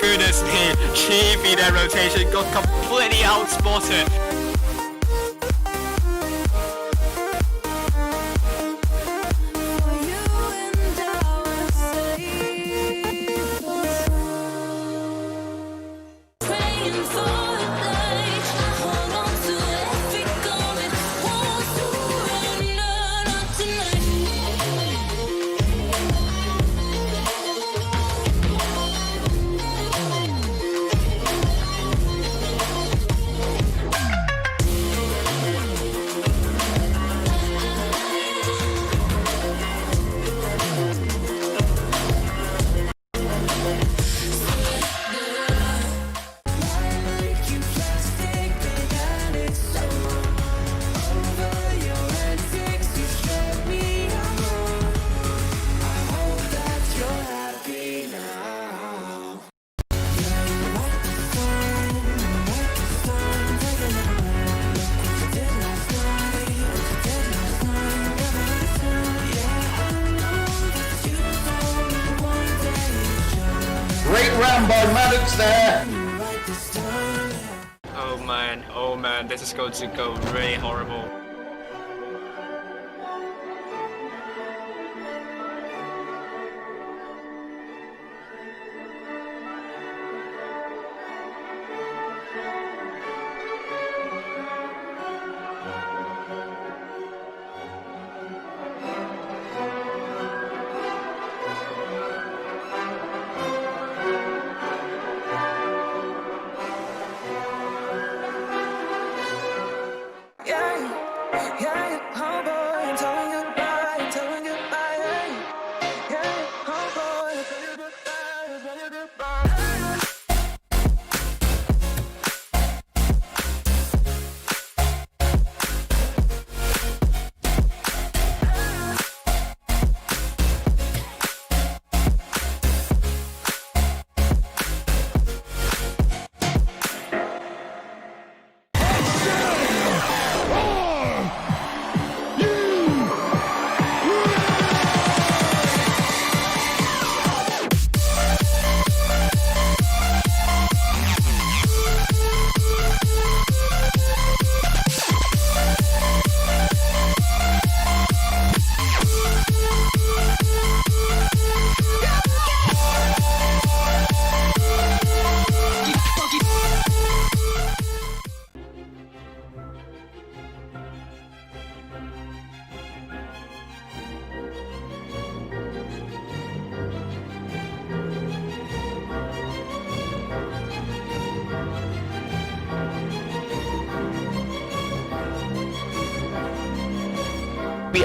goodness me, Chiefy, that rotation got completely outspotted. Great round by Mabbox there. Oh man, this is going to go really horrible.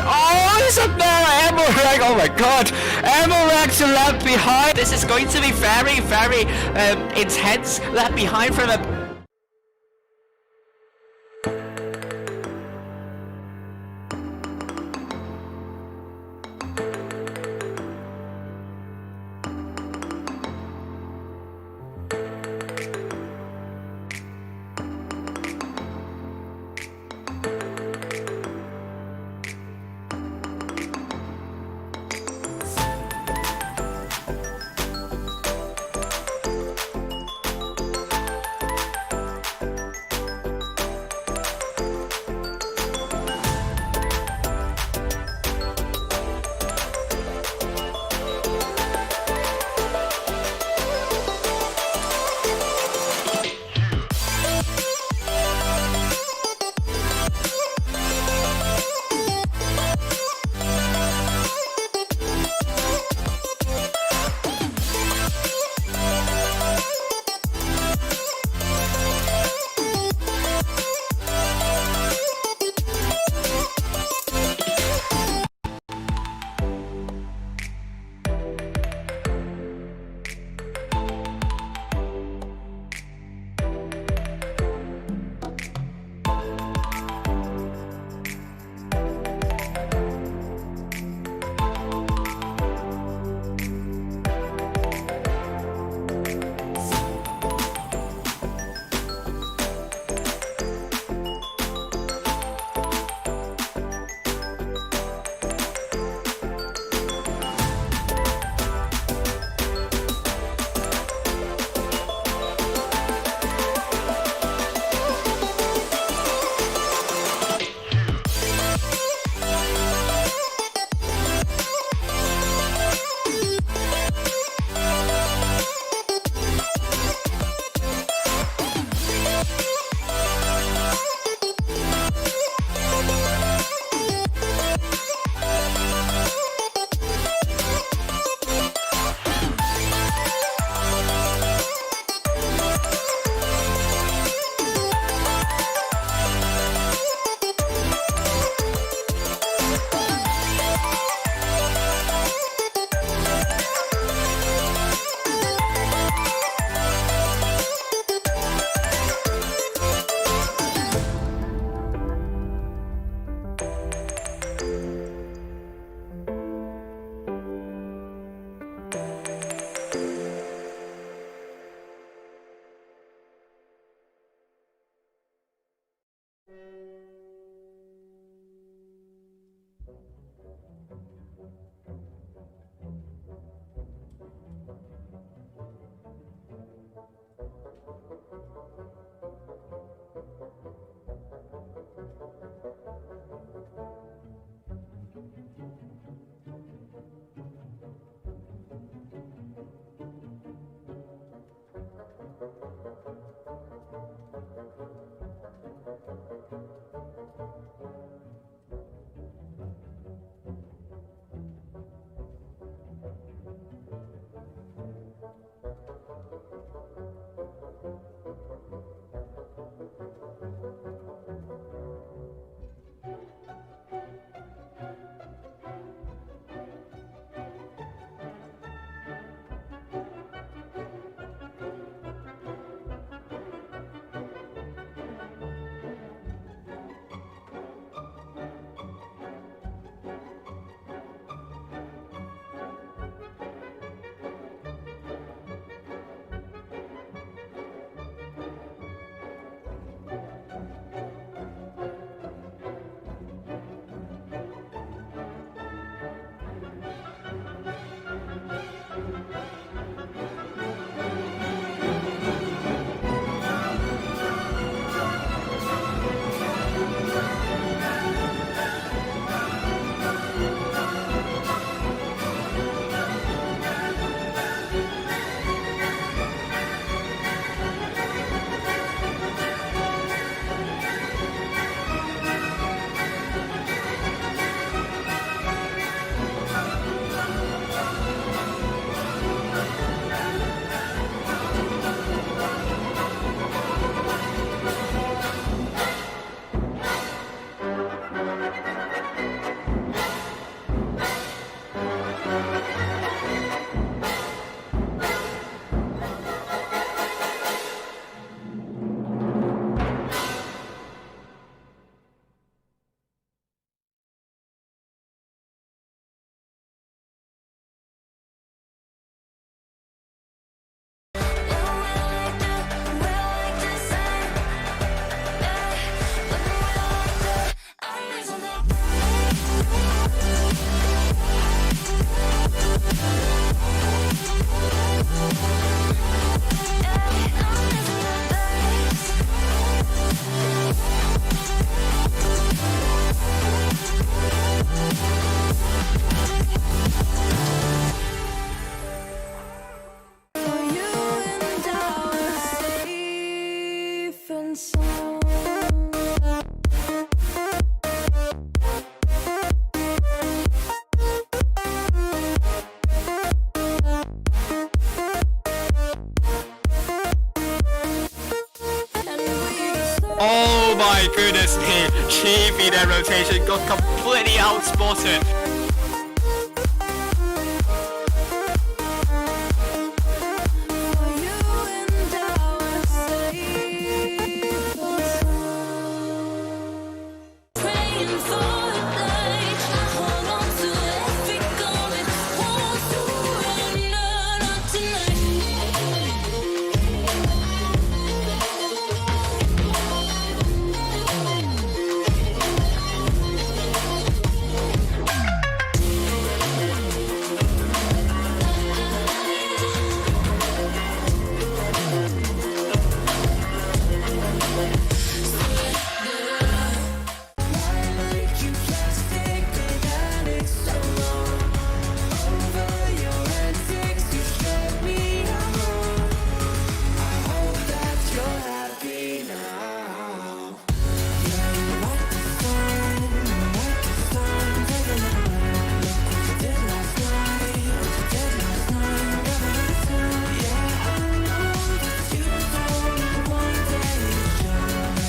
Oh, it's up there, Amorag, oh my god, Amorag's left behind. This is going to be very, very intense, left behind from a... Oh my goodness me, Chiefy, that rotation got completely outspotted.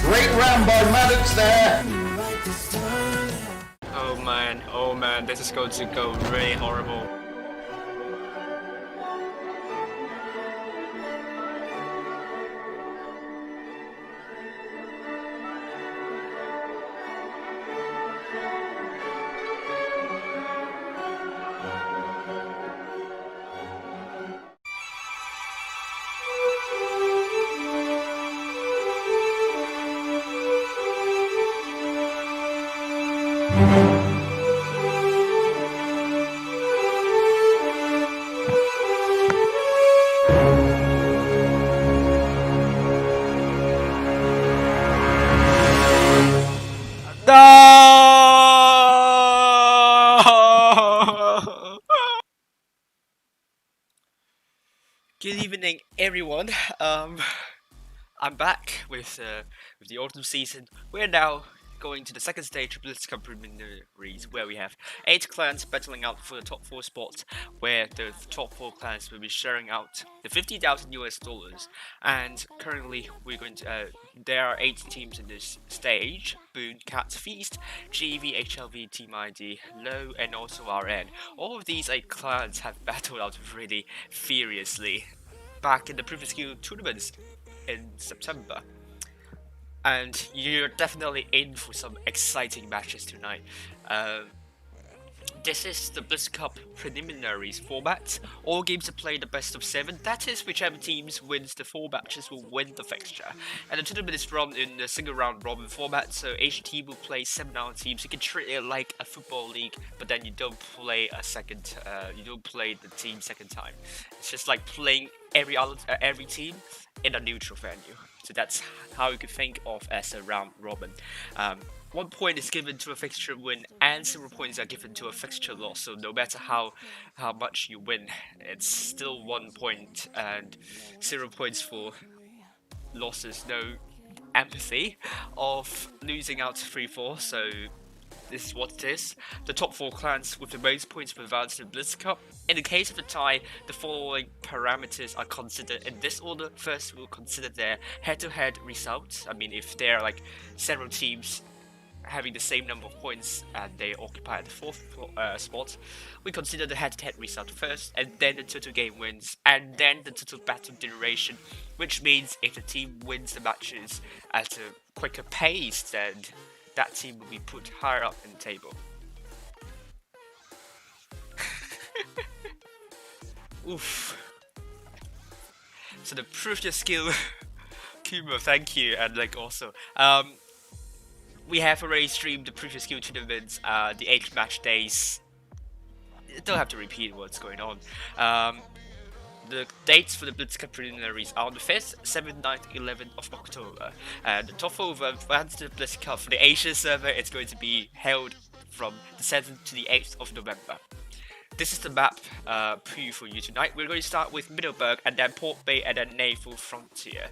Great round by Mabbox there. Oh man, this is going to go really horrible. everyone. I'm back with the autumn season. We're now going to the second stage of Blitz Cup Preliminaries, where we have 8 clans battling out for the top 4 spots, where the top 4 clans will be sharing out the $50,000 US. And currently, there are 8 teams in this stage: Boon, Cat, Feast, GV, HLV, Team ID, Low, and also RN. All of these 8 clans have battled out really furiously back in the previous skill tournaments in September, and you're definitely in for some exciting matches tonight. This is the Blitz Cup Preliminaries format. All games are played the best of 7. That is, whichever teams wins the 4 matches will win the fixture. And the tournament is run in a single round robin format, so each team will play 7 other teams. You can treat it like a football league, but then you don't play the team second time. It's just like playing every team in a neutral venue. So that's how you could think of as a round robin. 1 point is given to a fixture win, and 0 points are given to a fixture loss. So no matter how much you win, it's still 1 point, and 0 points for losses. No empathy of losing out 3-4. So this is what it is. The top 4 clans with the most points will advance to the Blitz Cup. In the case of a tie, the following parameters are considered in this order. First, we'll consider their head-to-head results. I mean, if there are like several teams having the same number of points and they occupy the 4th spot, we consider the head-to-head result first, and then the total game wins, and then the total battle duration, which means if the team wins the matches at a quicker pace, then that team will be put higher up in the table. Oof. So the proof your skill, Kumo, thank you, and like also, we have already streamed the previous skill tournaments, the 8 match days. Don't have to repeat what's going on. The dates for the Blitz Cup Preliminaries are on the 5th, 7th, 9th, 11th of October. And the top 4 advance to the Blitz Cup for the Asia server is going to be held from the 7th to the 8th of November. This is the map preview for you tonight. We're going to start with Middleburg, and then Port Bay, and then Naval Frontier.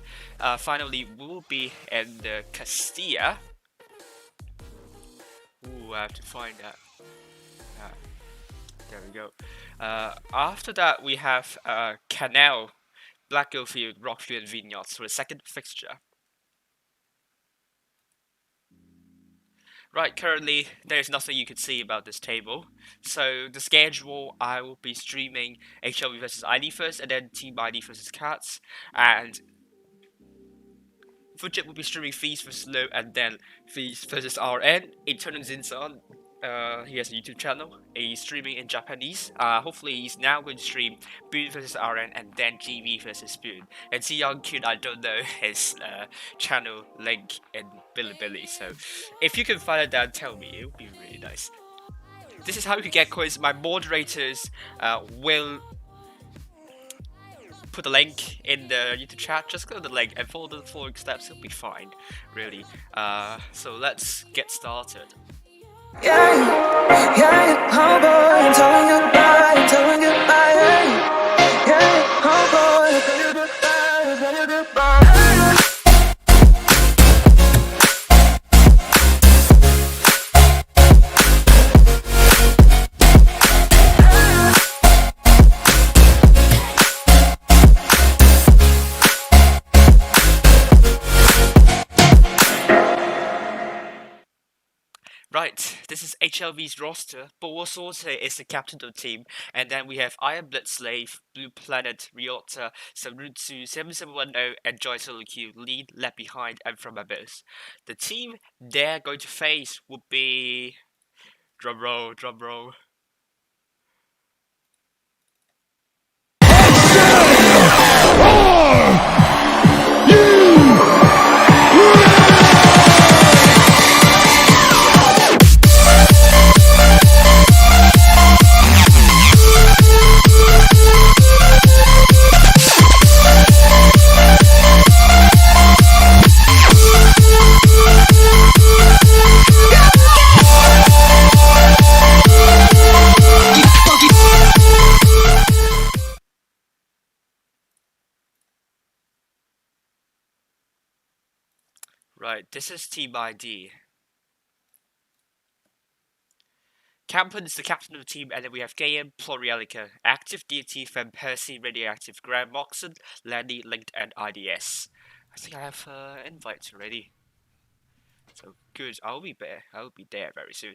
Finally, we'll be in the Castilla. Ooh, I have to find that. There we go. After that, we have Canal, Blackfield, Rockfield, and Vineyards for the second fixture. Right, currently there's nothing you can see about this table. So the schedule, I will be streaming HLV versus ID first, and then Team ID versus Cats, and Fujit will be streaming Feast versus Low, and then Feast versus RN. Eternal Zinsan, he has a YouTube channel. He's streaming in Japanese. Hopefully he's now going to stream Boon versus RN, and then GV versus Boon. And Young Kid, I don't know his channel link in Bilibili, so if you can find it down, tell me. It would be really nice. This is how you can get coins. My moderators will put the link in the YouTube chat. Just go to the link and follow the following steps. It'll be fine, really. So let's get started. Yeah, yeah, homeboy, I'm telling you goodbye, yeah, homeboy, I'm telling you goodbye. Right, this is HLV's roster. Boa Sorte is the captain of the team, and then we have Iron Blood Slave, Blue Planet, Ryota, Samrutsu, 7710, and Joy Solo Q, lead, left behind, and from Abyss. The team they're going to face would be... Drumroll, drumroll. Right, this is Team ID. Campen is the captain of the team, and then we have Gaian, Plorielica, Active, Deity, Van Persie, Radioactive, Graham Moxon, Landy, Linked, and IDS. I think I have invites already. So good, I'll be there. I'll be there very soon.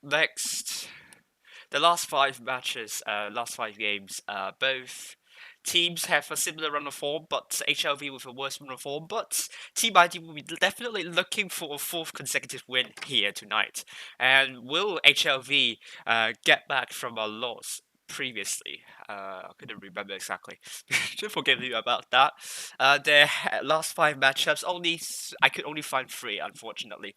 Next, the last 5 matches, last 5 games, both teams have a similar run of form, but HLV with a worse run of form. But Team ID will be definitely looking for a 4th consecutive win here tonight. And will HLV get back from a loss previously? I couldn't remember exactly. Forgive me about that. Their last 5 matchups, I could only find 3, unfortunately.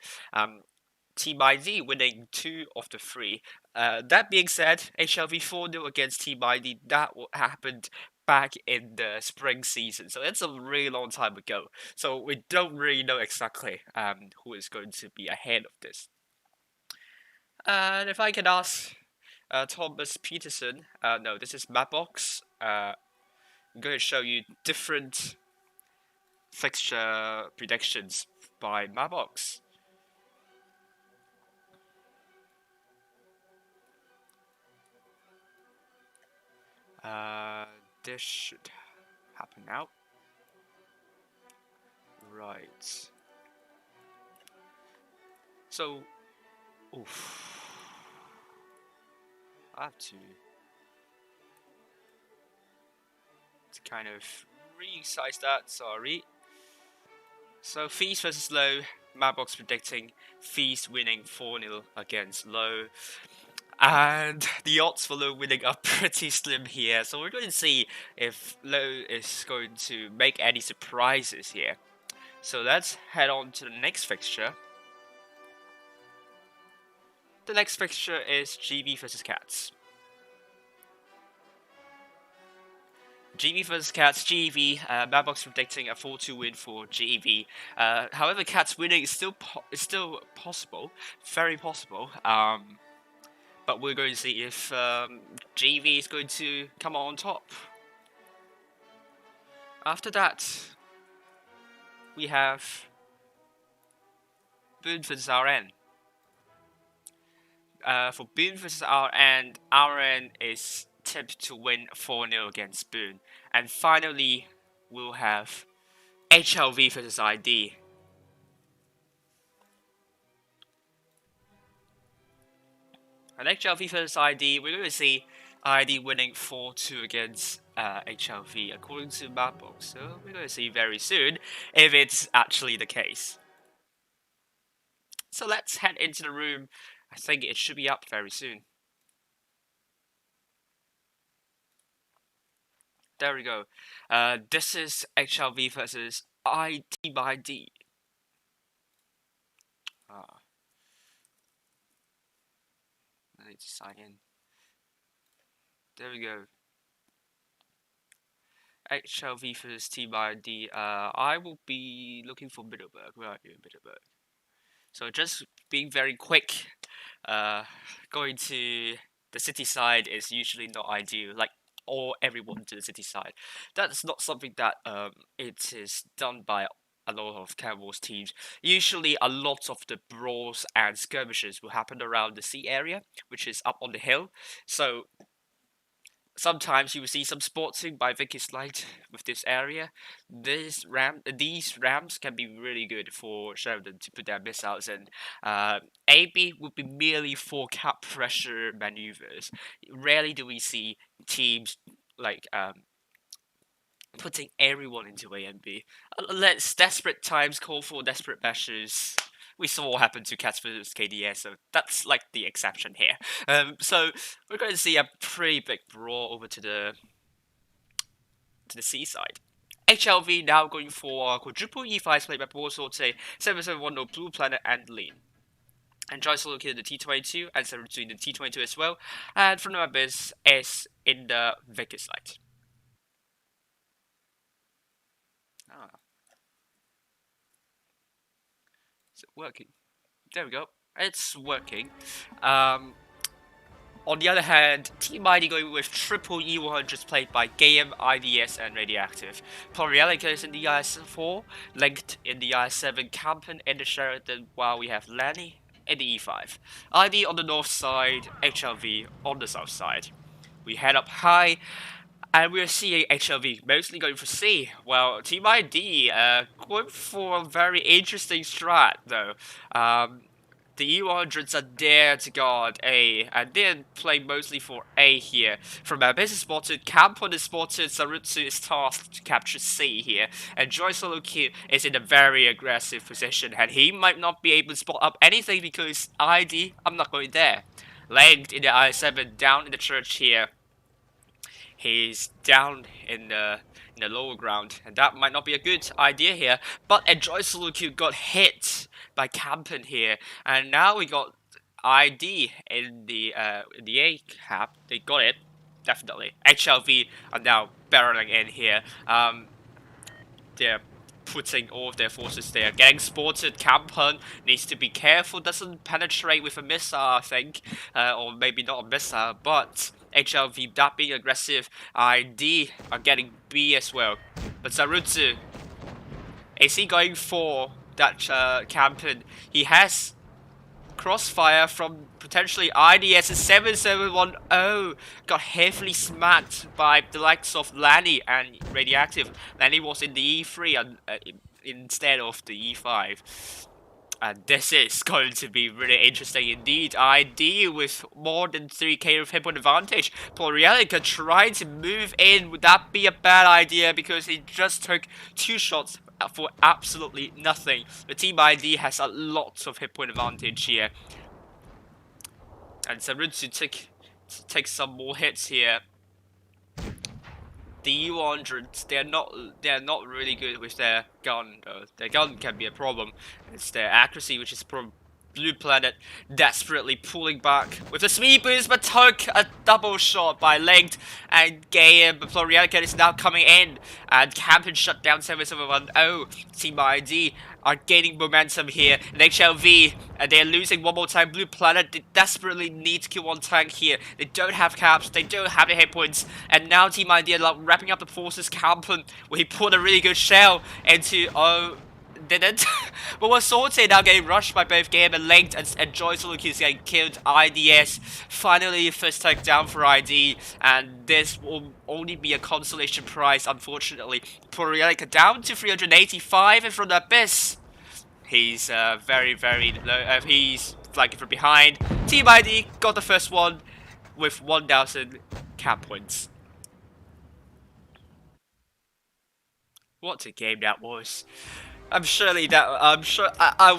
Team ID winning 2 of the 3. That being said, HLV 4-0 against Team ID, that happened back in the spring season, so it's a really long time ago. So we don't really know exactly who is going to be ahead of this. And if I can ask Thomas Peterson, no, this is Mabbox. I'm going to show you different fixture predictions by Mabbox. This should happen now. Right. So, oof. I have to kind of resize that, sorry. So, Feast versus Low, Mabbox predicting Feast winning 4-0 against Low. And the odds for Low winning are pretty slim here, so we're going to see if Low is going to make any surprises here. So let's head on to the next fixture. The next fixture is GB versus Cats. GB versus Cats, GV, Mabbox predicting a 4-2 win for GV. However, Cats winning is still possible, very possible. But we're going to see if GV is going to come on top. After that, we have Boone versus RN. For Boone versus RN is tipped to win 4-0 against Boone. And finally, we'll have HLV versus ID. And HLV versus ID, we're going to see ID winning 4-2 against HLV according to Mabbox. So we're going to see very soon if it's actually the case. So let's head into the room. I think it should be up very soon. There we go. This is HLV versus ID by D. I need to sign in. There we go. HLV versus T by D. I will be looking for Middleburg. Where are you, Middleburg? So just being very quick, going to the city side is usually not ideal. Like everyone to the city side. That's not something that it is done by a lot of Cat Wars teams. Usually, a lot of the brawls and skirmishes will happen around the sea area, which is up on the hill. So sometimes you will see some sporting by Vicky's Light with this area. These rams can be really good for Sheridan to put their missiles in. AB would be merely for cap pressure maneuvers. Rarely do we see teams like putting everyone into A and B. Let's desperate times call for desperate measures. We saw what happened to Cats vs KDS, so that's like the exception here. So we're going to see a pretty big brawl over to the seaside. HLV now going for quadruple E5 played by Warsaw today, 7710 Blue Planet and Lean. And Joyce located the T22 and 72 in the T22 as well. And from the Abyss is in the Vegas Light. Is it working? There we go. It's working. On the other hand, Team ID going with triple E100s played by Game, IDS, and Radioactive. Polarialica is in the IS4, Linked in the IS7, Campen in the Sheridan, while we have Lanny in the E5. ID on the north side, HLV on the south side. We head up high, and we're seeing HLV mostly going for C. Well, Team ID going for a very interesting strat though. The E100s are there to guard A, and they're playing mostly for A here. From Mabbox is spotted, Campon is spotted, Sarutsu is tasked to capture C here, and Joy Solo Q is in a very aggressive position, and he might not be able to spot up anything because ID, I'm not going there. Lagged in the I7, down in the church here. He's down in the lower ground, and that might not be a good idea here. But Enjoy Soluku got hit by Campen here, and now we got ID in the A cap. They got it, definitely. HLV are now barreling in here. They're putting all of their forces there. Getting spotted, Campen needs to be careful, doesn't penetrate with a missile, I think. Or maybe not a missile, but HLV, that being aggressive, ID are getting B as well. But Sarutsu, is he going for that Campen? He has crossfire from potentially IDS 7710. Got heavily smacked by the likes of Lanny and Radioactive. Lanny was in the E3 instead of the E5. And this is going to be really interesting indeed. ID with more than 3k of hit point advantage. Polarialica trying to move in. Would that be a bad idea? Because he just took 2 shots for absolutely nothing. The Team ID has a lot of hit point advantage here. And Sarutsu take some more hits here. The U100s, they're not really good with their gun though. Their gun can be a problem. It's their accuracy, which is Blue Planet desperately pulling back with a speed boost, but took a double shot by Linked and Game. But Florianica is now coming in, and Campen shut down 7710. Team ID are gaining momentum here, and HLV, and they're losing one more time. Blue Planet, they desperately need to kill one tank here. They don't have caps, they don't have the hit points, and now Team ID are like wrapping up the forces. Campen, where he put a really good shell into, didn't. But was sorted, now getting rushed by both Game and Linked, and Joy Soluki is getting killed. IDS finally first take down for ID, and this will only be a consolation prize, unfortunately. Polarialica down to 385 in front of Abyss. He's very, very low. He's flanking from behind. Team ID got the first one with 1,000 cap points. What a game that was. I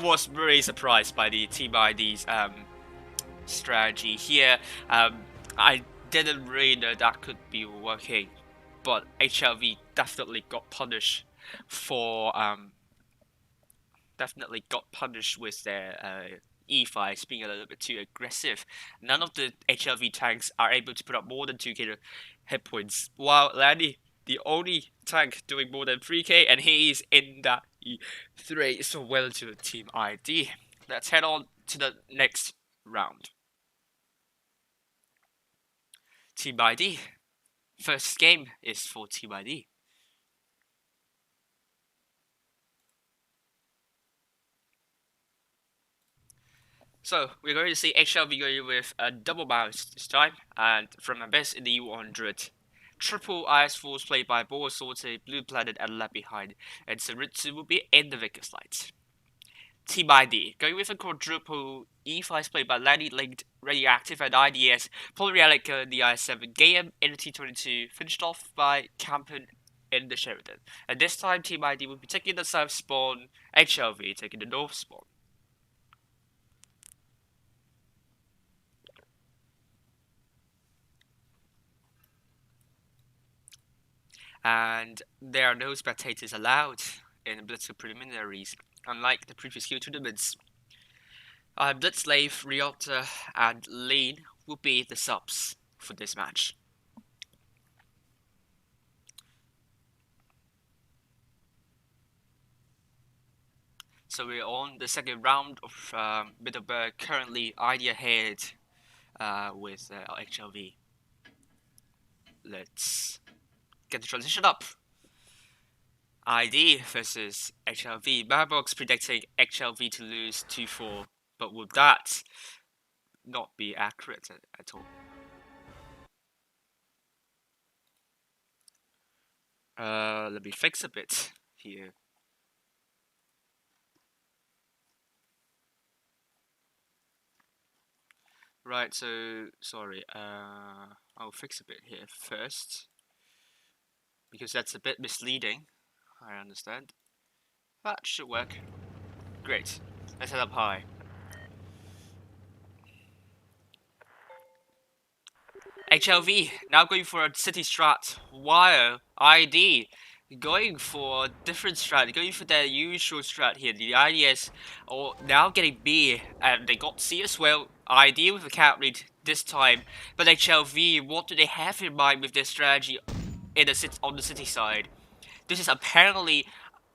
was really surprised by the Team ID's strategy here. I didn't really know that could be working, but HLV definitely got punished for with their E5s being a little bit too aggressive. None of the HLV tanks are able to put up more than 2k hit points, while Lanny, the only tank doing more than 3k, and he's in that E3, so well to Team ID. Let's head on to the next round. Team ID. First game is for Team ID. So, we're going to see HLV going with a double mouse this time, and from Abyss in the U100. Triple IS4s played by Boa Sorte, Blue Planet, and Left Behind, and Sarutsu will be in the Vickers Light. Team ID, going with a quadruple E5s played by Lanny, Linked, Radioactive, and IDS, Polarialica in the IS7, Game in the T22, finished off by Campen in the Sheridan. And this time, Team ID will be taking the south spawn, HLV taking the north spawn. And there are no spectators allowed in the Blitz Cup Preliminaries, unlike the previous Q tournaments. Blitzslave, Riota, and Lean will be the subs for this match. So we're on the second round of Middleburg. Currently, ID ahead with HLV. Let's get the transition up. ID versus HLV. Mabbox predicting HLV to lose 2-4, but would that not be accurate at all? Let me fix a bit here. Right, so sorry. I'll fix a bit here first because that's a bit misleading. I understand. That should work. Great. Let's head up high. HLV now going for a city strat, while ID going for a different strat, going for their usual strat here. The IDS are now getting B, and they got C as well. ID with a cat read this time, but HLV, what do they have in mind with their strategy in on the city side? This is apparently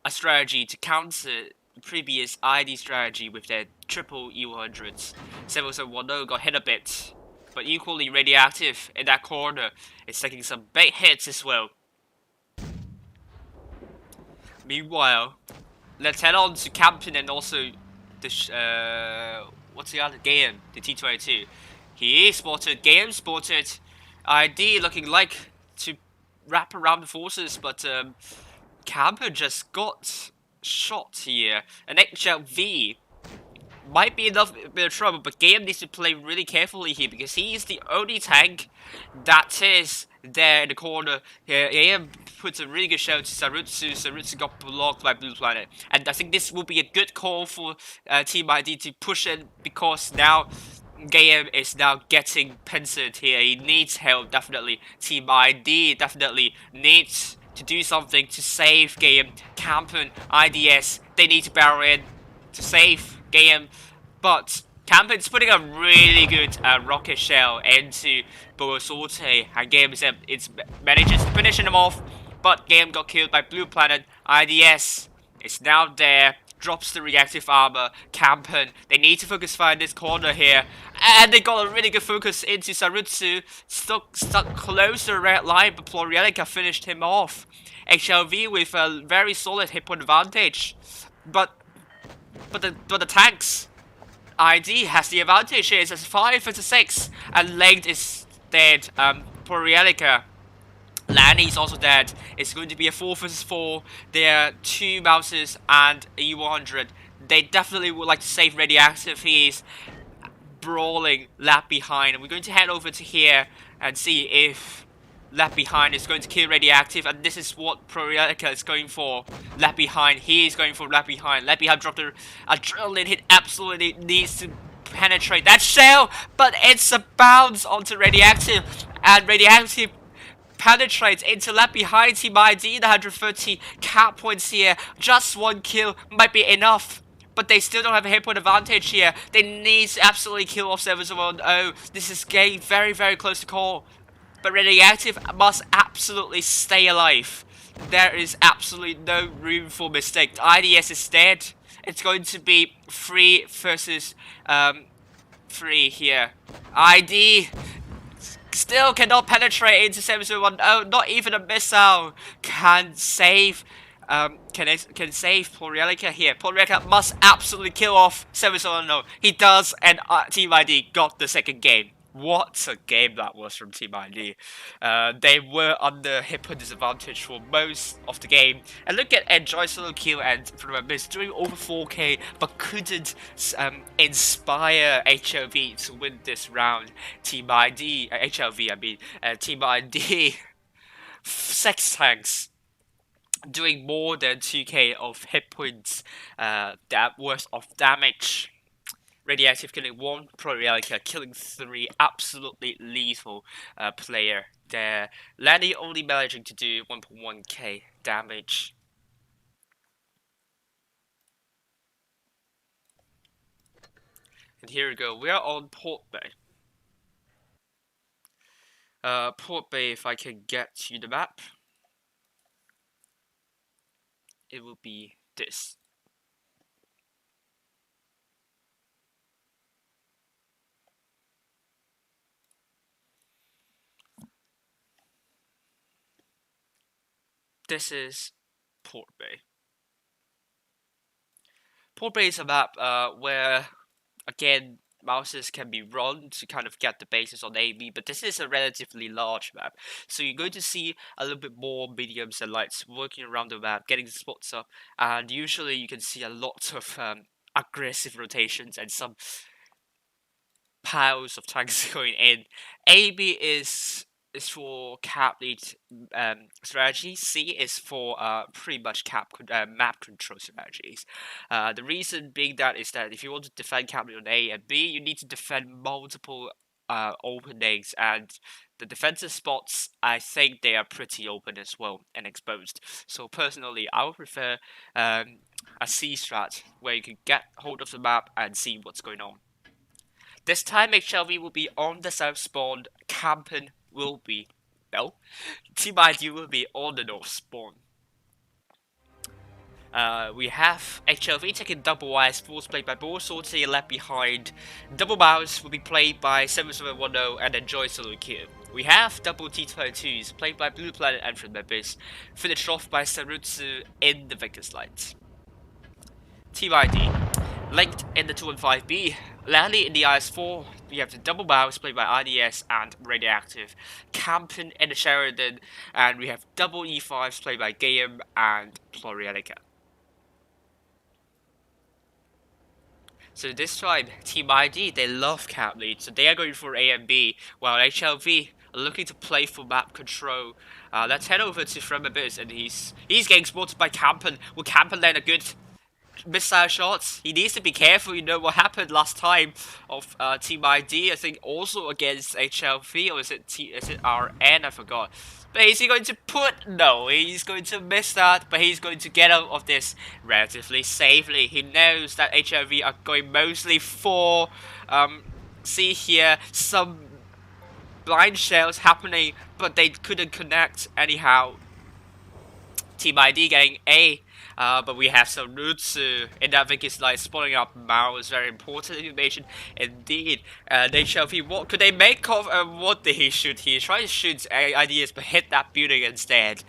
a strategy to counter the previous ID strategy with their triple E100s. 710 got hit a bit, but equally radioactive in that corner. It's taking some big hits as well. Meanwhile, let's head on to Campen and also the what's the other game? The T22. He is spotted. Game spotted. ID looking like to wrap around the forces, but Camper just got shot here. An HLV might be enough bit of trouble, but Game needs to play really carefully here because he is the only tank that is there in the corner. Game puts a really good shot to Sarutsu. Sarutsu got blocked by Blue Planet, and I think this will be a good call for Team ID to push in because now Game is now getting pincered here. He needs help, definitely. Team ID definitely needs to do something to save Game. Campen, IDS, they need to barrel in to save Game. But Campen's putting a really good rocket shell into Borosorte, and Game manages to finish him off. But Game got killed by Blue Planet. IDS is now there. Drops the reactive armor. Campen, they need to focus fire in this corner here. And they got a really good focus into Sarutsu. Stuck close to the red line, but Florielica finished him off. HLV with a very solid hit point advantage. But the tanks, ID has the advantage here. It's a 5 versus 6. And Length is dead. Florielica, Lanny's also dead. It's going to be a 4 versus 4. There are 2 Mouses and E100. They definitely would like to save Radioactive. He's brawling left behind. And we're going to head over to here and see if left behind is going to kill Radioactive. And this is what Florielica is going for. Left behind. He is going for left behind. Left behind dropped a adrenaline hit. Absolutely needs to penetrate that shell. But it's a bounce onto Radioactive. And Radioactive penetrates into left behind Team ID. The 130 cap points here. Just 1 kill might be enough. But they still don't have a hit point advantage here. They need to absolutely kill off 710. This is getting very, very close to call. But Radioactive must absolutely stay alive. There is absolutely no room for mistake. IDS is dead. It's going to be 3 versus 3 here. ID still cannot penetrate into 710. Not even a missile can save. Can save Florielica here. Florielica must absolutely kill off 710. He does, and Team ID got the second game. What a game that was from Team ID. They were under hit point disadvantage for most of the game. And look at Enjoy solo kill and from a miss doing over 4k, but couldn't inspire HLV to win this round. Team ID, HLV I mean, Team ID, 6 tanks doing more than 2k of hit points, that worth of damage. Radioactive killing 1, Florielica killing 3, absolutely lethal player there. Lanny only managing to do 1.1k damage. And here we go, we are on Port Bay. Port Bay, if I can get to the map, it will be this. this is Port Bay. Port Bay is a map where, again, mouses can be run to kind of get the basis on AB, but this is a relatively large map. So you're going to see a little bit more mediums and lights working around the map, getting the spots up, and usually you can see a lot of aggressive rotations and some piles of tanks going in. AB is for cap lead strategy. C is for pretty much map control strategies. The reason being that is that if you want to defend cap lead on A and B, you need to defend multiple openings, and the defensive spots, I think they are pretty open as well and exposed. So personally, I would prefer a C strat where you can get hold of the map and see what's going on. This time HLV will be on the south spawn, Campen will be, no, Team ID will be on the north spawn. We have HLV taking double eyes, force played by Borsorti, left behind. Double mouse will be played by 7710 and Enjoy Solo Q. We have double T22s played by Blue Planet and from Mabbox, finished off by Sarutsu in the Victor's Light. Team ID. Linked in the 215B, Lally in the IS4, we have the double mouse played by IDS and Radioactive, Campen in the Sheridan, and we have double E5s played by Gayam and Plorianica. So this time, Team ID, they love cap lead, so they are going for A and B, while HLV are looking to play for map control. Let's head over to From Abyss, and he's getting spotted by Campen. Will Campen land a good missile shots? He needs to be careful. You know what happened last time of Team ID, I think also against HLV, or is it RN? I forgot. But is he going to put? No, he's going to miss that, but he's going to get out of this relatively safely. He knows that HLV are going mostly for see here, some blind shells happening, but they couldn't connect anyhow. Team ID getting A. But we have some Sarutsu in that Vicky's Light spawning up mouse, very important information indeed. HLV, what could they make of what did he shoot? He tried to shoot ideas but hit that building instead.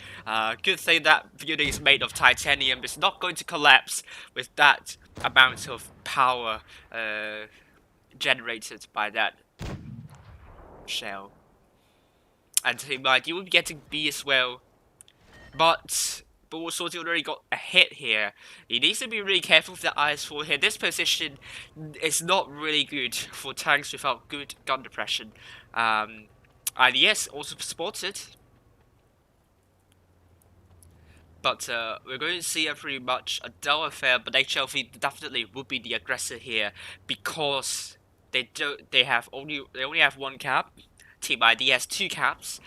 Good thing that building is made of titanium. It's not going to collapse with that amount of power generated by that shell. And Team ID will be getting B as well. But Borsorti already got a hit here. He needs to be really careful with the IS4 here. This position is not really good for tanks without good gun depression. IDS also spotted. But we're going to see pretty much a dull affair, but HLV definitely would be the aggressor here because they only have one cap. Team ID has two caps.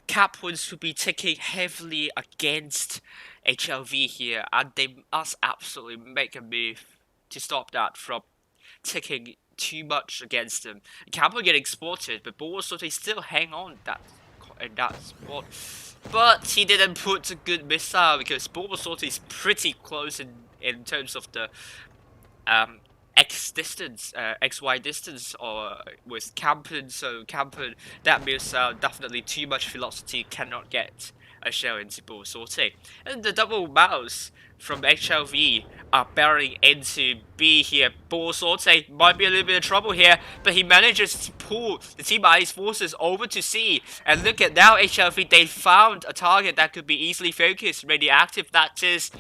Cap points will be ticking heavily against HLV here, and they must absolutely make a move to stop that from ticking too much against them. Cap are getting spotted, but Borsorti still hang on in that spot. But he didn't put a good missile because Borsorti is pretty close in terms of the XY distance, or with Campen, so Campen, that missile definitely too much velocity, cannot get a shell into Borsorti. And the double mouse from HLV are barreling into B here. Borsorti might be a little bit of trouble here, but he manages to pull the Team I's forces over to C. And look at now, HLV, they found a target that could be easily focused, radioactive. That is,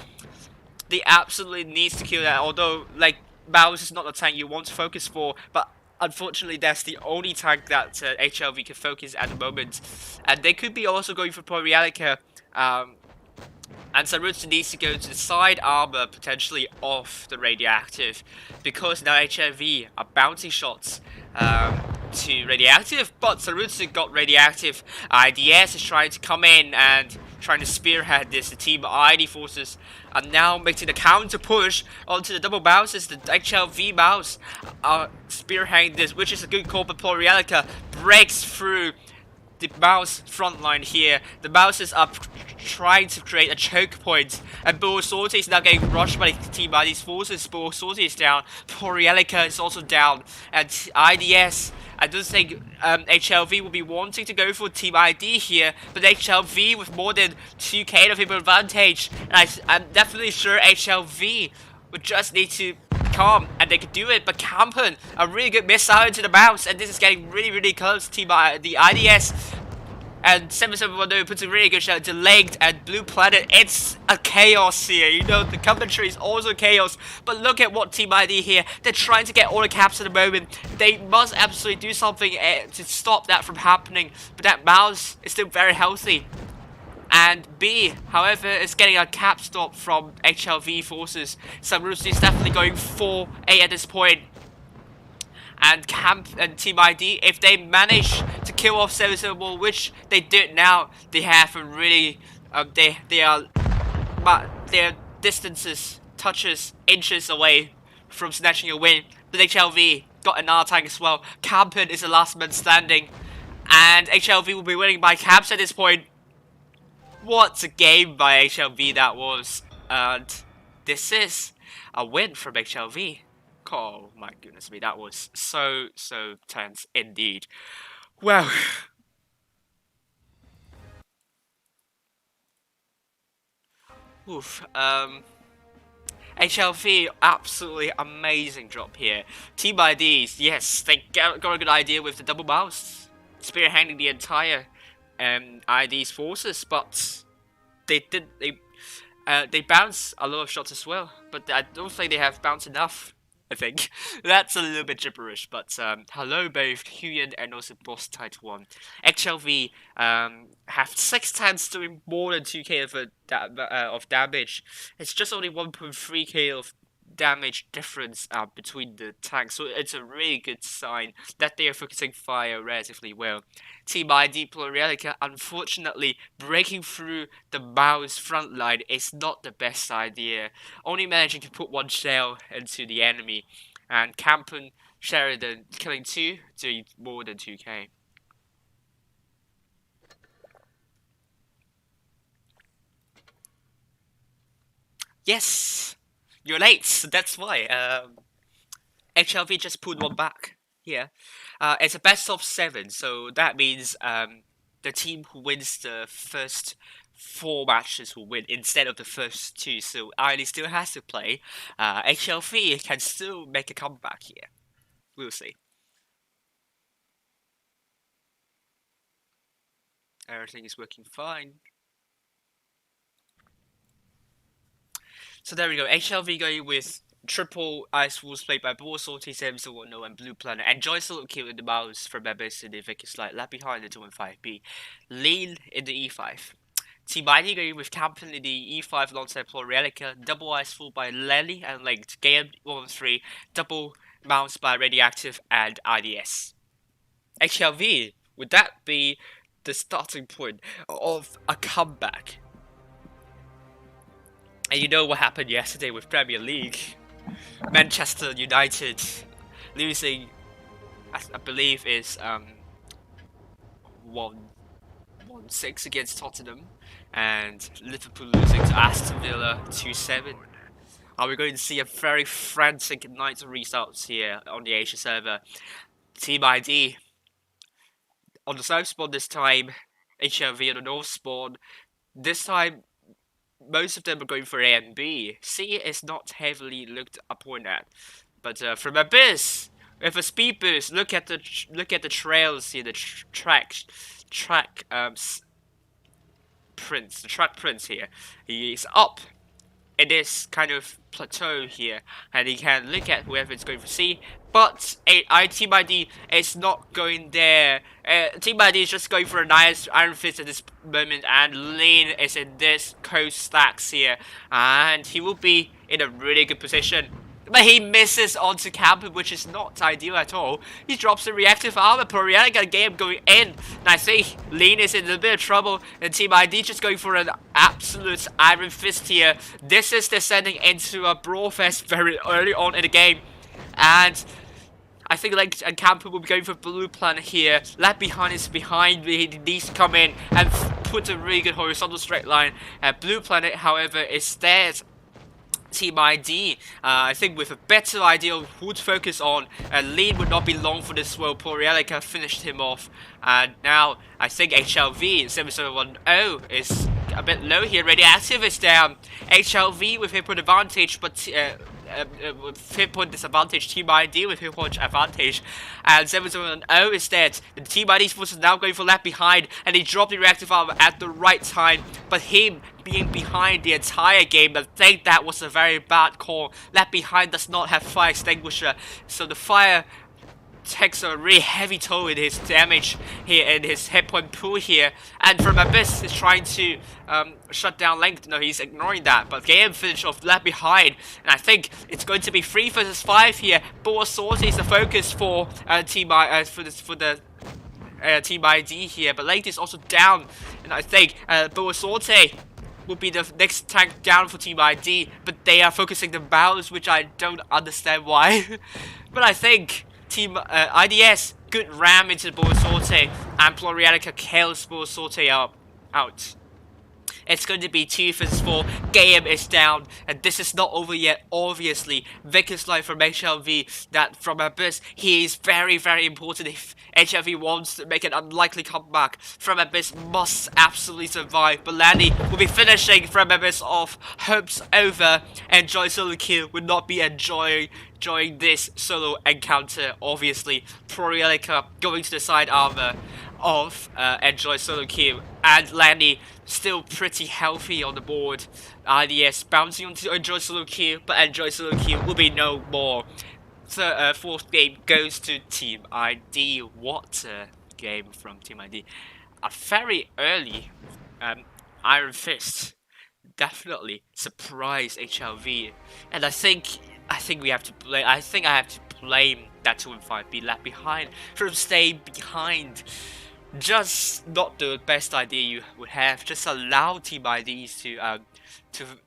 they absolutely needs to kill that, although, like, Mouse is not the tank you want to focus for, but unfortunately that's the only tank that HLV can focus at the moment. And they could be also going for Plorianica, and Sarutsu needs to go to the side armor potentially off the radioactive, because now HLV are bouncing shots to radioactive, but Sarutsu got radioactive. IDS is trying to come in and trying to spearhead this. The Team ID forces are now making the counter push onto the double mouses. The HLV mouse are spearheading this, which is a good call, but Plorianica breaks through the mouse front line here. The mouse is up trying to create a choke point, and Sorti is now getting rushed by Team ID's forces. Sorti is down, Porielica is also down, and IDS, I don't think HLV will be wanting to go for Team ID here, but HLV with more than 2k of people advantage, and I'm definitely sure HLV would just need to calm, and they could do it. But Campen, a really good missile into the mouse, and this is getting really close to the IDS. And 7710 puts a really good shot into Legged and Blue Planet. It's a chaos here. You know, the commentary is also chaos. But look at what Team ID here. They're trying to get all the caps at the moment. They must absolutely do something to stop that from happening. But that mouse is still very healthy. And B, however, is getting a cap stop from HLV forces. Samrusi is definitely going 4-8 at this point. And Camp and Team ID, if they manage to kill off 771, which they did now, they have a really, their distances, touches, inches away from snatching a win. But HLV got another tank as well. Campen is the last man standing, and HLV will be winning by caps at this point. What a game by HLV that was, and this is a win from HLV. Oh my goodness me, that was so tense indeed. Well, oof, HLV, absolutely amazing drop here. Team IDs, yes, they got a good idea with the double mouse, spearheading the entire ID's forces, but they bounce a lot of shots as well, but I don't think they have bounced enough. I think that's a little bit gibberish, but hello both Huyen and also Boss Title 1. HLV have 6 times doing more than 2k of damage. It's just only 1.3k of damage difference between the tanks, so it's a really good sign that they are focusing fire relatively well. Team ID Plurielica, unfortunately, breaking through the mouse front line is not the best idea, only managing to put 1 shell into the enemy, and Campen Sheridan killing 2, doing more than 2k. Yes! You're late, so that's why. HLV just pulled 1 back here. It's a best of 7, so that means the team who wins the first 4 matches will win instead of the first 2. So ID still has to play. HLV can still make a comeback here. We'll see. Everything is working fine. So there we go, HLV going with triple Ice Wolves played by Borsalty, Samsung and Blue Planet. Enjoy solo kill in the mouse from Mabbox in the Vickers Light, left behind the 215B. Lean in the E5. Team ID going with Campen in the E5 alongside Plurielica, double Ice Full by Lely and Linked, Game 1-3, double mouse by Radioactive and IDS. HLV, would that be the starting point of a comeback? And you know what happened yesterday with Premier League. Manchester United losing, I believe is 1-6 against Tottenham, and Liverpool losing to Aston Villa 2-7. Are we going to see a very frantic night of results here on the Asia server? Team ID on the south spawn this time, HLV on the north spawn. This time, most of them are going for A and B. C is not heavily looked upon at, but from Abyss with a speed boost. Look at the trails here, the track prints here. He is up in this kind of plateau here, and he can look at whoever is going for C. But Team ID is not going there. Team ID is just going for a nice Iron Fist at this moment, and Lean is in this coast stacks here, and he will be in a really good position. But he misses onto Campen, which is not ideal at all. He drops the reactive armor. Plurielica game going in. And I think Lean is in a bit of trouble. And Team ID just going for an absolute Iron Fist here. This is descending into a brawl fest very early on in the game. And I think Link and Camper will be going for Blue Planet here. Left behind is behind. He needs to come in and put a really good horizontal straight line. Blue Planet, however, is there. Team ID, I think with a better idea of who to focus on, lead would not be long for this world. Porielica finished him off, and now I think HLV 7710 is a bit low here. Radioactive is down. HLV with hit point advantage, but with hit point disadvantage. Team ID with hit point advantage, and 7710 is dead. The Team ID's forces now going for left behind, and he dropped the reactive armor at the right time, but him being behind the entire game, I think that was a very bad call. Left behind does not have fire extinguisher, so the fire takes a really heavy toll in his damage here, in his hit point pool here. And from Abyss is trying to shut down Link. No, he's ignoring that, but game finish off left behind, and I think it's going to be 3 versus 5 here. Bull Sword is the focus for Team ID here, but Link is also down, and I think Bull Sorte will be the next tank down for Team ID, but they are focusing the battles, which I don't understand why. But I think Team IDS good ram into the Bull Sorte, and Plorianica kills Bull Sorte out. It's going to be 2 versus 4. Game is down, and this is not over yet. Obviously, Vic is like from HLV, that from Abyss, he is very, very important if HLV wants to make an unlikely comeback. From Abyss must absolutely survive, but Lanny will be finishing From Abyss off. Hopes over, and Joy solo kill would not be enjoying this solo encounter. Obviously, Plorielica going to the side armor of Enjoy solo kill, and Lanny still pretty healthy on the board. IDS bouncing onto Enjoy solo kill, but Enjoy solo kill will be no more. So fourth game goes to Team ID. What a game from Team ID. A very early Iron Fist definitely surprised HLV, and I think we have to blame. I think I have to blame that 2-5 be left behind from staying behind. Just not the best idea you would have. Just allow Team IDs to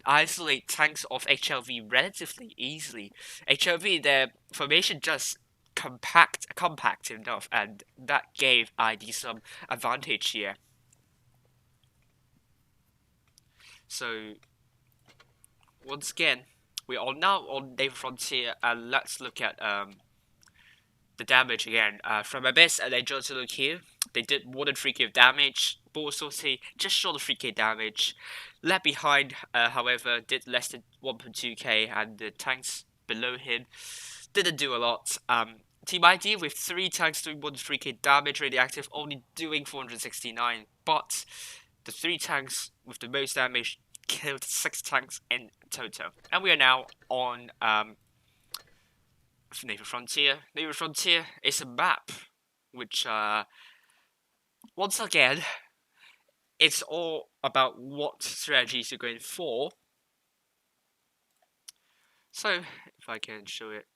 isolate tanks of HLV relatively easily. HLV, their formation just compact enough, and that gave ID some advantage here. So once again, we are now on Naval Frontier, and let's look at the damage again. From Abyss and Enjoy solo kill, they did more than 3k of damage. Bull Sorty just short of 3k damage. Left behind, however, did less than 1.2k, and the tanks below him didn't do a lot. Team ID with 3 tanks doing more than 3k damage, Radioactive only doing 469, but the 3 tanks with the most damage killed 6 tanks in total. And we are now on Naval Frontier. Naval Frontier is a map which once again, it's all about what strategies you're going for. So if I can show it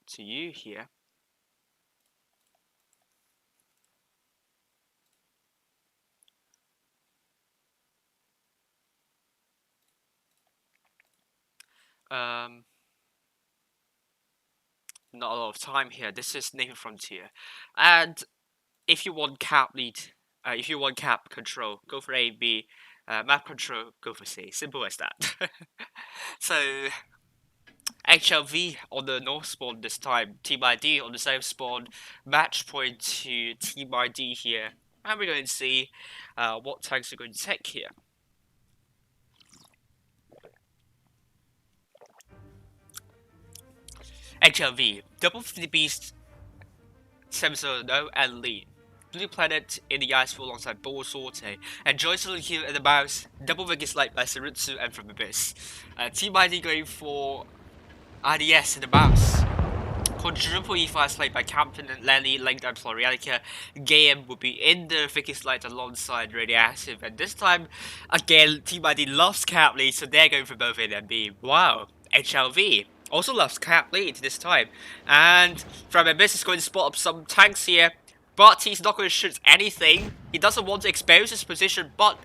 to you here. Not a lot of time here. This is Naval Frontier, and if you want cap lead, if you want cap control, go for A, B. Map control, go for C. Simple as that. So HLV on the north spawn this time. Team ID on the south spawn. Match point to Team ID here, and we're going to see what tanks are going to take here. HLV, double 50 Beast, 700 and lead. Blue Planet in the ice fall alongside Bull Sorte, and Joy solo kill in the mouse, double Vegas light by Sarutsu and From Abyss. Team ID going for IDS in the mouse. Quadruple E5 slate by Captain and Lenny, Link and Plorielica. Game will be in the Vegas light alongside Radioactive, and this time again Team ID loves cap lead, so they're going for both A and B. Wow, HLV also loves cap lead this time, and From Abyss is going to spot up some tanks here, but he's not going to shoot anything. He doesn't want to expose his position, but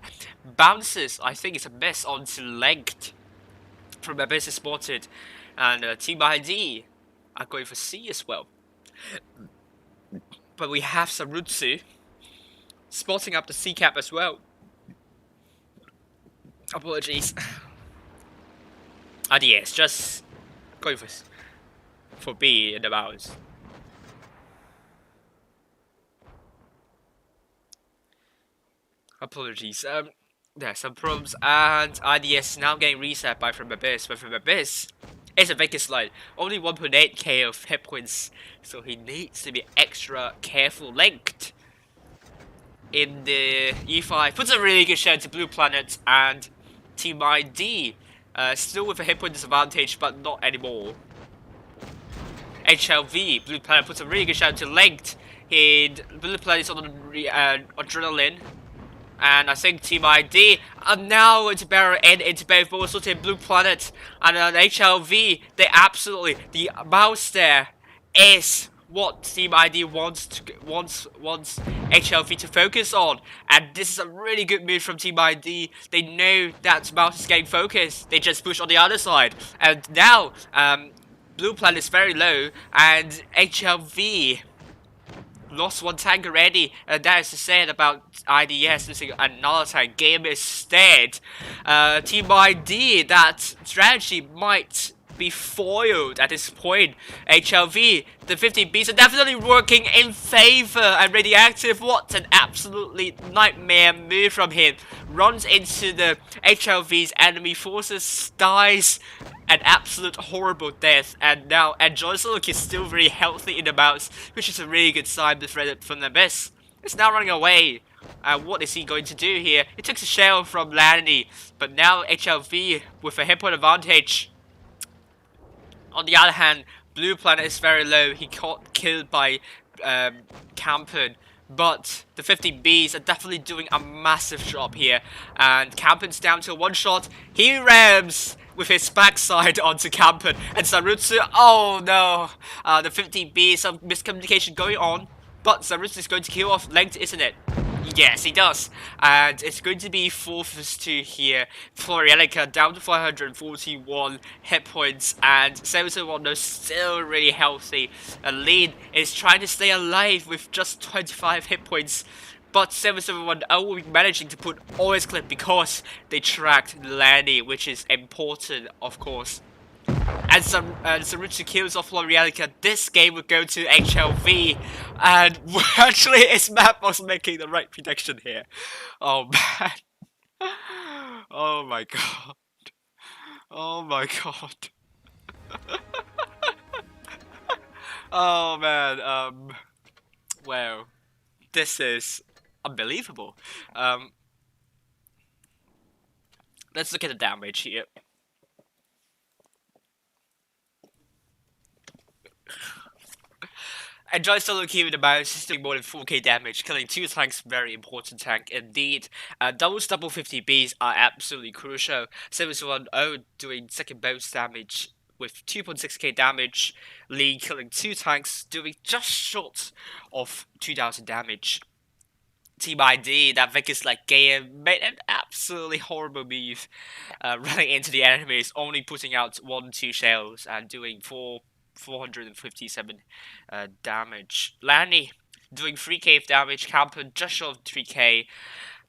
bounces, I think it's a miss onto Length. From Abyss is spotted, and Team ID are going for C as well. But we have Sarutsu spotting up the C cap as well. Apologies. Yes, just going for B in the mouse. Apologies. There's some problems, and IDS now getting reset by From Abyss, but From Abyss is a vacant slide. Only 1.8k of hit points, so he needs to be extra careful. Linked in the E5 puts a really good shot to Blue Planet and Team ID. Still with a hit point disadvantage, but not anymore. HLV, Blue Planet puts a really good shot to Linked. Blue Planet is on adrenaline. And I think Team ID are now going to barrel into both, but also Team Blue Planet and HLV. They absolutely, the mouse there is what Team ID wants HLV to focus on, and this is a really good move from Team ID. They know that mouse is getting focused. They just push on the other side, and now Blue Planet is very low, and HLV lost one tank already, and that is said about IDS losing another tank game instead. Team ID, that strategy might be foiled at this point. HLV, the 50Bs are definitely working in favor, and Radioactive, what an absolutely nightmare move from him. Runs into the HLV's enemy forces, dies an absolute horrible death, and now Joyceluk is still very healthy in the mouse, which is a really good sign from the Abyss. It's now running away. What is he going to do here? He took a shell from Lanny, but now HLV with a hit point advantage. On the other hand, Blue Planet is very low. He got killed by Campen. But the 50Bs are definitely doing a massive job here. And Campen's down to one shot. He rams with his backside onto Campen. And Sarutsu, oh no. The 50B, some miscommunication going on. But Sarutsu is going to kill off Length, isn't it? Yes, he does. And it's going to be 4 vs 2 here. Florielica down to 541 hit points. And 771 is still really healthy. Lean is trying to stay alive with just 25 hit points. But 771 will be managing to put all his clip because they tracked Lanny, which is important, of course. And Sarutsu kills off Florielica. This game would go to HLV. And actually, it's Mabbox making the right prediction here. Oh man. Oh my god. Oh my god. Oh man. Well, this is unbelievable. Let's look at the damage here. And Joyceluk here with the mouse is doing more than 4k damage, killing 2 tanks, very important tank indeed. Double 50Bs are absolutely crucial. 710 doing second most damage with 2.6k damage. Lee killing 2 tanks, doing just short of 2000 damage. Team ID, that Vickers like game, made an absolutely horrible move, running into the enemies, only putting out 1-2 shells and doing 457 damage. Lanny doing 3k of damage, Campen just short of 3k,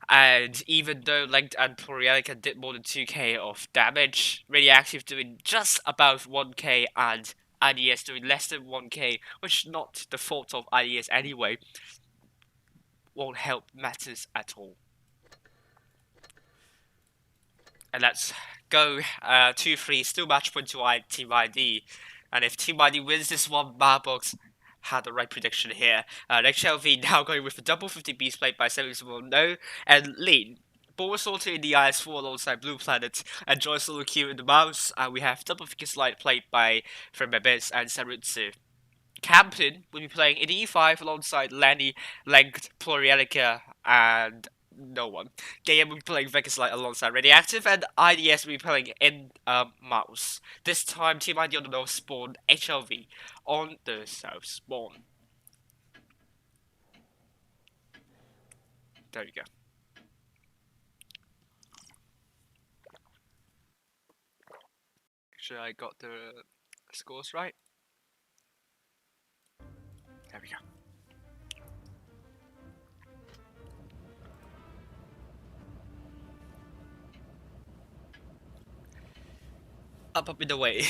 and even though Length and Florielica did more than 2k of damage, Radioactive doing just about 1k and IDS doing less than 1k, which is not the fault of IDS anyway. Won't help matters at all. And let's go 2-3, still match point to Team ID. And if Team ID wins this one, Mabbox had the right prediction here. HLV now going with the double 50Bs played by 710 and Lean. Borasalter in the IS4 alongside Blue Planet and Joyceluk here in the mouse. We have double figure slide played by From Abyss and Sarutsu. Campen will be playing in E5 alongside Lanny, Length, Florielica, and no one. Gaya will be playing Vegas Light alongside Radioactive, and IDS will be playing in Mouse. This time, Team ID on the north spawn, HLV on the south spawn. There you go. Make sure I got the scores right. There we go. Up in the way.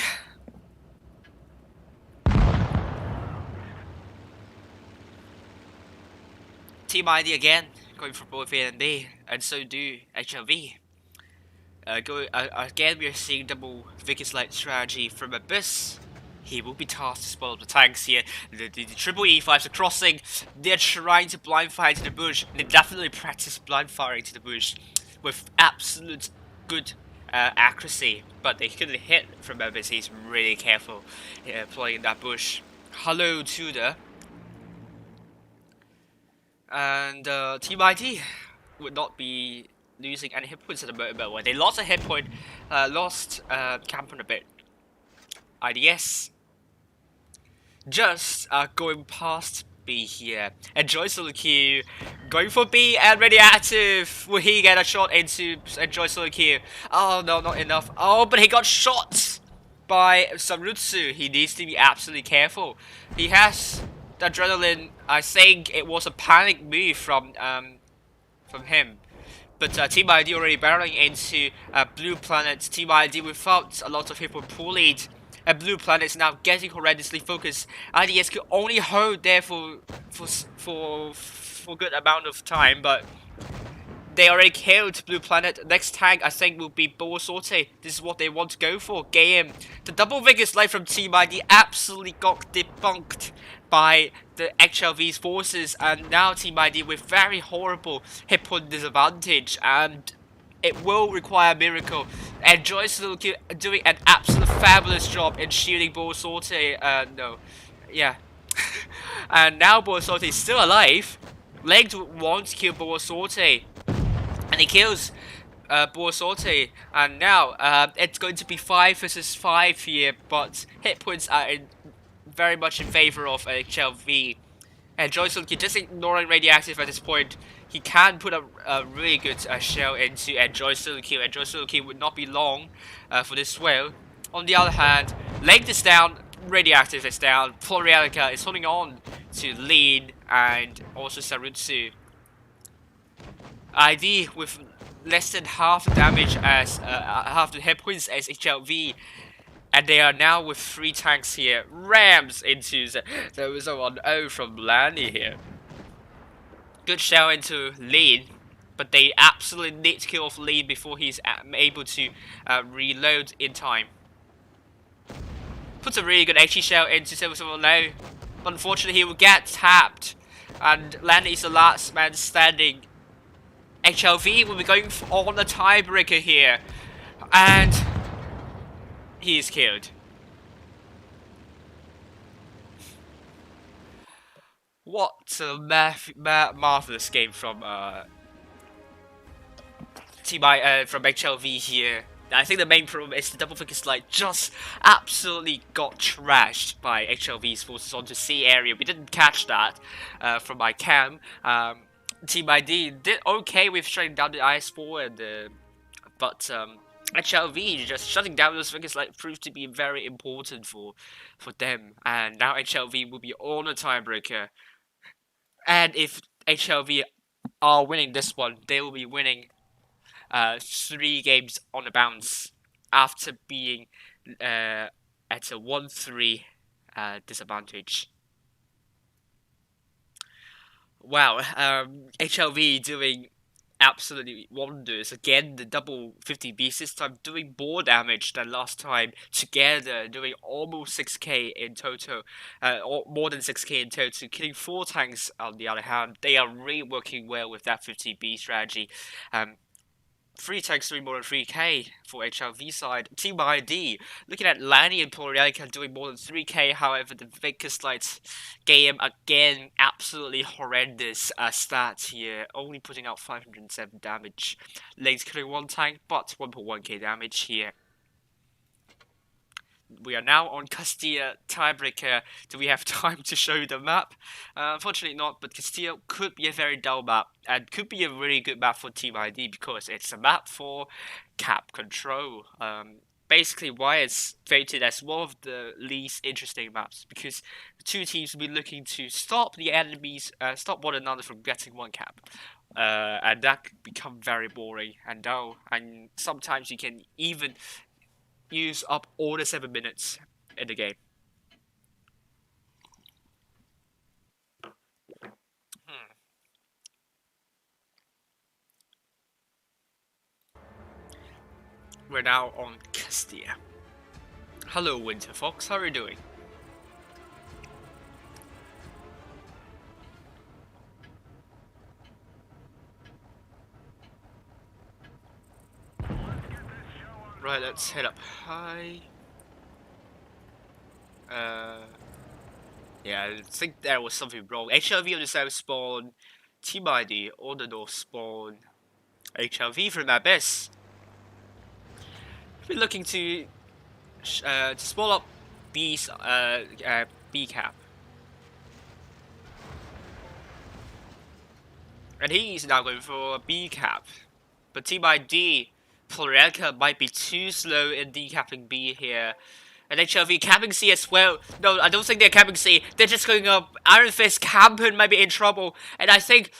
Team ID again, going for both A and B, and so do HLV. Again, we are seeing double Vickers Light strategy from Abyss. He will be tasked to spoil the tanks here. The triple E5s are crossing. They're trying to blind fire to the bush. They definitely practice blind firing to the bush with absolute good accuracy, but they couldn't hit from Abyss. He's really careful playing that bush. Hello, Tudor. And Team ID would not be losing any hit points at the moment. Well, they lost a hit point, lost camp on a bit. IDS just going past B here. Enjoy solo Q, going for B and radioactive. Will he get a shot into Enjoy solo Q? Oh no, not enough. Oh, but he got shot by Samrutsu. He needs to be absolutely careful. He has the adrenaline. I think it was a panic move from him. But Team ID already barreling into Blue Planet. Team ID without a lot of people pull lead. And Blue Planet is now getting horrendously focused. IDS could only hold there for a good amount of time, but they already killed Blue Planet. Next tag, I think, will be Boa Sorte. This is what they want to go for. Game. The double Vigorous Light from Team ID absolutely got debunked by the HLV's forces, and now Team ID with very horrible hit point disadvantage, and it will require a miracle. And Joyce doing an absolute fabulous job in shielding Boa Sorte. No. Yeah. And now Boa Sorte is still alive. Legged wants to kill Boa Sorte. And he kills Boa Sorte. And now it's going to be 5 versus 5 here. But hit points are very much in favor of HLV. And Joyce just ignoring radioactive at this point. He can put a really good shell into Enjoy Solo Kill. Enjoy Solo Kill would not be long for this whale. On the other hand, Length is down, Radioactive is down, Florialica is holding on to Lean and also Sarutsu. ID with less than half the damage as half the hit points as HLV. And they are now with 3 tanks here. Rams into there was a 1-0 from Lanny here. Good shell into Lean, but they absolutely need to kill off Lean before he's able to reload in time. Puts a really good HE shell into 7 now. Unfortunately, he will get tapped, and Lanny is the last man standing. HLV will be going on a tiebreaker here, and he is killed. What a marvelous game from from HLV here. I think the main problem is the double Vickers Light just absolutely got trashed by HLV's forces onto C area. We didn't catch that from my cam. Team ID did okay with shutting down the IS4, but HLV just shutting down those Vickers Light proved to be very important for them. And now HLV will be on a tiebreaker. And if HLV are winning this one, they will be winning 3 games on the bounce after being at a 1-3 disadvantage. Wow, HLV doing absolutely wonders. Again, the double 50Bs this time doing more damage than last time together, doing almost 6k in total, or more than 6k in total, killing 4 tanks on the other hand. They are really working well with that 50B strategy. 3 tanks doing more than 3k for HLV side. Team ID, looking at Lanny and Polarica doing more than 3k, however the Vickers Light game again, absolutely horrendous stats here, only putting out 507 damage. Legs killing 1 tank, but 1.1k damage here. We are now on Castilla tiebreaker. Do we have time to show the map? Unfortunately not, but Castilla could be a very dull map and could be a really good map for Team ID because it's a map for cap control. basically why it's rated as one of the least interesting maps, because the two teams will be looking to stop the enemies, stop one another from getting one cap, and that could become very boring. And sometimes you can even use up all the 7 minutes in the game. We're now on Castilla. Hello, Winter Fox. How are you doing? Right, let's head up high. Yeah, I think there was something wrong. HLV on the south spawn, Team ID on the north spawn. HLV from Abyss. We're looking to spawn up B's B cap. And he's now going for a B cap. But Team ID, Florianka might be too slow in decapping B here. And HLV capping C as well. No, I don't think they're capping C. They're just going up. Iron Fist Campen might be in trouble. And I think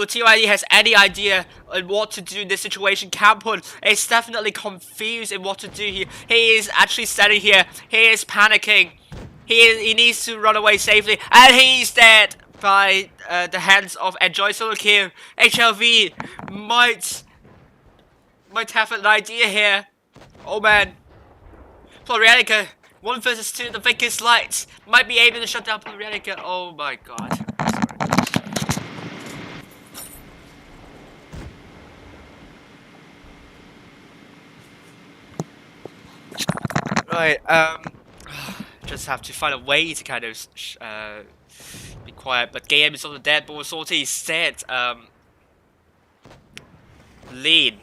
Team ID has any idea on what to do in this situation. Campen is definitely confused in what to do here. He is actually standing here. He is panicking. He needs to run away safely. And he's dead by the hands of Enjoy Solo Q. HLV might have an idea here. Oh man. Florianica, 1 versus 2, the biggest lights might be able to shut down Florianica. Oh my god. Right, just have to find a way to kind of be quiet. But game is on the dead, but Salty instead lean.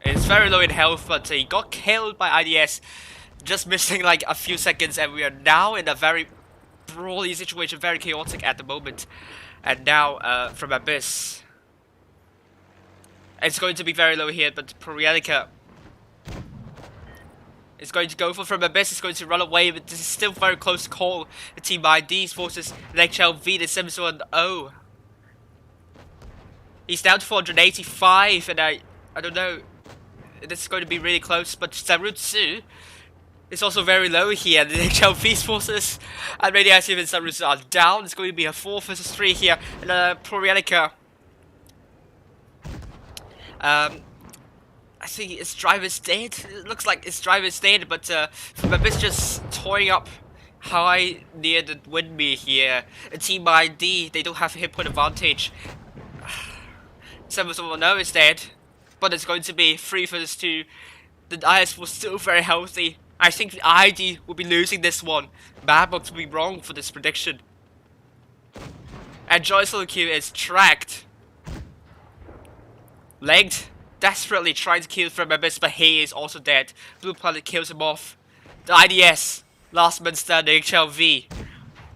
It's very low in health, but he got killed by IDS. Just missing like a few seconds, and we are now in a very brawly situation, very chaotic at the moment. And now from Abyss, it's going to be very low here, but Prognostic is going to go from Abyss. Is going to run away, but this is still very close call. The Team ID's forces the HLV, the 7-0. He's down to 485, and I don't know. This is going to be really close, but Sarutsu is also very low here. The HLV's forces and Radioactive and Sarutsu are down. It's going to be a 4 versus 3 here. And Prognostic. I think its driver's dead. It looks like its driver's dead, but Mabbox just toying up high near the windmill here. And Team ID, they don't have a hit point advantage. 7-0 is dead, but it's going to be 3 versus 2. The IS was still very healthy. I think the ID will be losing this one. Mabbox will be wrong for this prediction. And Joycelyn Q is tracked. Legged, desperately trying to kill from Abyss, but he is also dead. Blue Planet kills him off. The IDS, last man standing, HLV,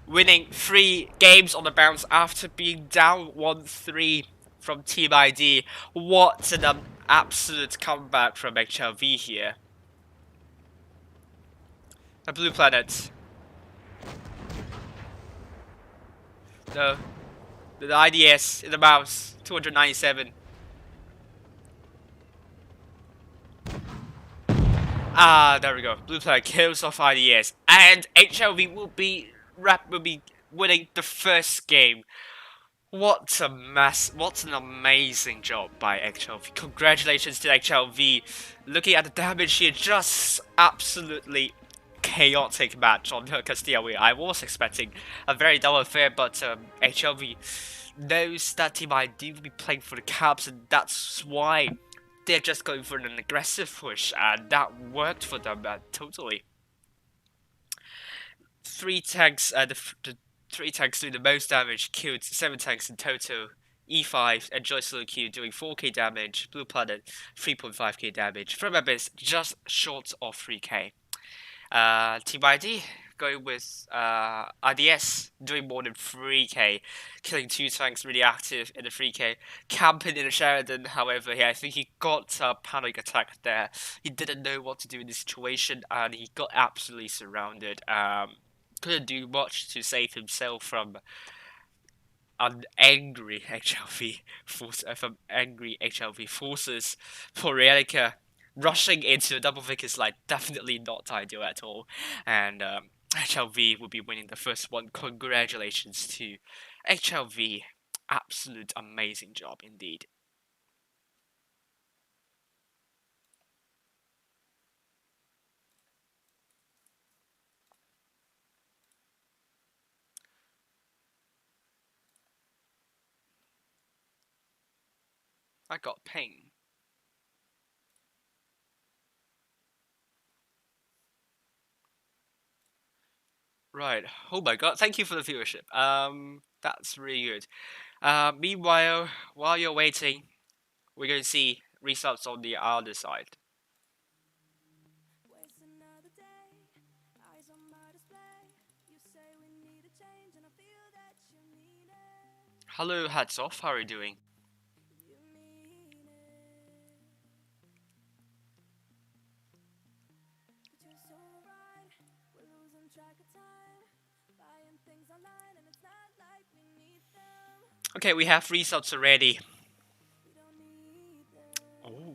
winning 3 games on the bounce after being down 1-3 from Team ID. What an absolute comeback from HLV here. A Blue Planet. No. The IDS in the mouse. 297. Ah, there we go. Blue Planet kills off IDS. And HLV will be winning the first game. What an amazing job by HLV. Congratulations to HLV. Looking at the damage here, just absolutely chaotic match on Castilla. I was expecting a very dull affair, but HLV knows that Team ID will be playing for the caps, and that's why they're just going for an aggressive push, and that worked for them totally. 3 tanks, the 3 tanks doing the most damage, killed 7 tanks in total. E5 and Joycelyn Q doing 4k damage, Blue Planet 3.5k damage, from Abyss just short of 3k. Team ID going with IDS doing more than 3k, killing 2 tanks really active in the 3k, camping in the Sheridan. However, I think he got a panic attack there. He didn't know what to do in this situation, and he got absolutely surrounded. Couldn't do much to save himself from an angry HLV force, from angry HLV forces. For Relica, rushing into a double pick is like definitely not ideal at all, and HLV will be winning the first one. Congratulations to HLV, absolute amazing job indeed. I got ping. Right. Oh my god, thank you for the viewership. That's really good. Meanwhile, while you're waiting, we're going to see results on the other side. Hello, hats off. How are you doing? Okay, we have results already. Oh.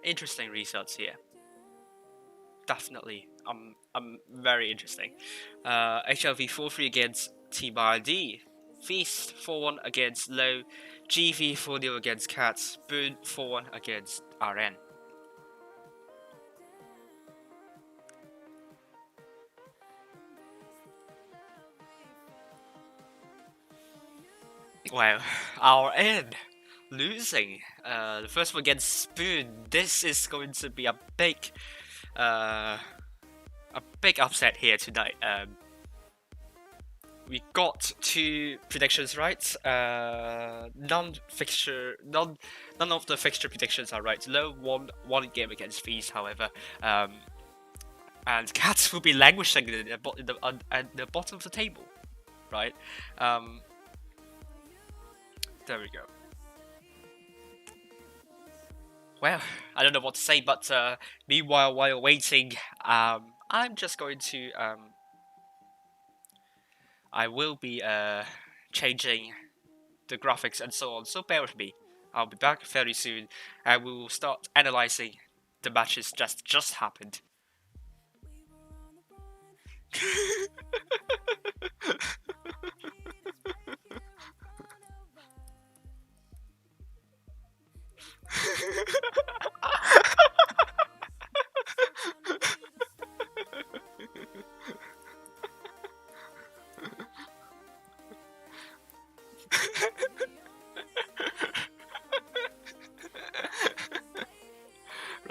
Interesting results here. Definitely. Very interesting. HLV 4-3 against Team RD. Feast 4-1 against Low. GV 4-0 against Cats. Boon 4-1 against RN. Well, RN losing. The first one against Spoon. This is going to be a big upset here tonight. We got 2 predictions right. None of the fixture predictions are right. Low won one game against Feast, however, and Cats will be languishing at the bottom of the table, right? There we go. Well, I don't know what to say, but meanwhile, while waiting, I'm just going to I will be changing the graphics and so on, so bear with me. I'll be back very soon, and we will start analyzing the matches just happened.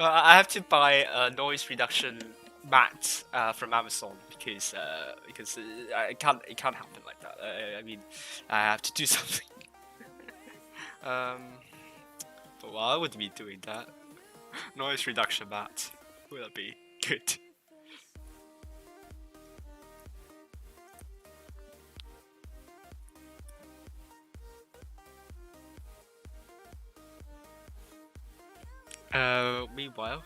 I have to buy a noise reduction mat from Amazon because it can't happen like that. I mean, I have to do something. But why would we doing that? Noise reduction mat will be good. Meanwhile.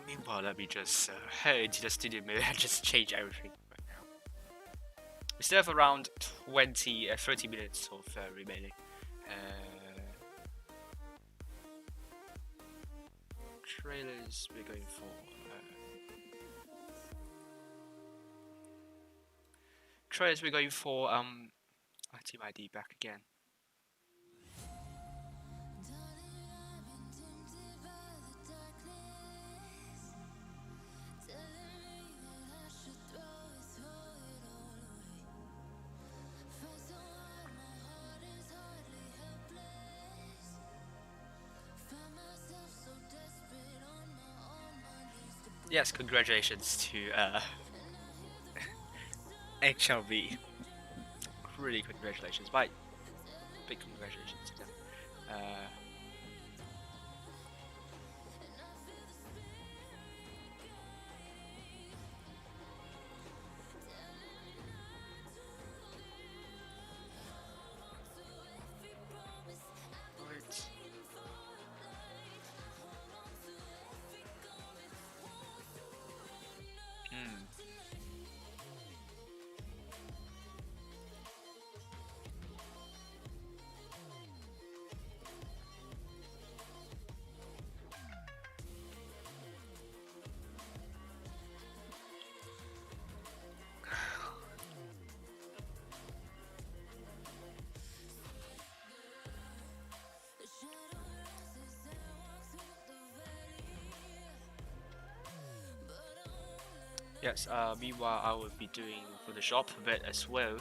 Meanwhile, let me just head into the studio mode and just change everything right now. We still have around 30 minutes of remaining. Trailers we're going for. Trailers we're going for. Team ID back again. Yes, congratulations to HLV. Really congratulations, big congratulations to them. Right. Hmm. Yes, meanwhile I will be doing Photoshop a bit as well.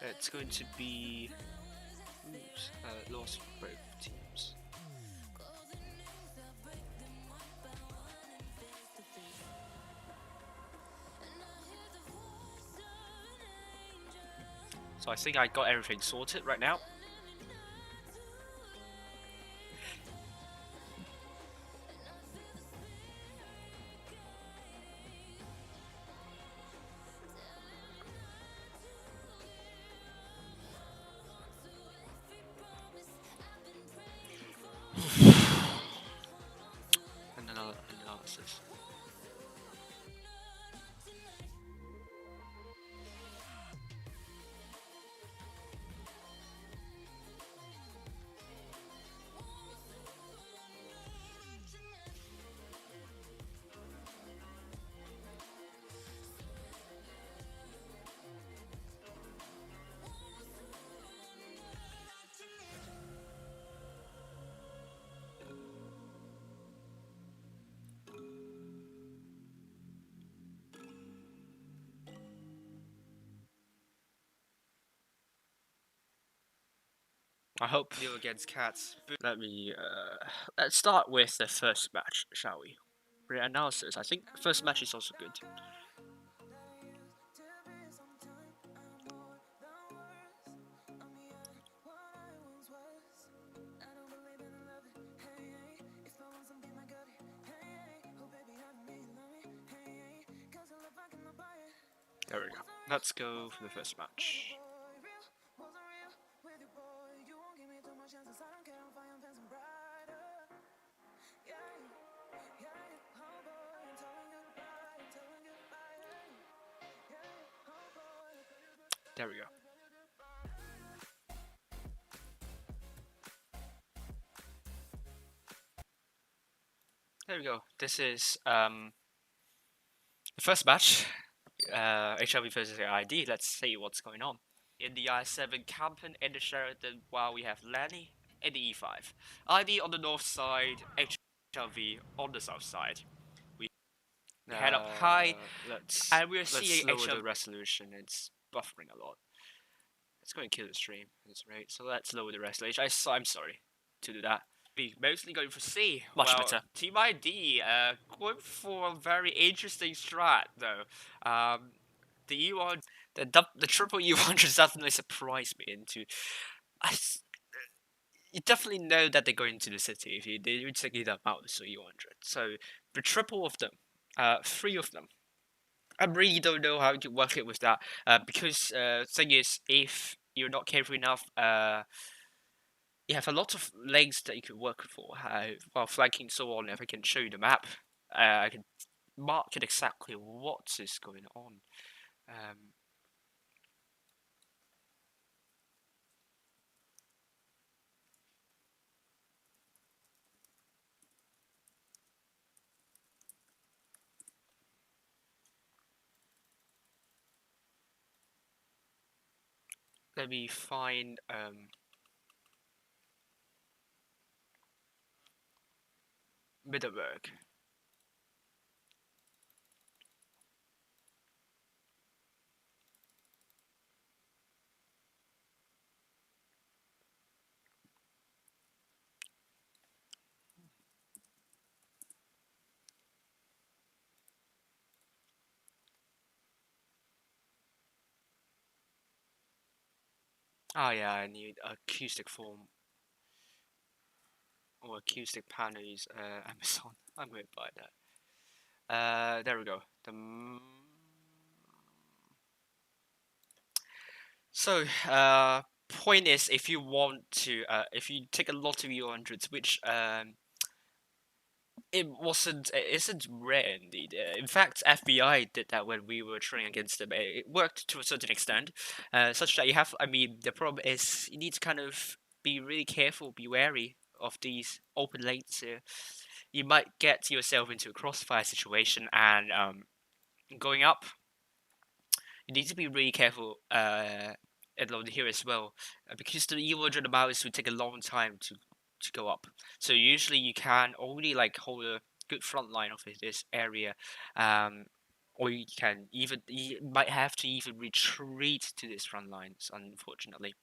It's going to be oops, lost both teams. So I think I got everything sorted right now. And another analysis. I hope nil against Cats. Let's start with the first match, shall we? Reanalysis. I think first match is also good. There we go. Let's go for the first match. There we go. There we go. This is the first match. HLV versus ID. Let's see what's going on. In the I7 Campen and the Sheridan, while we have Lenny in the E5. ID on the north side, HLV on the south side. We head up high, and we're seeing lower the resolution. It's buffering a lot. It's going to kill the stream at this rate, so let's lower the resolution. I'm sorry to do that. Be mostly going for C. Much better. Team ID going for a very interesting strat though. The E1, the triple E100 definitely surprised me into. You definitely know that they're going to the city if they're taking them out, so E100. So the triple of them, three of them. I really don't know how you can work it with that. Because thing is, if you're not careful enough, you have a lot of legs that you can work for while flanking so on. If I can show you the map, I can mark it exactly what is going on. Let me find Middelburg. Oh yeah, I need acoustic form or acoustic panels. Amazon. I'm going to buy that. There we go. So, point is, if you want to, if you take a lot of U100s, which it isn't rare indeed. In fact, FBI did that when we were training against them. It worked to a certain extent, such that you have. I mean, the problem is you need to kind of be really careful, be wary of these open lanes here. You might get yourself into a crossfire situation, and going up, you need to be really careful along here as well, because the E100 mouse would take a long time to go up. So usually you can only like hold a good front line of this area, or you can even you might have to even retreat to these front lines. Unfortunately,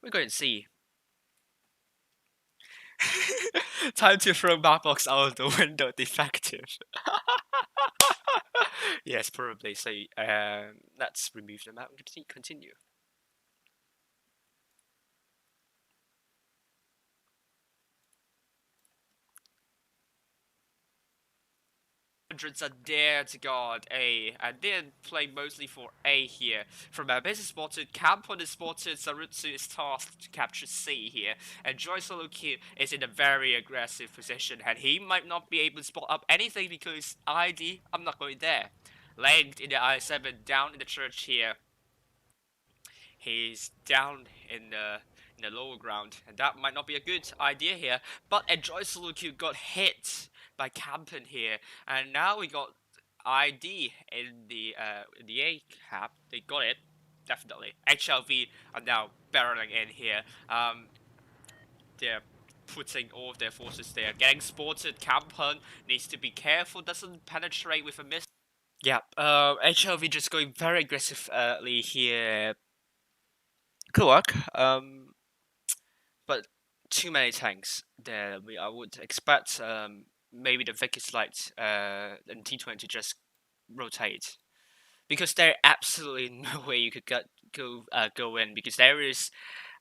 we're going to see. Time to throw Mabbox out of the window. Defective. Yes, probably. So let's remove the map and continue. Hundreds are there to guard A, and they're playing mostly for A here. From our base is spotted, Campon is spotted, Sarutsu is tasked to capture C here, and Joy Solo Q is in a very aggressive position, and he might not be able to spot up anything because ID, I'm not going there. Lagged in the I7, down in the church here. He's down in the lower ground, and that might not be a good idea here. But Enjoy Soluku got hit by Campen here, and now we got ID in the A cap. They got it, definitely. HLV are now barreling in here. They're putting all of their forces there. Getting spotted. Campen needs to be careful, doesn't penetrate with a miss. Yeah, HLV just going very aggressively here. Could work. But too many tanks there. I would expect maybe the Vickers Light and T20 just rotate, because there's absolutely no way you could go in, because there is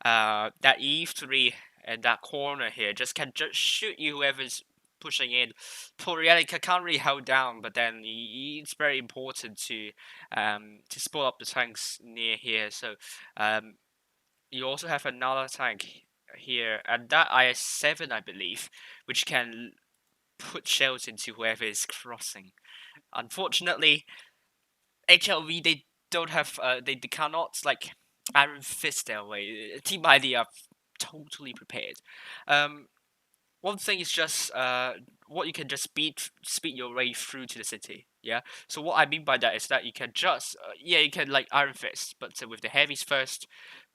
that E3 and that corner here can just shoot you whoever's pushing in. Porielica can't really hold down, but then it's very important to split up the tanks near here. So you also have another tank here, and that IS-7, I believe, which can put shells into whoever is crossing. Unfortunately, HLV, they don't have they cannot like Iron Fist their way. Team ID are totally prepared. One thing is just what you can just speed your way through to the city. Yeah. So what I mean by that is that you can just you can like Iron Fist, but with the heavies first,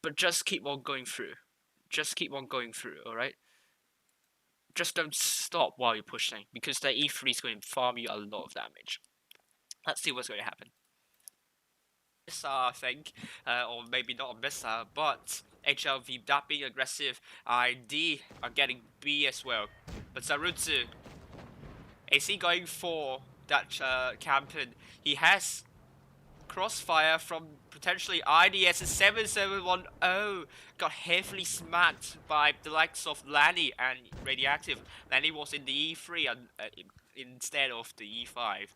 but just keep on going through. Just keep on going through. All right. Just don't stop while you're pushing, because the E3 is going to farm you a lot of damage. Let's see what's going to happen. Missile, I think, or maybe not a missile, but HLV, that being aggressive, ID are getting B as well. But Sarutsu, is he going for that Campen? He has crossfire from potentially IDS 7710. Got heavily smacked by the likes of Lanny and Radioactive. Lanny was in the E3 instead of the E5.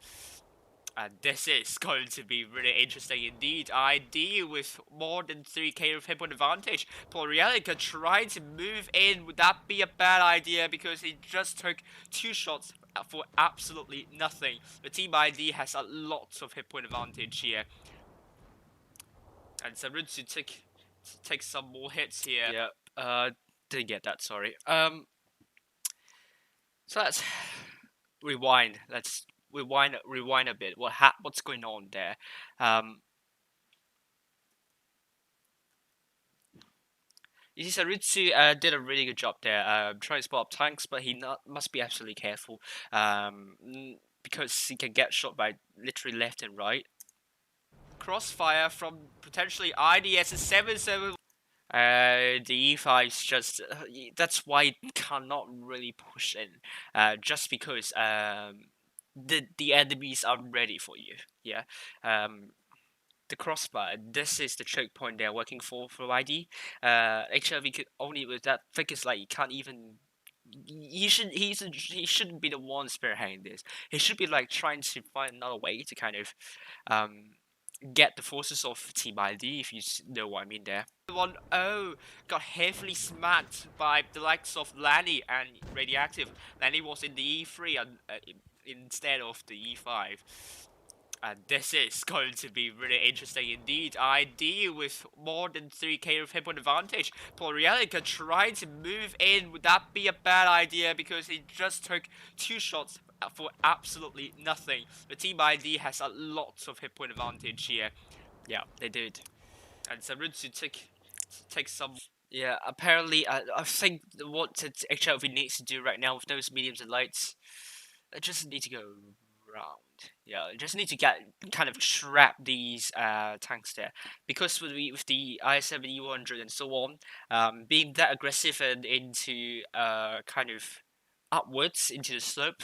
And this is going to be really interesting indeed. ID with more than 3k of hit point advantage. Porielica trying to move in. Would that be a bad idea? Because he just took 2 shots for absolutely nothing. The team ID has a lot of hit point advantage here. And Sarutsu take some more hits here. Yeah, didn't get that, sorry. So let's rewind. Let's rewind a bit. What's going on there? You see, Sarutsu did a really good job there, trying to spot up tanks, but he must be absolutely careful, because he can get shot by literally left and right. Crossfire from potentially IDS 77. The E5 is just that's why it cannot really push in, just because the enemies are ready for you. Yeah. the crossbar. This is the choke point they're working for ID. HLV could only with that figures like he can't even. He shouldn't be the one spearheading this. He should be like trying to find another way to kind of get the forces of Team ID, if you know what I mean there. 1-0 got heavily smacked by the likes of Lanny and Radioactive. Lanny was in the E3 instead of the E5. And this is going to be really interesting indeed. ID with more than 3k of hit point advantage. Plurielica trying to move in. Would that be a bad idea? Because he just took 2 shots for absolutely nothing. The Team ID has a lot of hit point advantage here. Yeah, they did. And Sarutsu take some. Yeah, apparently, I think what HLV needs to do right now with those mediums and lights, they just need to go round. Yeah, just need to kind of trap these tanks there, because with the I-70-100 and so on, being that aggressive and into kind of upwards into the slope,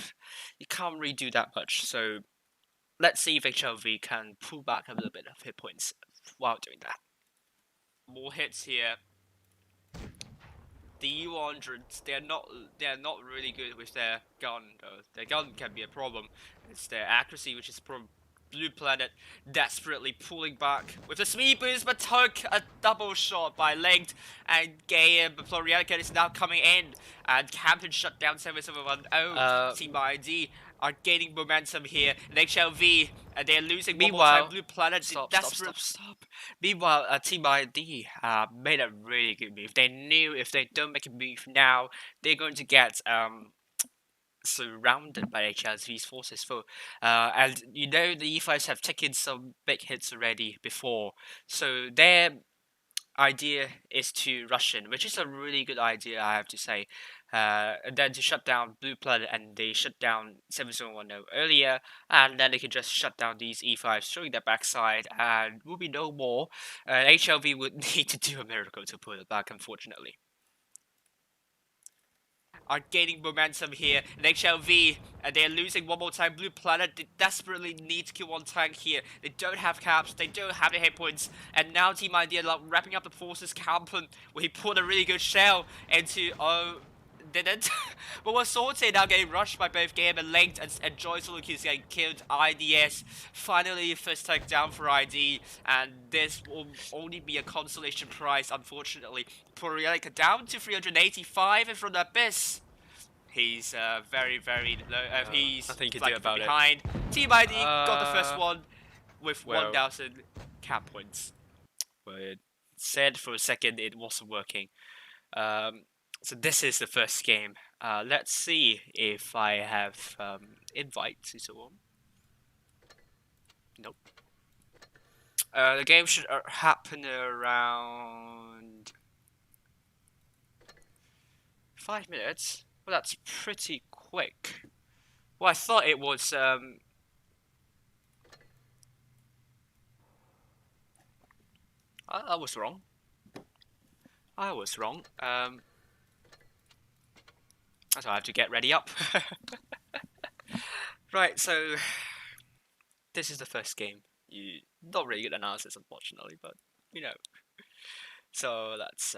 you can't really do that much. So let's see if HLV can pull back a little bit of hit points while doing that. More hits here. The U100s, they're not really good with their gun though. Their gun can be a problem. It's their accuracy, which is Blue Planet desperately pulling back with a speed boost, but took a double shot by Linked and Game. Florianica is now coming in, and Campton shut down 771. Team ID are gaining momentum here. And HLV, and they're losing one more time. Blue Planet stop. Meanwhile, Team ID made a really good move. They knew if they don't make a move now, they're going to get surrounded by HLV's forces. And you know the E5s have taken some big hits already before, so their idea is to rush in, which is a really good idea, I have to say. And then to shut down Blue Planet, and they shut down 7010 earlier, and then they can just shut down these E5s, showing their backside, and will be no more. HLV would need to do a miracle to pull it back, unfortunately. Are gaining momentum here, and HLV, and they're losing one more time. Blue Planet, they desperately need to kill one tank here. They don't have caps, they don't have the hit points, and now Team ID are wrapping up the forces. Campen, where he put a really good shell into, didn't. But was sorted, now getting rushed by both Game and Linked, and Joyce Lucas getting killed. IDS, finally first take down for ID, and this will only be a consolation prize, unfortunately. Plurielica down to 385, and from the Abyss, he's very, very low. He's nothing you can do about behind. Team ID got the first one with 1,000 cap points. Well, it Said for a second it wasn't working. So this is the first game. Let's see if I have invites and so on. Nope. The game should happen around 5 minutes. Well, that's pretty quick. Well, I thought it was I was wrong. I was wrong. So I have to get ready up. Right, so this is the first game. Not really good analysis, unfortunately, but you know. So that's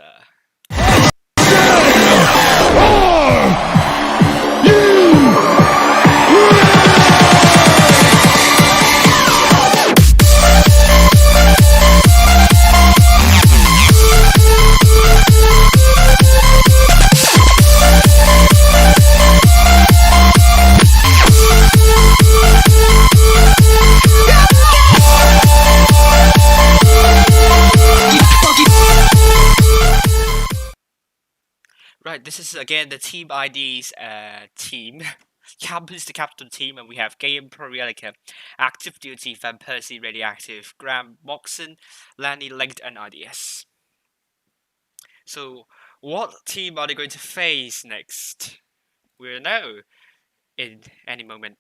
right, this is again the Team ID's team. Camp is the captain team, and we have Game Plurielica, Active Duty, Van Persie, Radioactive, Graham, Moxon, Lanny, Linked, and IDS. So, what team are they going to face next? We'll know in any moment.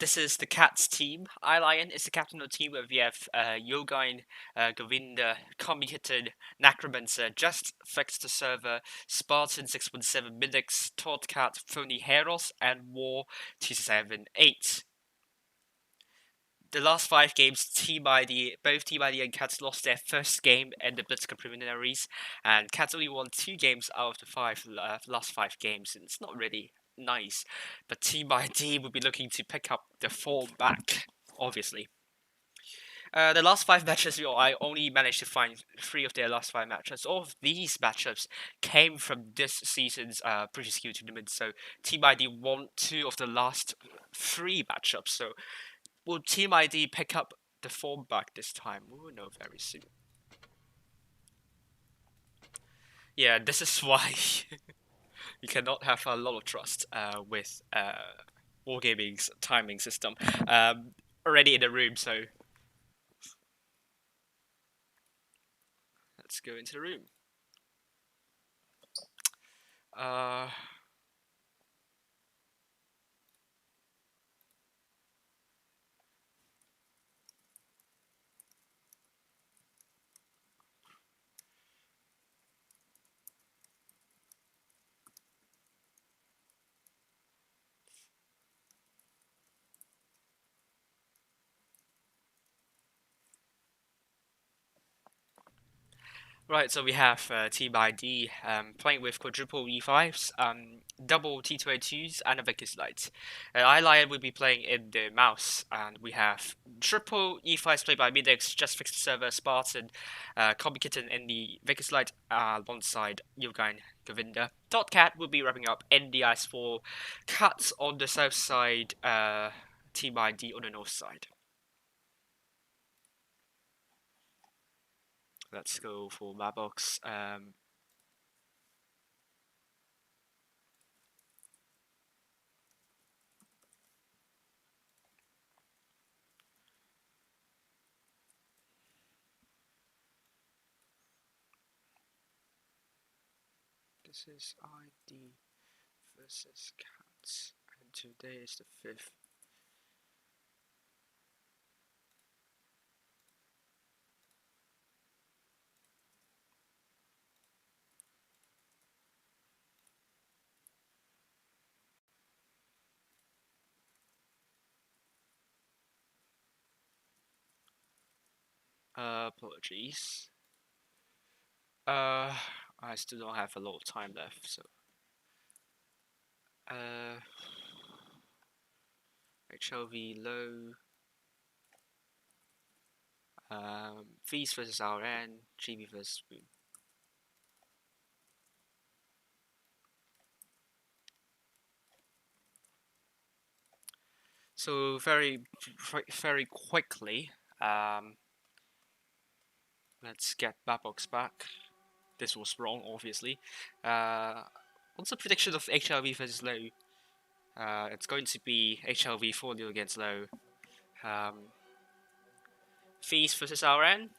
This is the Cats team. Lion is the captain of the team where we have Yogain, Govinda, Communicated, Necromancer, Just Fixed the Server, Spartan 617 Minix, Toddcat, Phony Heros, and War 278. The last 5 games, both Team ID and Cats lost their first game in the Blitz Cup Preliminaries, and Cats only won 2 games out of the last 5 games, and it's not really nice. But Team ID will be looking to pick up the form back, obviously. The last 5 matches, I only managed to find 3 of their last 5 matches. All of these matchups came from this season's British Skill Tournament, so Team ID won 2 of the last 3 matchups, so will Team ID pick up the form back this time? We will know very soon. Yeah, this is why you cannot have a lot of trust with Wargaming's timing system. Already in the room, so let's go into the room. Right, so we have Team ID playing with quadruple E5s, double T202s, and a Vicus Light. iLion will be playing in the mouse, and we have triple E5s played by Midix, Just Fixed Server, Spartan, Combi Kitten in the Vicus Light, alongside Yogain Govinda. Dotcat will be wrapping up in the Ice 4, Cuts on the south side, Team ID on the north side. Let's go for Mabbox. This is ID versus Cats, and today is the 5th. Apologies. I still don't have a lot of time left, so HLV low. Feast versus RN, GB versus Spoon. So very quickly, let's get Mabbox back. This was wrong, obviously. What's the prediction of HLV versus low? It's going to be HLV 4-0 against low. Feast versus RN.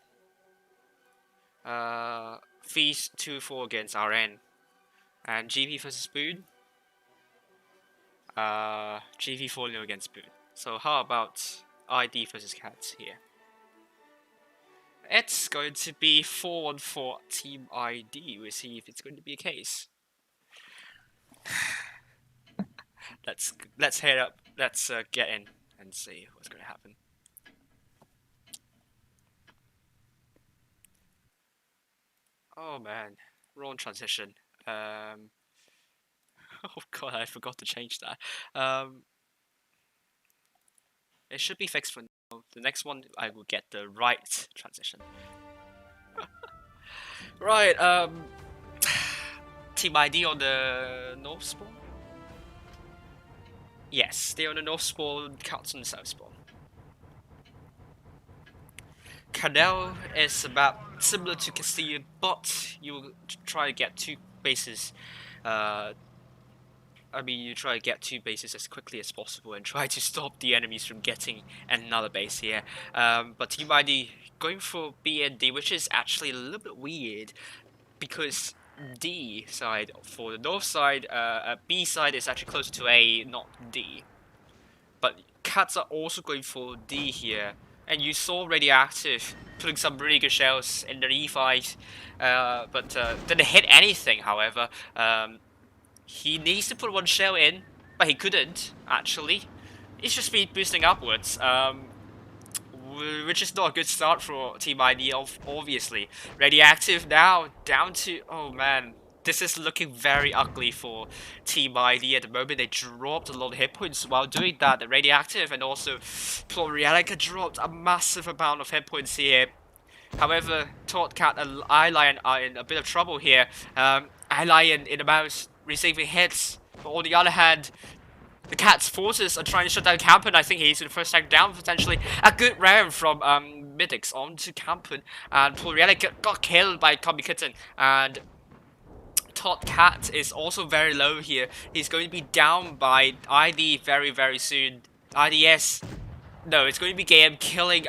Feast 2-4 against RN. And GV versus Spoon. GV 4-0 against Spoon. So how about ID versus Cats here? It's going to be 4-1-4 Team ID. We'll see if it's going to be a case. Let's head up. Let's get in and see what's going to happen. Oh man, wrong transition. Oh god, I forgot to change that. It should be fixed for now. The next one, I will get the right transition. Right, Team ID on the north spawn? Yes, they're on the north spawn, Cats on the south spawn. Canal is about similar to Castillo, but you try to get 2 bases. You try to get 2 bases as quickly as possible and try to stop the enemies from getting another base here. But Team ID going for B and D, which is actually a little bit weird because D side for the north side, B side is actually closer to A, not D. but Cats are also going for D here. And you saw Radioactive putting some really good shells in the E5, but didn't hit anything, however. He needs to put one shell in, but he couldn't, actually. It's just speed boosting upwards, which is not a good start for Team ID, obviously. Radioactive now down to... Oh man, this is looking very ugly for Team ID at the moment. They dropped a lot of hit points while doing that. The Radioactive and also Plurielica dropped a massive amount of hit points here. However, Todcat and Eyelion are in a bit of trouble here. Eyelion in the mouse receiving hits, but on the other hand, the Cat's forces are trying to shut down Campen. I think he's in the first tank down, potentially. A good round from Mabbox onto Campen. And Plurielic got killed by Combi Kitten. And Todd Cat is also very low here. He's going to be down by ID very, very soon. IDS. No, it's going to be Game killing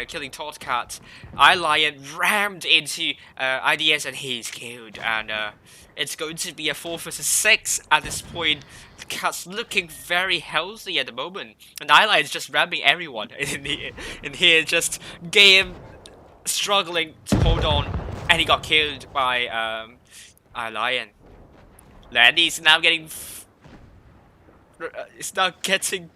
killing Todd Cat. Eyelion rammed into IDS and he's killed. And it's going to be a 4 versus 6 at this point. The Cat's looking very healthy at the moment. And Eyelion is just ramming everyone in here. Just Game struggling to hold on. And he got killed by Eyelion. Landy's now getting... It's now getting...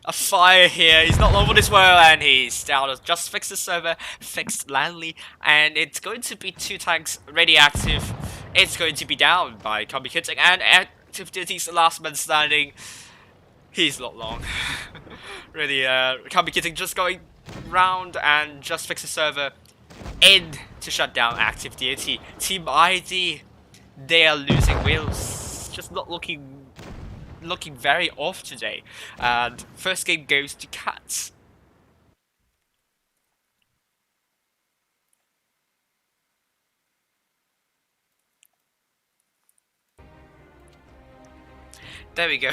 a fire here. He's not over this well, and he's down. Just fixed the server, fixed Landly, and it's going to be 2 tanks radioactive. It's going to be down by Combi Kitten, and Active Duty's the last man standing. He's not long. Really, Combi Kitten just going round and just fix the server in to shut down Active Duty. Team ID, they are losing wheels. Just not looking very off today, and first game goes to Cats. There we go.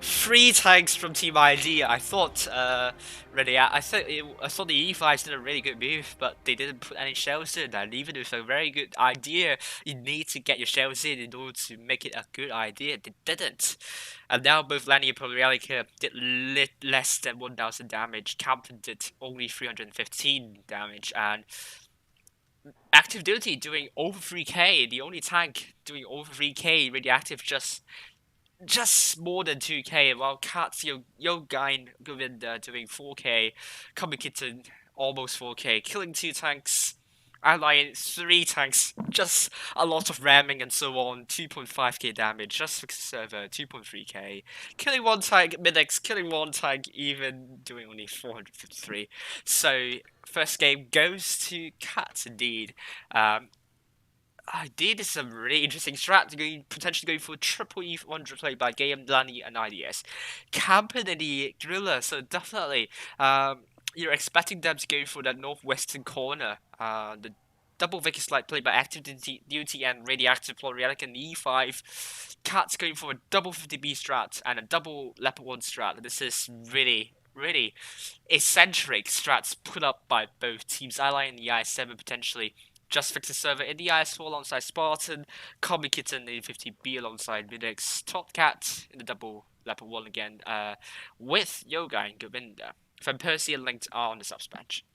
3 tanks from Team ID. I thought really, I thought the E5s did a really good move, but they didn't put any shells in. And even with a very good idea, you need to get your shells in order to make it a good idea. They didn't. And now both Lanny and Plurielica did less than 1,000 damage. Campen did only 315 damage, and Active Duty doing over 3k. The only tank doing over 3k. Radioactive just more than 2k, while Cats, Yogain Govinda doing 4k, Combi Kitten almost 4k, killing 2 tanks, Alliance 3 tanks, just a lot of ramming and so on, 2.5k damage, just fix the server, 2.3k, killing 1 tank, Mabbox, killing 1 tank, even doing only 453, so first game goes to Cats indeed. I did some really interesting strat, potentially going for triple E100 play by Game, Lani, and IDS. Campen and the Driller, so definitely you're expecting them to go for that northwestern corner. The double Vicky slide play by Active Duty and Radioactive Plurielic in the E5. Cat's going for a double 50B strat and a double Leopard 1 strat. This is really eccentric strats put up by both teams. Ally and the IS7 potentially. Just fix the server in the IS4 alongside Spartan, Combi Kitten in 50B alongside Mabbox, Todcat in the double Leopard 1 again, with Yoga and Govinda. Van Persie and Linked are on the subs bench.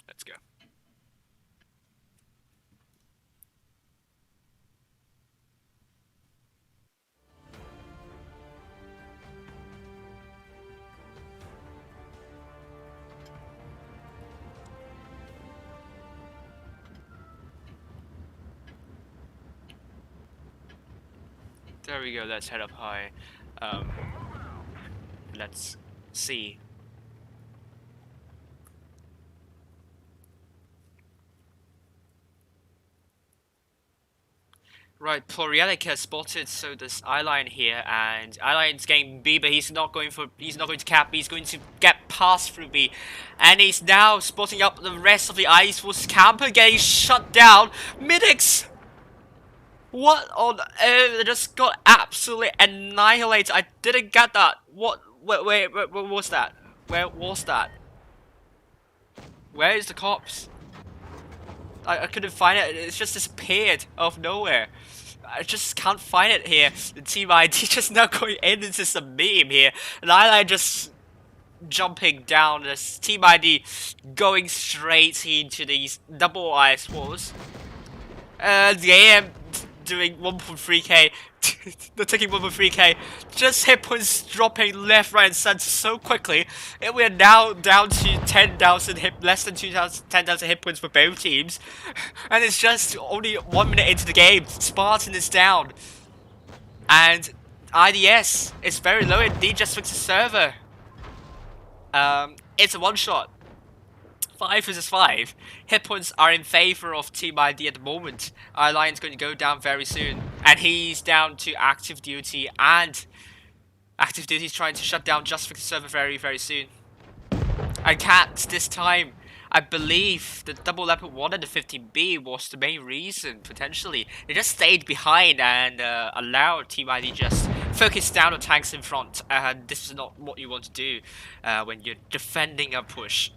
Let's go. There we go, let's head up high. Let's see. Right, Plurielic has spotted, so does Eyelion here, and Eyelion's getting B, but he's not going to cap B, he's going to get past through B. And he's now spotting up the rest of the Ice Force camper getting shut down. Mabbox! What on earth? They just got absolutely annihilated. I didn't get that. What? Wait, where was that? Where was that? Where is the cops? I couldn't find it. It's just disappeared out of nowhere. I just can't find it here. The team ID just now going in. This is a meme here. And I just jumping down. This team ID going straight into these double ice walls. They am doing 1.3k. They're taking 1.3k. Just hit points dropping left, right, and center so quickly. And we are now down to 10,000 hit, less than 10,000 hit points for both teams. And it's just only 1 minute into the game. Spartan is down. And IDS is very low indeed, just fixed the server. It's a one shot. 5 versus 5. Hit points are in favor of Team ID at the moment. Our Lion's going to go down very soon. And he's down to active duty. And active duty is trying to shut down Just Fix the server very, very soon. And Cat, this time, I believe the double leopard 1 and the 15B was the main reason, potentially. They just stayed behind and allowed Team ID just focus down on tanks in front. This is not what you want to do when you're defending a push.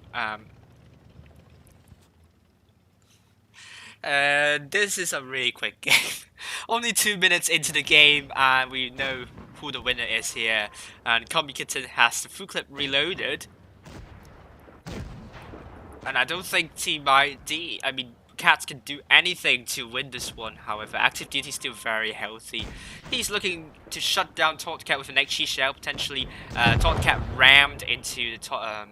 This is a really quick game. Only 2 minutes into the game and we know who the winner is here. And Combi Kitten has the full clip reloaded. And I don't think Team ID, I mean, Cats can do anything to win this one. However, Active Duty is still very healthy. He's looking to shut down Totcat with an XG shell potentially. Totcat rammed into the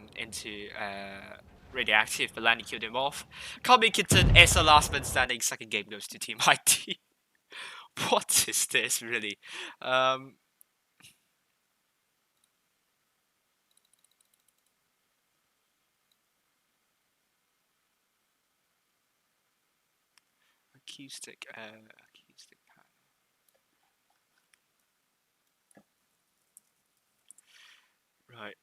radioactive, but Lanny killed him off. Combi Kitten is the last man standing. Second game goes to Team ID. What is this really? Acoustic panel. Right.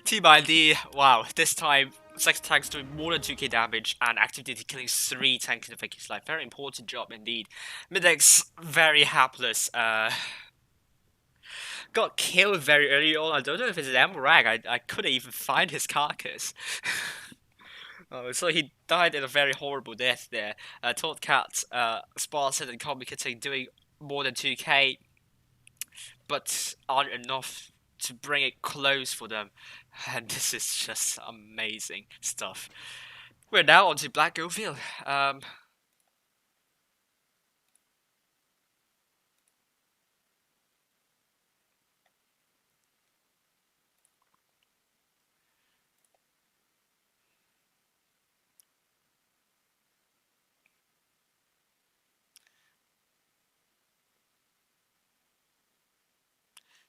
Team ID, wow, this time 6 tanks doing more than 2k damage and Active Duty killing 3 tanks in the Vicky's life. Very important job indeed. Mabbox, very hapless. Got killed very early on. I don't know if it's an ammo rag. I couldn't even find his carcass. So he died in a very horrible death there. Totcat, Spartan and Combi Kitten doing more than 2k, but aren't enough to bring it close for them. And this is just amazing stuff. We're now on to Black Goville.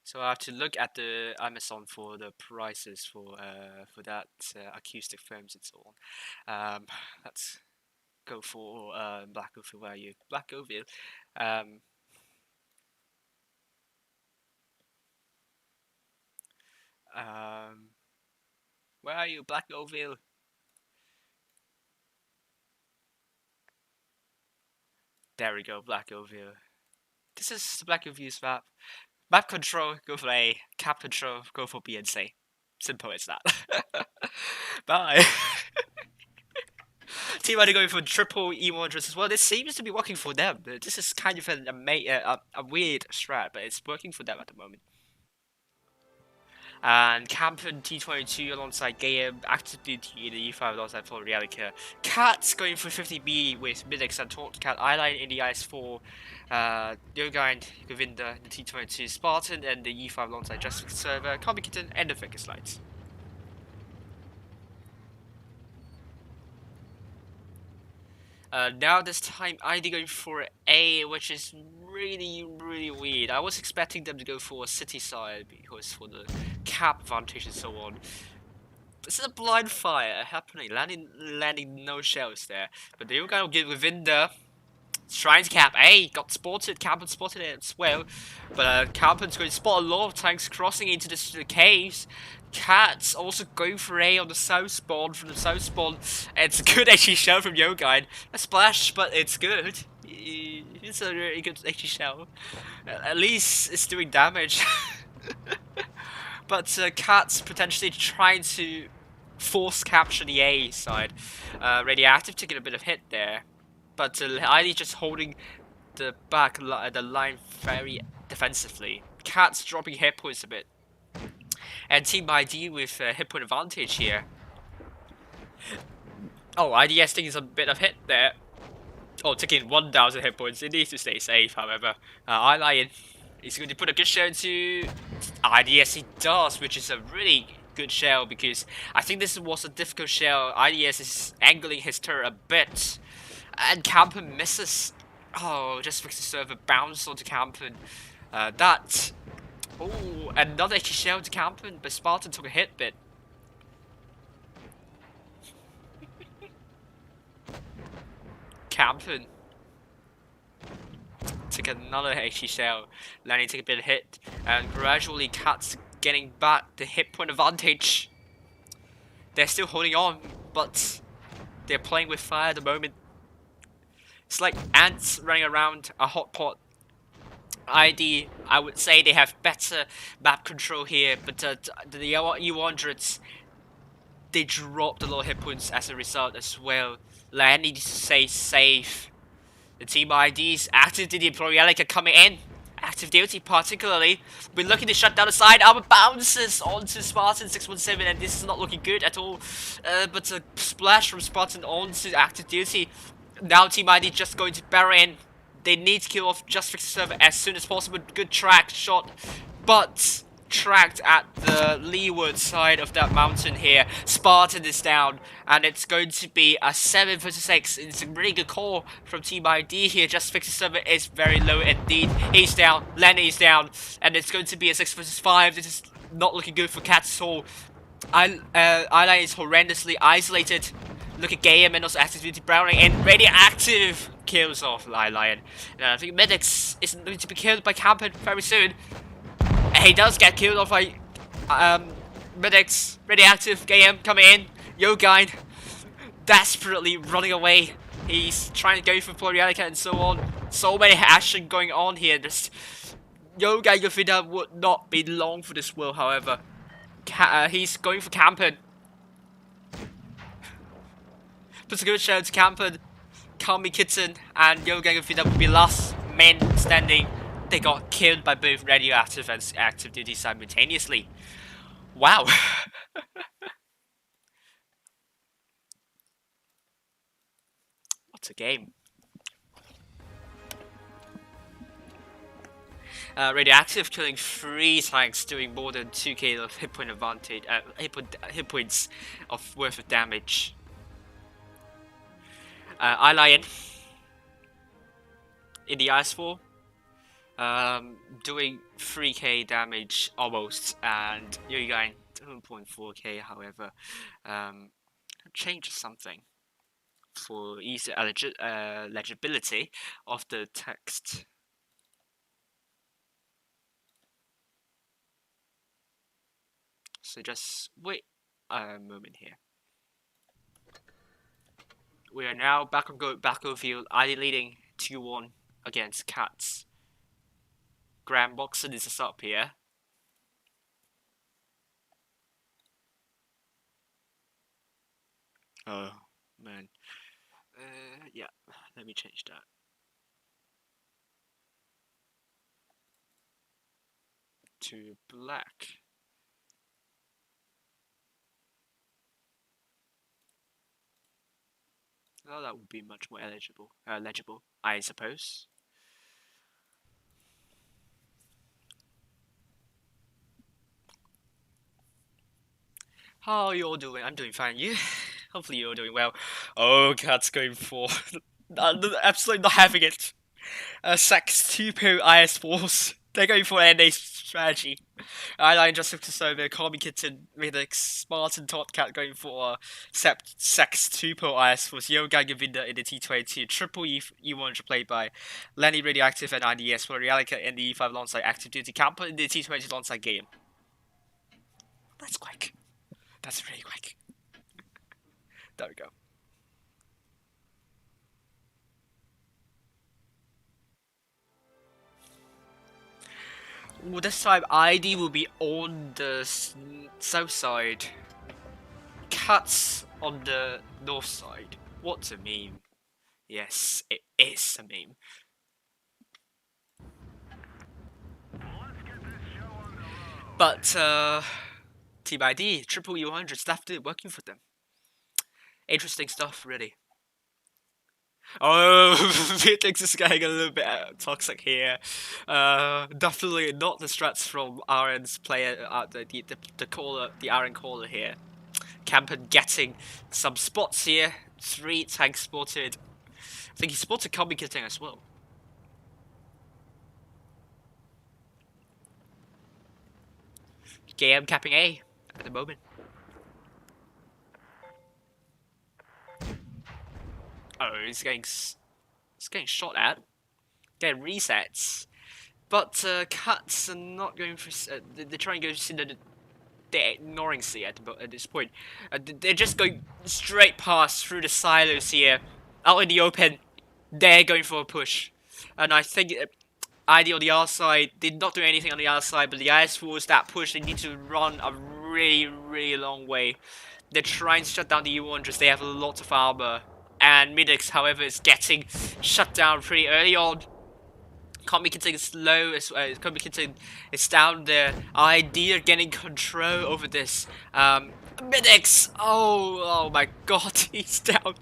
So I have to look at the Amazon for the prices for that acoustic frames and so on. Let's go for Black Goville. Where are you? Black Goville. Where are you, Black Goville? There we go, Black Goville. This is the Black Goville's map. Map control, go for A. Cap control, go for B and C. Simple as that. Bye. Team ID going for triple E100s as well. This seems to be working for them. This is kind of a weird strat, but it's working for them at the moment. And Campen T22 alongside Gayam, Active Duty in the E5 alongside for Realica. Cat's going for 50B with Mabbox and Totcat, Eyeline in the IS4, Yoga and Govinda in the T22, Spartan and the E5 alongside Just Server, Combi Kitten and the Focus Lights. Now this time ID going for A, which is really weird. I was expecting them to go for a city side because for the cap advantage and so on. This is a blind fire happening, landing no shells there. But they're gonna get within the trying to cap A, got spotted, Campen spotted it as well. But Campen's going to spot a lot of tanks crossing into the caves. Cat's also going for A on the south spawn, from the south spawn. It's a good HE shell from Yoguide. A splash, but it's good. It's a really good HE shell. At least it's doing damage. But Cat's potentially trying to force capture the A side. Radioactive taking a bit of hit there, but ID just holding the the line very defensively. Cat's dropping hit points a bit, and Team ID with hit point advantage here. Oh, IDS taking a bit of hit there. Oh, taking 1,000 hit points. It needs to stay safe, however. Lion is going to put a good shell into IDS. He does, which is a really good shell because I think this was a difficult shell. IDS is angling his turret a bit, and Camper misses. Oh, just fix the server bounce onto Campen. Oh, another HE shell to Campen, but Spartan took a hit bit. Campen took another HE shell. Lenny took a bit of hit, and gradually Cat's getting back the hit point advantage. They're still holding on, but they're playing with fire at the moment. It's like ants running around a hot pot. ID, I would say they have better map control here, but the U100s, they dropped a lot of hit points as a result as well. Land needs to stay safe. The team IDs, active duty Plurielic are coming in. Active duty particularly. We're looking to shut down the side. Armor bounces onto Spartan 617, and this is not looking good at all. But a splash from Spartan onto active duty. Now Team ID just going to barrel in. They need to kill off Just Fix the Server as soon as possible. Good track shot, but tracked at the leeward side of that mountain here. Spartan is down, and it's going to be a 7 versus 6. It's a really good call from Team ID here. Just Fix the Server is very low indeed. He's down, Lenny is down, and it's going to be a 6 versus 5. This is not looking good for Cats at all. Island is horrendously isolated. Look at Gaiam and also Active Duty Browning, and Radioactive kills off Lion. And I think Mabbox is going to be killed by Campen very soon. And he does get killed off by Mabbox. Radioactive, Gaiam coming in. Yogain desperately running away. He's trying to go for Plurielica and so on. So many action going on here. This Yogain Yofida would not be long for this world, however. He's going for Campen. Puts a good shout to Campen, Kami Kitten, and Yogain Yofida will be last men standing. They got killed by both Radioactive and Active Duty simultaneously. Wow. What a game. Radioactive killing 3 tanks, doing more than 2k of hit point advantage, hit points of worth of damage. Lion in the IS4, doing 3k damage almost, and Yogain 2.4k. However, change something for easier legibility of the text. So just wait a moment here. We are now back on battlefield. ID leading 2-1 against Cats. Graham Boxon is up here. Oh man. Yeah, let me change that. To black. Well, that would be much more legible, I suppose. How are you all doing? I'm doing fine. You? Hopefully you're all doing well. Oh, Cat's going for... absolutely not having it. Sax 2 pro IS4s. They're going for NA strategy. I just have to say the Kami Kitten with a Spartan Top Cat going for Sax 2 pro IS4s. Yogain Govinda in the T22. Triple E100 played by Lenny Radioactive and IDS for Realica in the E5 alongside Active Duty Camper in the T20 alongside Game. That's quick. That's really quick. There we go. Well, this time ID will be on the south side. Cuts on the north side. What's a meme? Yes, it is a meme. But Team ID, Triple E100, definitely working for them. Interesting stuff, really. Oh, Phoenix is getting a little bit toxic here. Definitely not the strats from RN's player, the caller, the RN caller here. Campen getting some spots here. 3 tanks spotted. I think he spotted combi kitting as well. KM capping A at the moment. Oh, he's getting shot at. Getting resets. But Cuts are not going for. They're trying to go to the. They're ignoring C at this point. They're just going straight past through the silos here, out in the open. They're going for a push, and I think ID on the other side did not do anything on the other side, but the IS force that push. They need to run a really long way. They're trying to shut down the U100s. They have a lot of armor, and Midix, however, is getting shut down pretty early on. Communicating is slow as well. Communicating is down there. Idea getting control over this. Midix! Oh my god, he's down.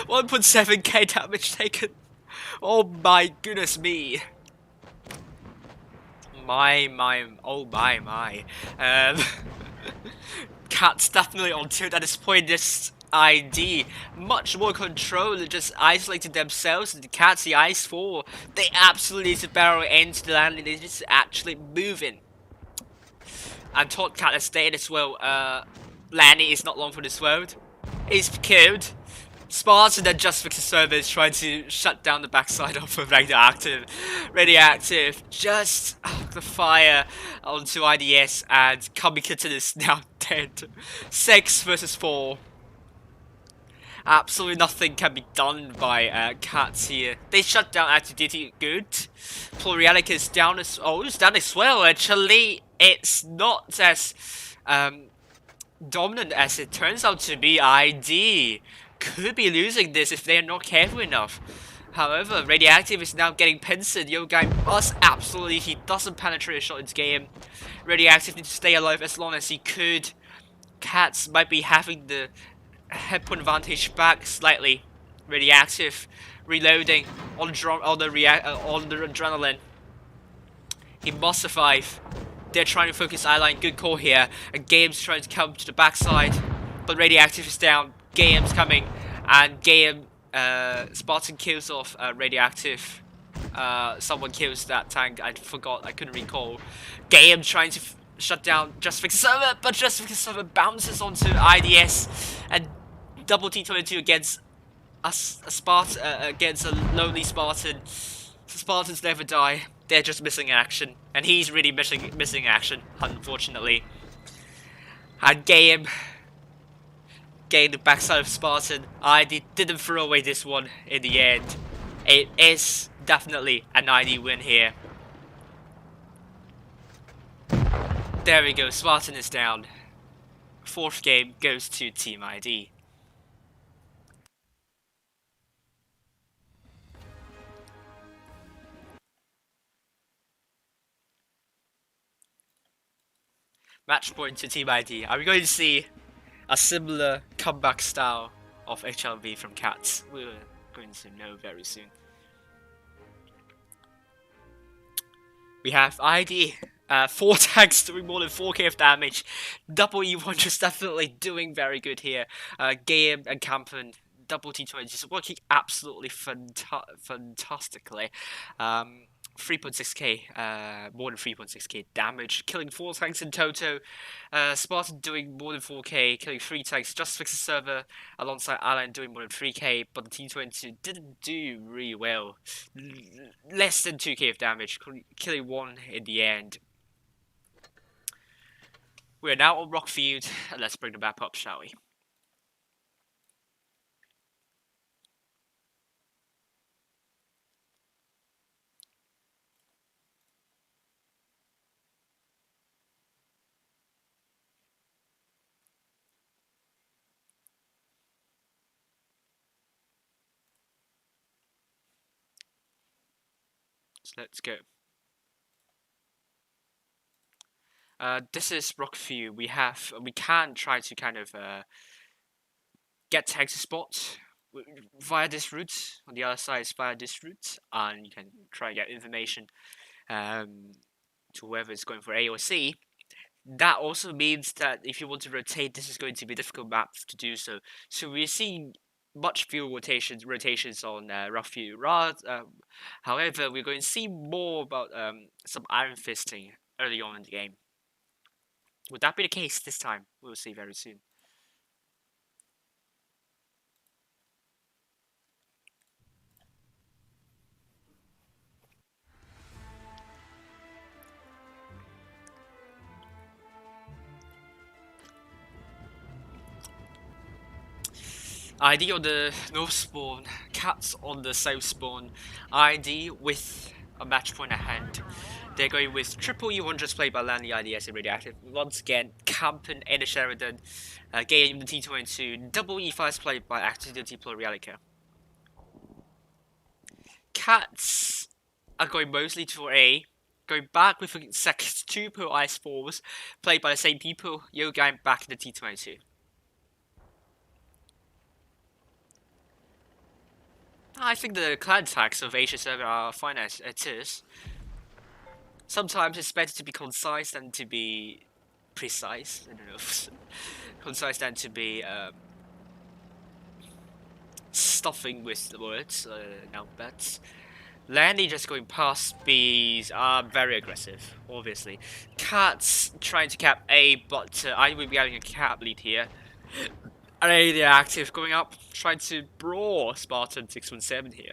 1.7k damage taken. Oh my goodness me. Oh my. Cat's definitely on tilt at this point. This ID much more control than just isolating themselves. And the Cats, the Ice 4, they absolutely need to barrel into the landing. They're just actually moving. And Todd Cat has stayed as well. Landing is not long for this world. He's killed. Spartan then just fixed the service, trying to shut down the backside of Radioactive. Radioactive just the fire onto IDS, and Kami Kitten is now dead. 6 versus 4. Absolutely nothing can be done by Cats here. They shut down Activity good. Plurialic is down as it's down as well. Actually, it's not as dominant as it turns out to be. ID could be losing this if they are not careful enough. However, Radioactive is now getting pincered. Yo guy must absolutely, he doesn't penetrate a shot into game. Radioactive needs to stay alive as long as he could. Cats might be having the headpoint advantage back slightly. Radioactive reloading on the adrenaline. He must survive. They're trying to focus eyeline. Good call here. And Game's trying to come to the backside, but Radioactive is down. Game's coming, and Game Spartan kills off Radioactive. Someone kills that tank. I forgot. I couldn't recall. Game trying to shut down Just Fix the Server, but Just Fix the Server bounces onto IDS, and double T22 against a Spartan against a lonely Spartan. Spartans never die. They're just missing action, and he's really missing action, unfortunately. And Game the backside of Spartan. I didn't throw away this one in the end. It is definitely an ID win here. There we go, Spartan is down. 4th game goes to Team ID. Match point to Team ID. Are we going to see a similar comeback style of HLV from Cats? We're going to know very soon. We have ID. 4 tanks doing more than 4k of damage. Double E1 just definitely doing very good here. Game and Campen, double T20 just working absolutely fantastically. 3.6k, more than 3.6k damage, killing 4 tanks in total. Spartan doing more than 4k, killing 3 tanks. Just Fix the Server alongside Alan doing more than 3k, but the T20 didn't do really well. Less than 2k of damage, killing 1 in the end. We are now on Rockfield, and let's bring the map up, shall we? So let's go. This is Rockview. We can try to kind of get taxi spots via this route. On the other side is via this route, and you can try to get information to whoever is going for A or C. That also means that if you want to rotate, this is going to be a difficult map to do so. So we're seeing much fewer rotations on Rockview. However, we're going to see more about some iron fisting early on in the game. Would that be the case this time? We'll see very soon. ID on the north spawn, cats on the south spawn. ID with a match point at hand. They're going with triple E100s played by Lanley IDS and Radioactive. Once again, Campen and Sheridan. Game the T22. Double E5s played by Activity Plurialica. Cats are going mostly to A. Going back with a second 2 per Ice Force played by the same people. Yoga back in the T22. I think the clan tags of Asia server are fine as it is. Sometimes it's better to be concise than to be precise. I don't know. Concise than to be stuffing with the words. Now that's Landy just going past B's are very aggressive, obviously. Cats trying to cap A, but I will be having a cap lead here. A, they're active, going up, trying to brawl Spartan 617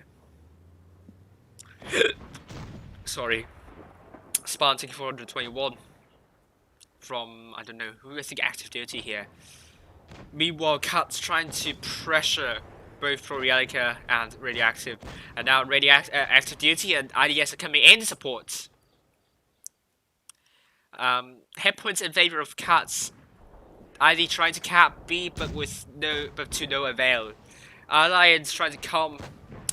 here. Sorry. Spartan 421 from, I don't know, who is the active duty here. Meanwhile, Cat's trying to pressure both Plurialica and Radioactive. And now Active Duty and IDS are coming in support. Head points in favor of Cats. ID trying to cap B, but to no avail. Alliance trying to come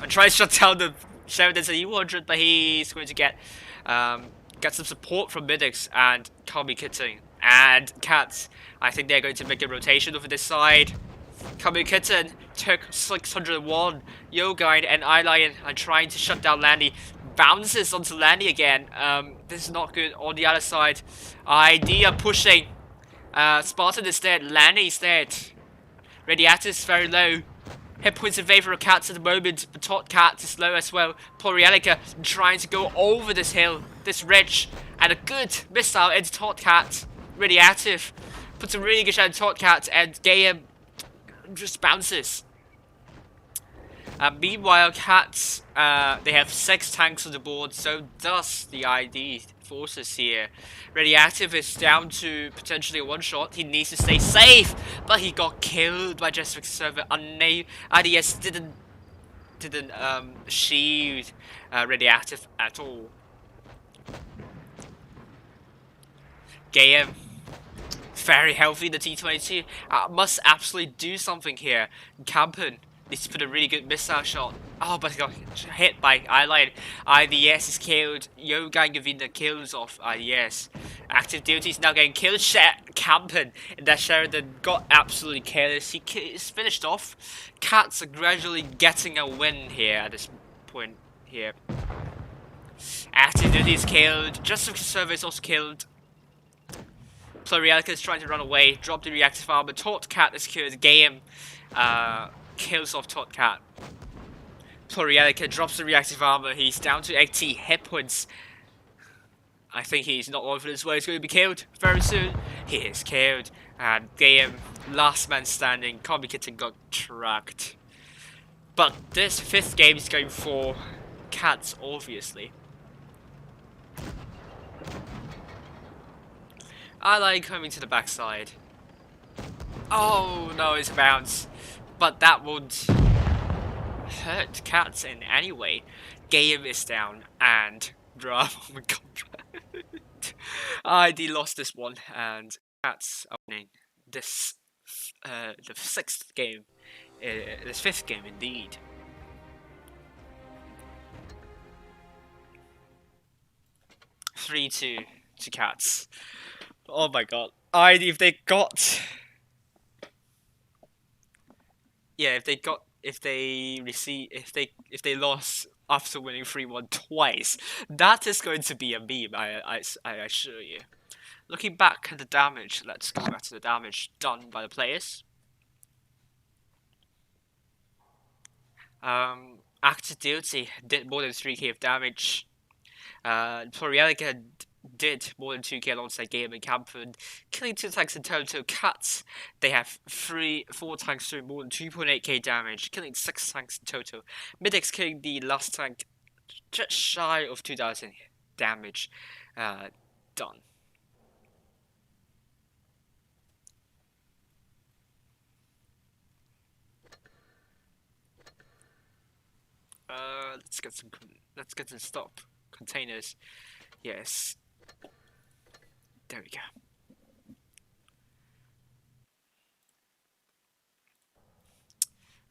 and try to shut down the Sheridan's E100, but he's going to get some support from Mabbox and Kami Kitten and Cats. I think they're going to make a rotation over this side. Kami Kitten took 601. Yoguide and Eyelion are trying to shut down Landy. Bounces onto Landy again. This is not good. On the other side, ID are pushing. Spartan is dead. Landy is dead. Radioactive is very low. Hit points in favor of Cats at the moment, but Tot Cat is low as well. Plurialica trying to go over this hill, this ridge, and a good missile into Tot Cat. Radioactive puts a really good shot into Tot Cat, and Gaiam just bounces. Meanwhile, Cats, they have 6 tanks on the board, so does the ID forces here. Radioactive is down to potentially a one-shot. He needs to stay safe, but he got killed by Jesuit's server. IDS didn't shield Radioactive at all. Gaiam, very healthy. The T22 must absolutely do something here. Campen needs to put a really good missile shot. Oh, but he got hit by Eyeline. IDS is killed. Yoga and Gavina kills off IDS. Active Duty is now getting killed. Campen and that Sheridan got absolutely careless. He is finished off. Cats are gradually getting a win here at this point here. Active Duty is killed. Justice Server is also killed. Plurialica is trying to run away. Drop the reactive armor. Tot Cat is killed. Game kills off Tot Cat. Plurialica drops the reactive armor. He's down to 80 hit points. I think he's not long for this way. He's going to be killed very soon. He is killed. And Game, last man standing. Kami Kitten got tracked. But this 5th game is going for Cats, obviously. I like coming to the backside. Oh no, it's a bounce. But that won't hurt Cats in any way. Game is down and drama. Oh my god. ID lost this one and Cats are winning this the 6th game. This 5th game indeed. 3-2 to Cats. Oh my god. If they got... Yeah, if they lost after winning 3-1 twice, that is going to be a meme, I assure you. Looking back at the damage, let's go back to the damage done by the players. Active Duty did more than 3k of damage. Plurielica did more than 2k alongside Game and Campen, killing 2 tanks in total. Cats, they have 4 tanks doing more than 2.8k damage, killing 6 tanks in total. Mabbox killing the last tank just shy of 2000 damage done. Let's get some stop containers. Yes. There we go.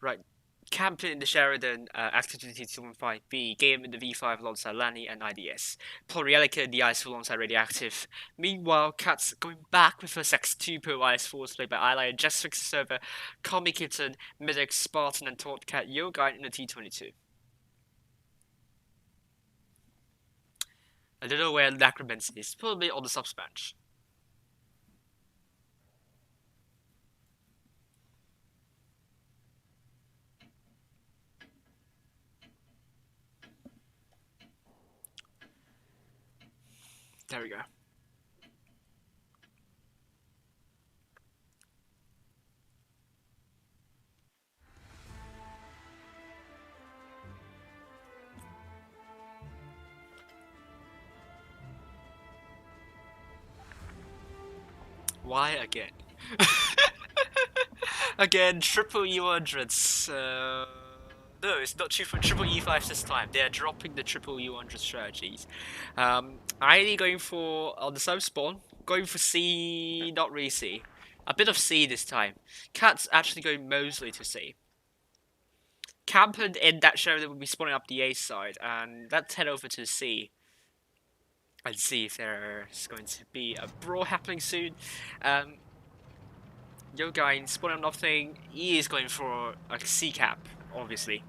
Right. Campen in the Sheridan, Activity 215B, Game in the V5 alongside Lanny and IDS. Plurielica in the IS4 alongside Radioactive. Meanwhile, Cats going back with her X2 Pro IS4s played by Eli and Just Fix the Server, Comic Kitten, Mabbox, Spartan, and Tortcat Yoga in the T22. I don't know where Necromancy is, probably on the subs bench. There we go. Why again? Again, triple U100s. No, it's not triple E5s this time. They're dropping the triple U100 strategies. ID going for, on the sub spawn, going for C, not really C. A bit of C this time. Cat's actually going mostly to C. Campen in that show that will be spawning up the A side, and let's head over to C. And see if there's going to be a brawl happening soon. Yogain spawning up nothing. He is going for a C cap, obviously.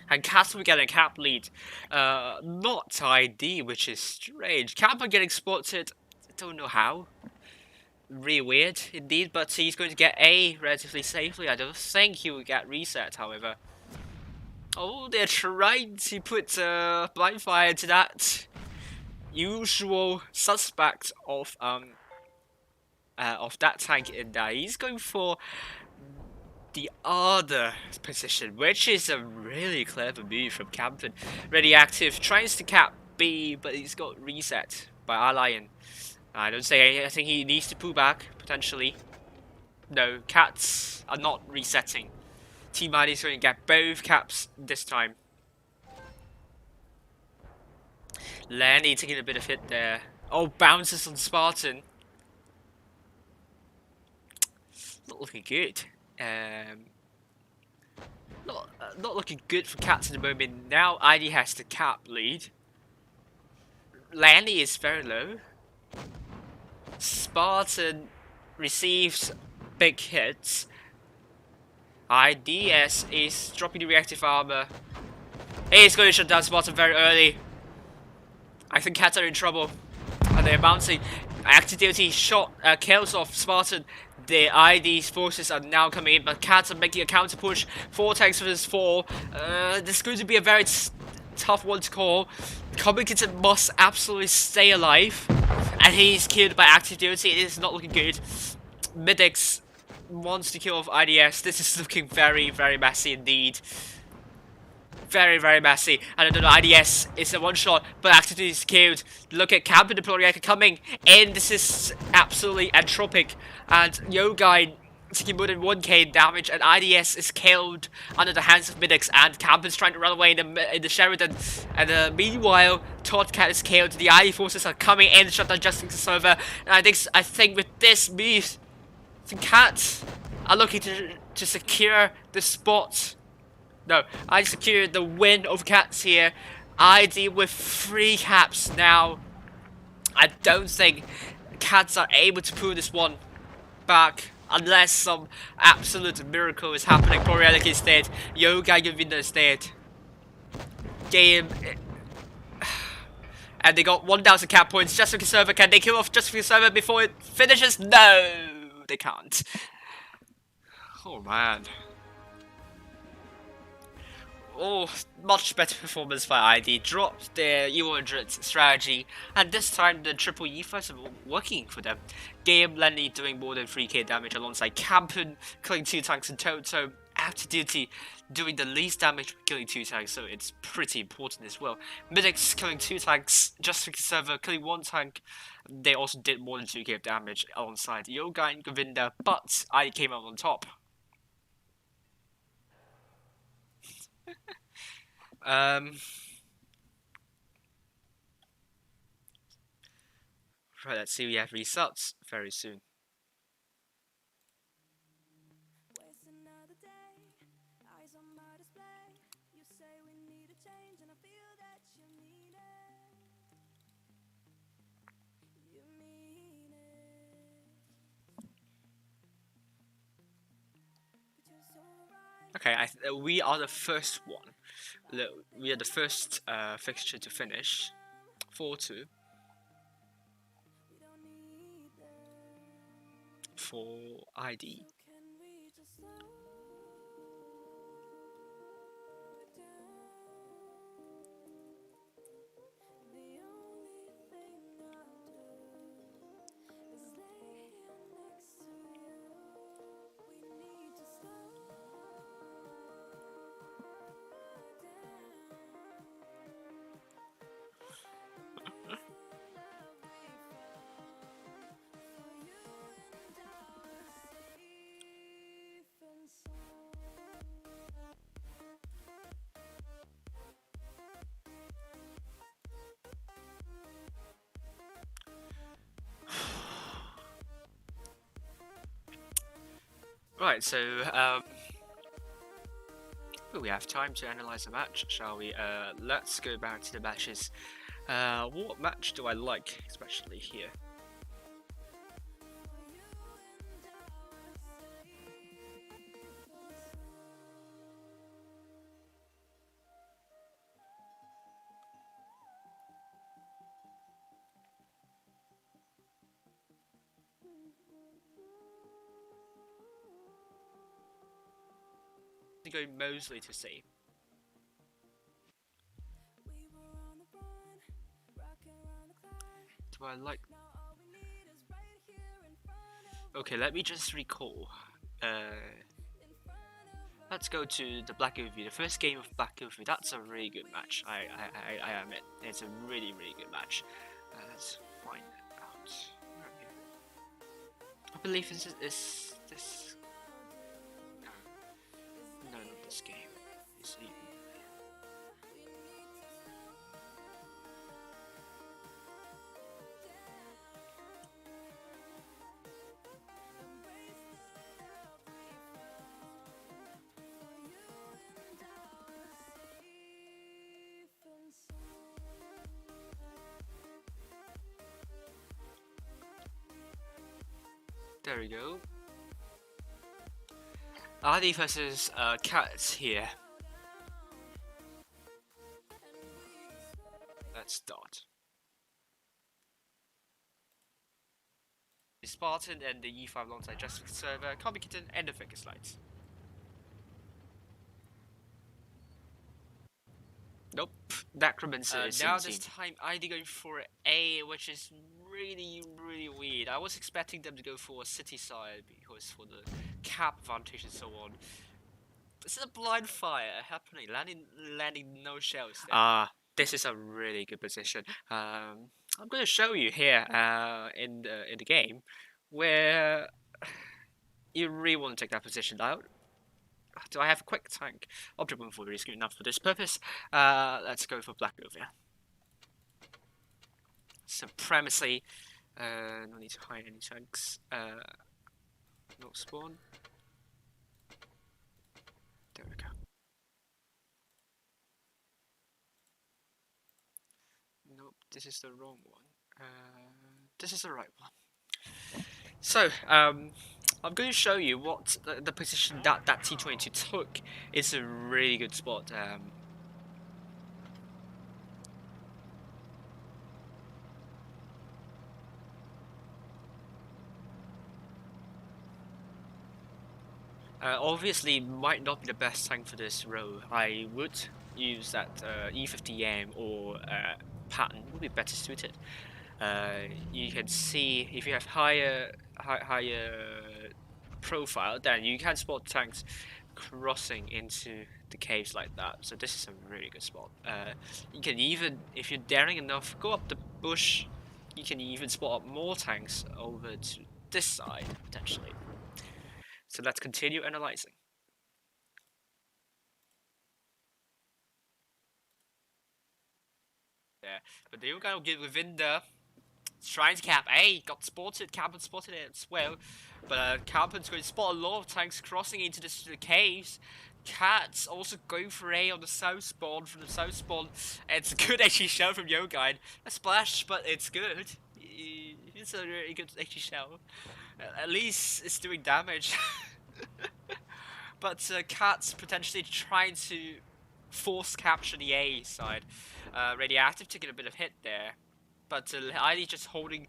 And Cats will get a cap lead. Not ID, which is strange. Cap are getting spotted. I don't know how. Really weird indeed, but he's going to get A relatively safely. I don't think he will get reset, however. Oh, they're trying to put blind fire to that usual suspect of that tank in there. He's going for the other position, which is a really clever move from Campen. Radioactive tries to cap B, but he's got reset by Lion. I don't say. I think he needs to pull back potentially. No, Cats are not resetting. Team ID is going to get both caps this time. Lanny taking a bit of hit there. Oh, bounces on Spartan. Not looking good. Not looking good for Cats at the moment. Now ID has the cap lead. Lanny is very low. Spartan receives big hits. IDS is dropping the reactive armor. He's going to shut down Spartan very early. I think Cats are in trouble. And they're bouncing. Active duty shot kills off Spartan. The ID's forces are now coming in, but Cats are making a counter push. 4 tanks for this 4. This is going to be a very tough one to call. Comic Kitten must absolutely stay alive. And he's killed by active duty. It is not looking good. Mabbox wants to kill off IDS. This is looking very, very messy indeed. Very, very messy. And I don't know, IDS is a one-shot, but activity is killed. Look at Camp and the Plurielica coming in. This is absolutely entropic. And Yogain taking more than 1k damage, and IDS is killed under the hands of Mabbox, and Camp is trying to run away in the Sheridan. And meanwhile, Tortcat is killed. The ID forces are coming in, shut down Just Fix the Server. And I think with this move, the Cats are looking to secure the spot. No, I secured the win of Cats here. ID with 3 caps now. I don't think cats are able to pull this one back unless some absolute miracle is happening. Borealic is dead. Yoga Govinda is dead. Game. And they got 1,000 cat points. Just for Conserver, can they kill off Just for Conserver before it finishes? No, they can't. Oh man. Oh, much better performance by ID. Dropped their U100 strategy, and this time the triple E5s are working for them. Game Lenny doing more than 3k damage alongside Campen killing 2 tanks in total. After duty doing the least damage killing 2 tanks, so it's pretty important as well. Mabbox killing 2 tanks, Just for Server killing 1 tank. They also did more than 2k of damage alongside Yoga and Govinda, but ID came out on top. Right, let's see, we have results very soon. Okay, we are the first one. We are the first fixture to finish. 4-2. For ID. Right, so we have time to analyze the match, shall we? Let's go back to the matches. What match do I like, especially here? Go Mosley to see. Do I like? Okay, let me just recall. Let's go to the Black Overview. The first game of Black Overview. That's a really good match. I admit, it's a really good match. Let's find out. I believe this is this. No, not this game. It's even. There we go. RD versus Cats here. Let's start. The Spartan and the E5 alongside Just for Server, Copy Kitten, and the Focus Lights. Nope, Necromancer is now this time ID going for A, which is really weird. I was expecting them to go for a city side because for the cap advantage and so on. This is a blind fire happening, landing no shells there. This is a really good position. I'm going to show you here in the game where you really want to take that position out. Do I have a quick tank? Object 140 is good enough for this purpose. Let's go for Black over. Supremacy. No need to hide any tanks. Not spawn. There we go. Nope, this is the wrong one. This is the right one. So, I'm going to show you what the position that T22 took. It's a really good spot. Obviously, might not be the best tank for this row. I would use that E50M or pattern would be better suited. You can see if you have higher profile, then you can spot tanks crossing into the caves like that. So this is a really good spot. You can even, if you're daring enough, go up the bush. You can even spot up more tanks over to this side potentially. So let's continue analyzing. There, but they kind of get within the Shrines Cap. Hey, got spotted. Campen spotted it as well. But Campen's going to spot a lot of tanks crossing into the caves. Cats also going for A on the south spawn. From the south spawn, it's a good actually shell from Yoguide. A splash, but it's good. It's a really good actually shell. At least it's doing damage. But Cat's potentially trying to force capture the A side. Radioactive taking a bit of hit there. But ID just holding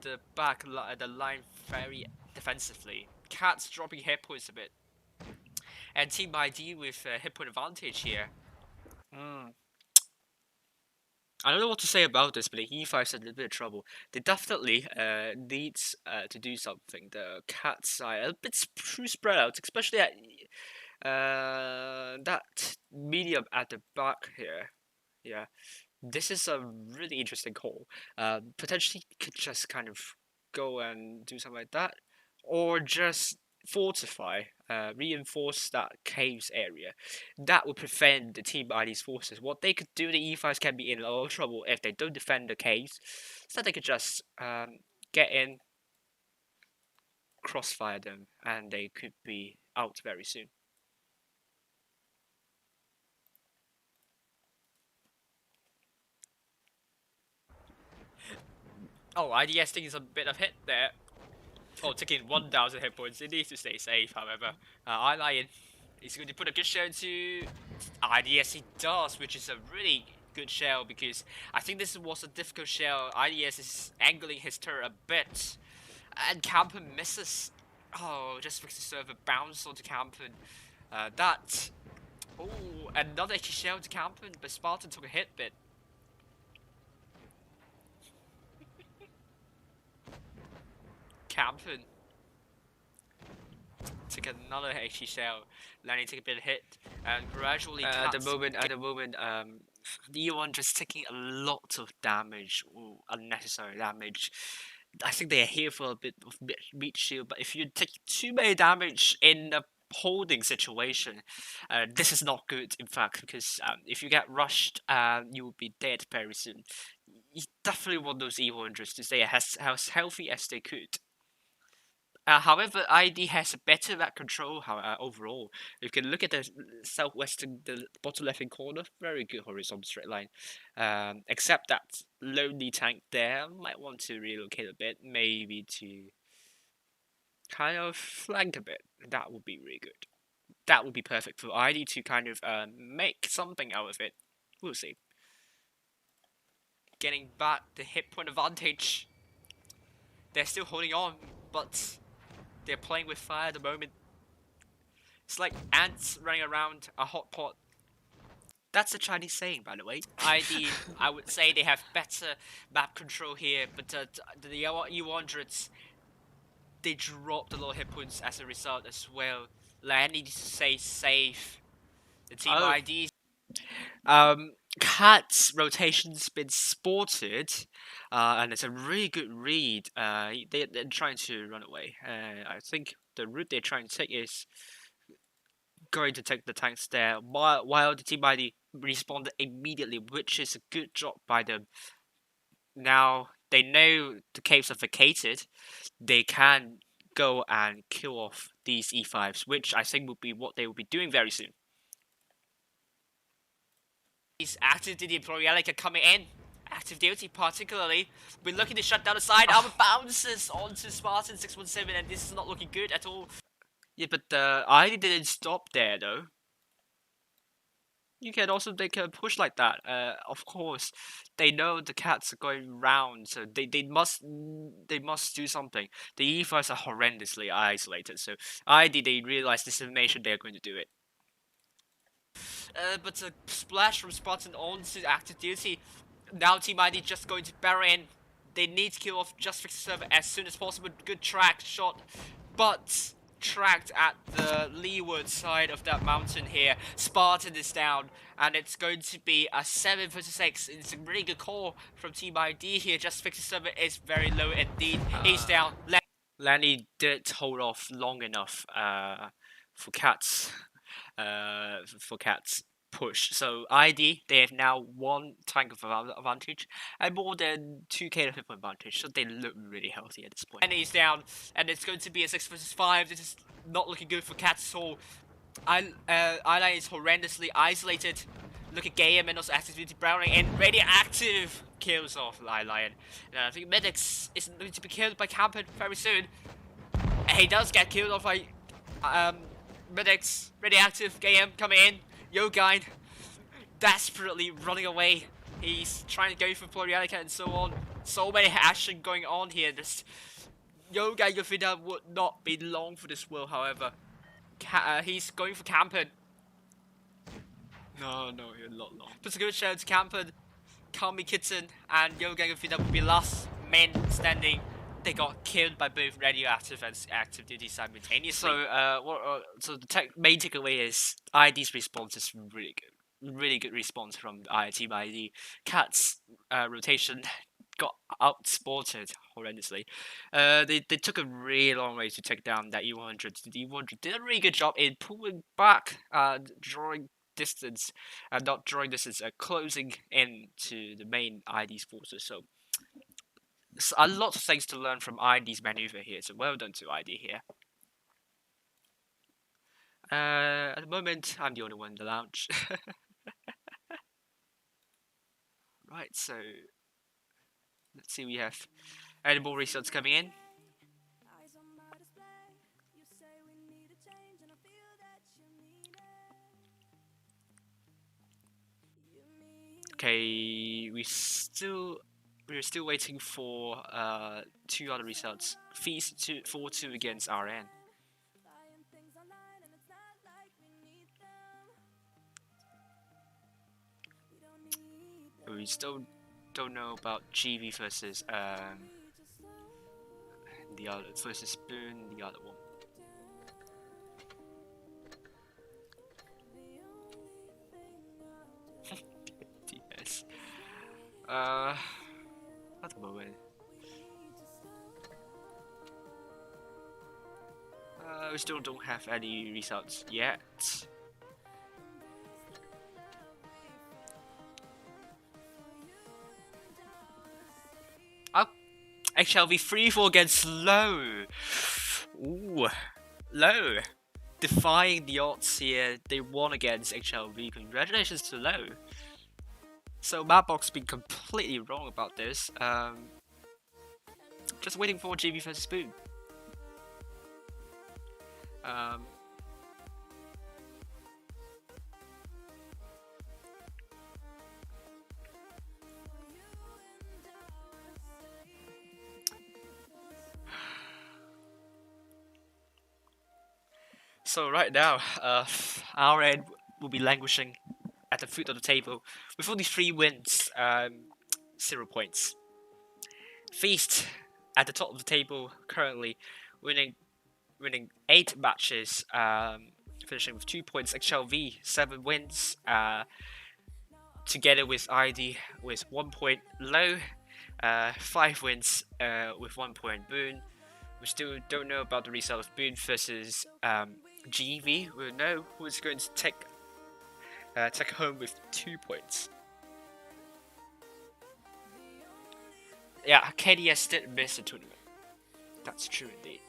the the line very defensively. Cat's dropping hit points a bit. And Team ID with hit point advantage here. I don't know what to say about this, but the E5's in a little bit of trouble. They definitely needs to do something. The cat side a bit too spread out, especially at that medium at the back here. Yeah, this is a really interesting call. Potentially could just kind of go and do something like that, or just fortify, reinforce that caves area. That would prevent the Team ID's forces. What they could do, the E5s can be in a lot of trouble if they don't defend the caves, so they could just get in, crossfire them, and they could be out very soon. Oh, IDS taking a bit of hit there. Oh, taking 1,000 hit points. It needs to stay safe, however. Lion is going to put a good shell into IDS. He does, which is a really good shell because I think this was a difficult shell. IDS is angling his turret a bit. And Campen misses. Oh, just makes the server bounce onto Campen. Oh, another shell to Campen, but Spartan took a hit bit. Campen took another HE shell, landing take a bit of hit, and gradually at the moment, E1 just taking a lot of damage, unnecessary damage. I think they are here for a bit of meat shield, but if you take too many damage in a holding situation, this is not good. In fact, because if you get rushed, you will be dead very soon. You definitely want those E100s to stay as healthy as they could. However, ID has a better map control overall. You can look at the southwestern, the bottom left-hand corner, very good horizontal straight line. Except that lonely tank there might want to relocate a bit, maybe to kind of flank a bit. That would be really good. That would be perfect for ID to kind of make something out of it. We'll see. Getting back the hit point advantage. They're still holding on, but they're playing with fire at the moment. It's like ants running around a hot pot. That's a Chinese saying, by the way. ID, I would say they have better map control here, but the E100s, they dropped a lot of hit points as a result as well. Like, I need to stay safe. The team IDs. Cat's rotation's been spotted, and it's a really good read. They're trying to run away. I think the route they're trying to take is going to take the tanks there, while the team ID responded immediately, which is a good job by them. Now they know the caves are vacated, they can go and kill off these E5s, which I think would be what they will be doing very soon. These active DD Pro Relic are coming in. active duty, particularly. We're looking to shut down the side. Our bounces onto Spartan 617, and this is not looking good at all. Yeah, but I didn't stop there though. You can also take a push like that. Of course, they know the cats are going round, so they must do something. The E5s are horrendously isolated, so they realize this information, they're going to do it. But a splash from Spartan onto active duty. Now Team ID just going to barrel in. They need to kill off Just Fix the Server as soon as possible. Good track shot, but tracked at the leeward side of that mountain here. Spartan is down, and it's going to be a 7 versus 6. It's a really good call from Team ID here. Just Fix the Server is very low indeed. He's down. Lanny did hold off long enough for Cats. Push. So ID, they have now 1 tank of advantage and more than 2k of hit point advantage, so they look really healthy at this point. And he's down, and it's going to be a 6 versus 5. This is not looking good for Cats at all. Eyeliner is horrendously isolated. Look at Gayam and also Activity Browning, and Radioactive kills off Eyeliner. And I think Mabbox is going to be killed by Camper very soon. And he does get killed off by Mabbox, Radioactive, Gayam coming in. Yogain desperately running away. He's trying to go for Plurianica and so on. So many action going on here. This Yogain Yofida would not be long for this world, however. He's going for Camper. No, you're not long. Puts a good shout to Camper, Kami Kitten, and Yogain Yofida will be last men standing. They got killed by both radioactive and active duty simultaneously. So the main takeaway is ID's response is really good response from Team ID. Cat's rotation got outsported horrendously. They took a really long way to take down that E100. The E100 did a really good job in pulling back, drawing distance, not drawing distance, closing in to the main ID's forces. So a lot of things to learn from ID's maneuver here, so well done to ID here. At the moment, I'm the only one in the lounge. Right, so let's see, we have any more results coming in. Okay, we're still waiting for 2 other results. Feast 4-2 against RN. We still don't know about GV versus the other versus Spoon, the other one. DS. At the moment. We still don't have any results yet. Oh, HLV 3-4 against Low. Ooh, Low. Defying the odds here. They won against HLV. Congratulations to Low. So Mabbox been completely wrong about this. Just waiting for GB versus Spoon. So right now, our end will be languishing at the foot of the table with only 3 wins, 0 points. Feast at the top of the table currently, winning 8 matches, finishing with 2 points. HLV 7 wins, together with ID with 1 point. Low 5 wins with 1 point. Boon, we still don't know about the result of Boon versus GV. We'll know who's going to take home with 2 points. Yeah, KDS did miss the tournament. That's true indeed.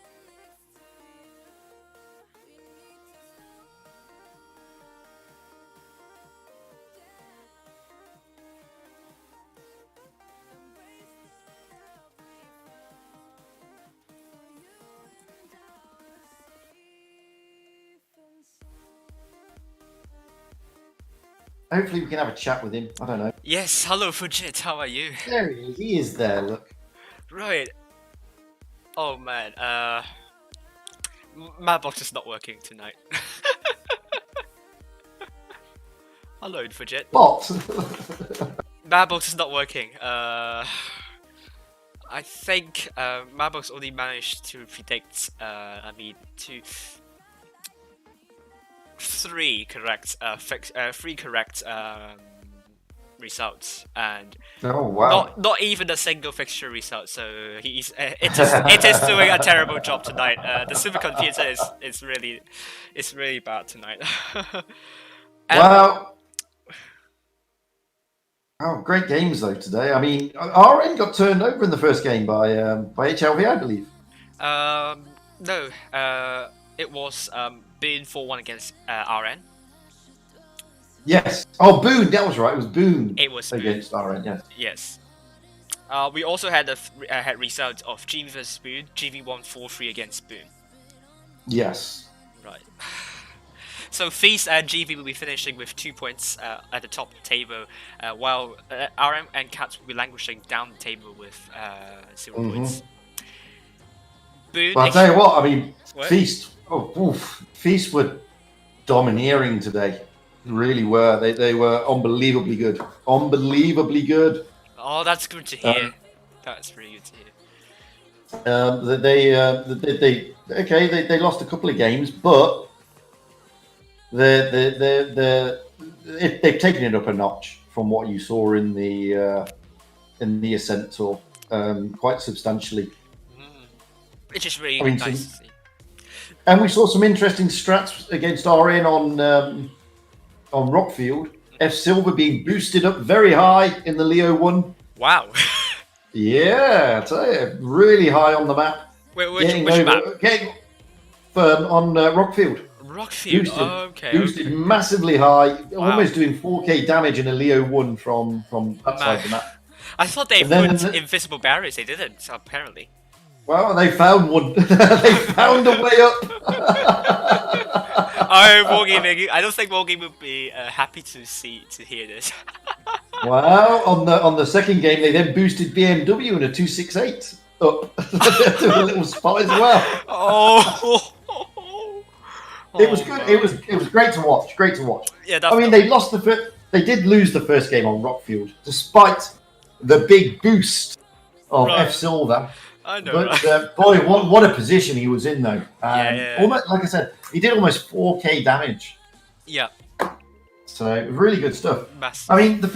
Hopefully we can have a chat with him. I don't know. Yes, hello Fujit, how are you? There he is. He is there. Look. Right. Oh man, Mabbox is not working tonight. Hello Fujit. What? Mabbox is not working. I think Mabbox only managed to predict. Three correct results, and Oh wow. not even a single fixture result. So it is doing a terrible job tonight. The supercomputer is really bad tonight. And, Well. Oh, great games though today. I mean, RN got turned over in the first game by HLV, I believe. no, it was Boone 4-1 against RN. Yes. Oh, Boone. That was right. It was Boone. It was against RN. Yes. Yes. We also had had results of GV versus Boone. GV won 4-3 against Boone. Yes. Right. So Feast and GV will be finishing with 2 points at the top of the table, while RM and Cats will be languishing down the table with 0 points. Boone. But I'll tell you what. I mean, What? Feast. Oh, oof. Feast were domineering today. Really were. They were unbelievably good. Unbelievably good. Oh, that's good to hear. That's really good to hear. They lost a couple of games, but they've taken it up a notch from what you saw in the Ascent Tour, quite substantially. Which is really nice to see. And we saw some interesting strats against RN on Rockfield. F Silver being boosted up very high in the Leo 1. Wow. Yeah, I tell you, really high on the map. Which map? On Rockfield. Rockfield. Boosted, Okay. boosted massively high, almost doing 4k damage in a Leo 1 from that side of the map. I thought they put invisible barriers. They didn't, apparently. Well, they found one. They found a way up. I don't think Wargaming would be happy to hear this. Well, on the second game, they then boosted BMW in a 268 up to a little spot as well. Oh. It was good. It was great to watch. Great to watch. Yeah, I mean, they did lose the first game on Rockfield, despite the big boost of F Silver. I know. But boy, what a position he was in, though. Yeah. Almost, like I said, he did almost 4k damage. Yeah. So really good stuff. Massive. I mean, the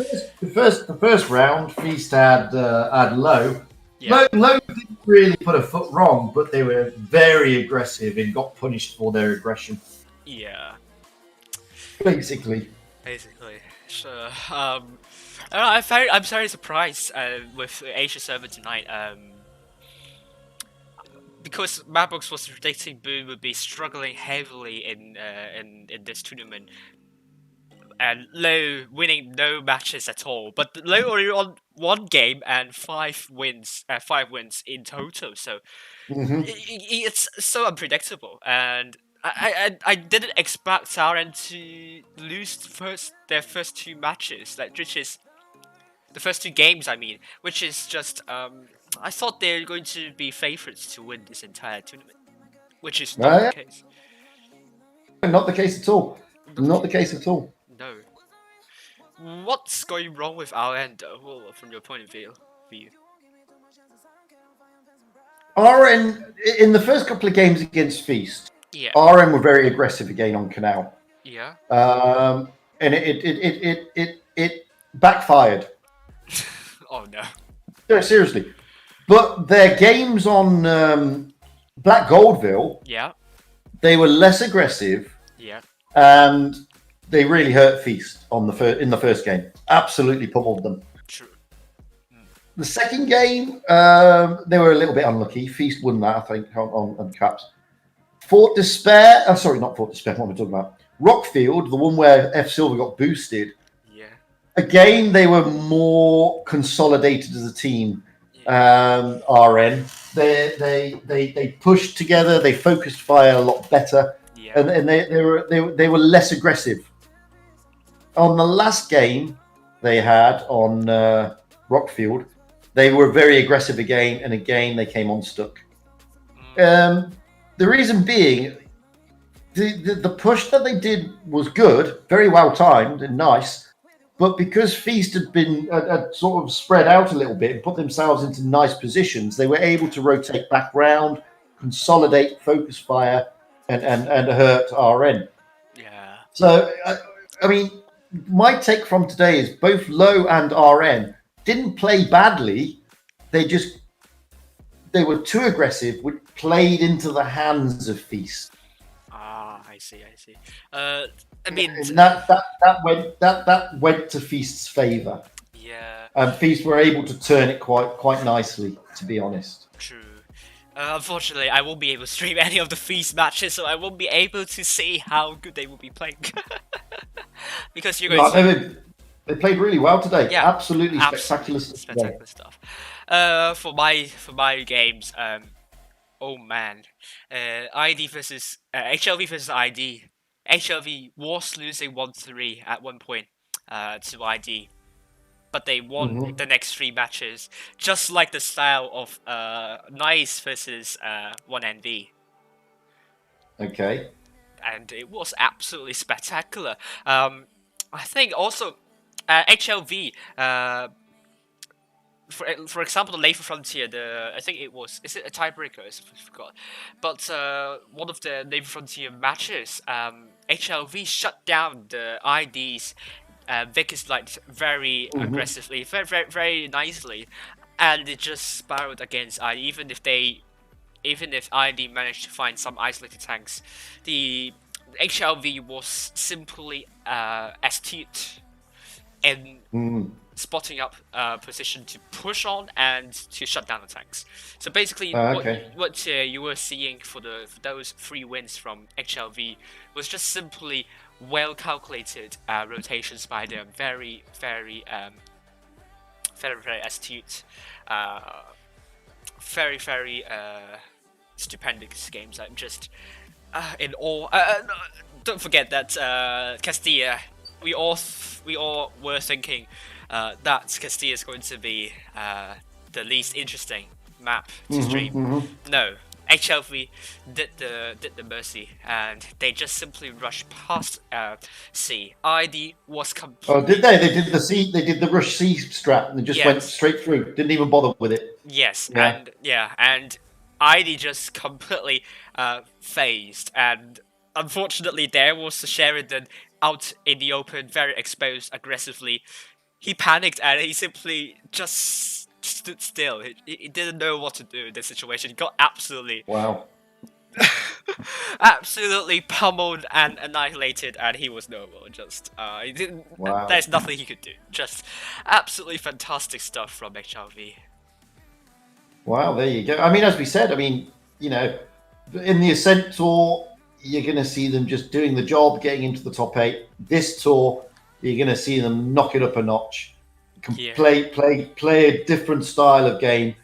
first round, Feast had Low. Yeah. Low didn't really put a foot wrong, but they were very aggressive and got punished for their aggression. Yeah. Basically. Sure. I'm very surprised with Asia server tonight. Because Mabbox was predicting Boone would be struggling heavily in this tournament, and Low winning no matches at all. But Low only on one game and 5 wins in total. So it's so unpredictable, and I didn't expect Sauron to lose their first 2 matches, which is the first 2 games. I mean, which is just I thought they're going to be favorites to win this entire tournament, which is not the case. Not the case at all. Not the case at all. No. What's going wrong with our end, though, from your point of view? RN, in the first couple of games against Feast, RN were very aggressive again on Canal. Yeah. And it backfired. Oh no. No, seriously. But their games on Black Goldville, they were less aggressive. Yeah. And they really hurt Feast in the first game. Absolutely pummeled them. True. The second game, they were a little bit unlucky. Feast won that, I think, on Caps. Fort Despair. I'm sorry, not Fort Despair. What am I talking about? Rockfield, the one where F Silver got boosted. Yeah. Again, they were more consolidated as a team. RN. They pushed together. They focused fire a lot better, and they were less aggressive. on the last game they had on Rockfield, they were very aggressive again, and again they came unstuck. The reason being, the push that they did was good, very well timed and nice, but because Feast had sort of spread out a little bit and put themselves into nice positions, they were able to rotate back round, consolidate, focus fire, and hurt RN. Yeah. So, I mean, my take from today is both Low and RN didn't play badly. They were too aggressive, which played into the hands of Feast. I see. I mean, And that went to Feast's favour. yeah, And Feast were able to turn it quite nicely, to be honest. true. Unfortunately, I won't be able to stream any of the Feast matches, so I won't be able to see how good they will be playing. Because you're going to... They played really well today. Yeah, Absolutely spectacular stuff. Spectacular stuff. For my games, oh man, ID versus HLV versus ID. HLV was losing 1-3 at one point to ID, but they won the next 3 matches, just like the style of Nice versus 1NV. Okay. And it was absolutely spectacular. I think also HLV. For example, the Lethal Frontier, I think is it a tiebreaker? I forgot. But one of the Lethal Frontier matches, HLV shut down the ID's Vicus Light very aggressively, very nicely, and it just spiraled against ID. Even if ID managed to find some isolated tanks, the HLV was simply astute in spotting up position to push on and to shut down the tanks. So basically, what you were seeing for those 3 wins from HLV was just simply well calculated rotations by them, very astute, very stupendous games. I'm just in awe. Don't forget that Castilla. We all were thinking that Castilla is going to be the least interesting map to stream. No, HLV did the mercy, and they just simply rushed past C. ID was completely... Oh, did they? They did the C. They did the rush C strat, and they just went straight through. Didn't even bother with it. Yes, and ID just completely phased, and unfortunately, there was Sheridan out in the open, very exposed, aggressively. He panicked and he simply just stood still. He didn't know what to do in this situation. He got absolutely absolutely pummeled and annihilated, and he was no more. Just he didn't. There's nothing he could do. Just absolutely fantastic stuff from HRV. Wow, there you go. I mean, as we said, in the Ascent Tour, you're going to see them just doing the job, getting into the top 8. This tour, you're going to see them knock it up a notch, play a different style of game,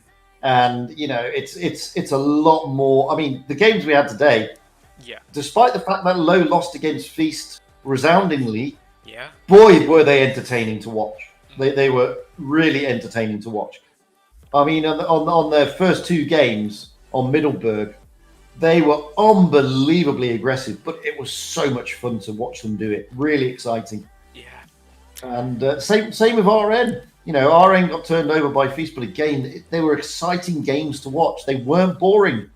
and it's a lot more. I mean, the games we had today, despite the fact that Low lost against Feast resoundingly, boy, were they entertaining to watch. They were really entertaining to watch. I mean, on their first 2 games on Middleburg, they were unbelievably aggressive, but it was so much fun to watch them do it. Really exciting. Yeah. And same with RN. RN got turned over by Feast, but again, they were exciting games to watch. They weren't boring.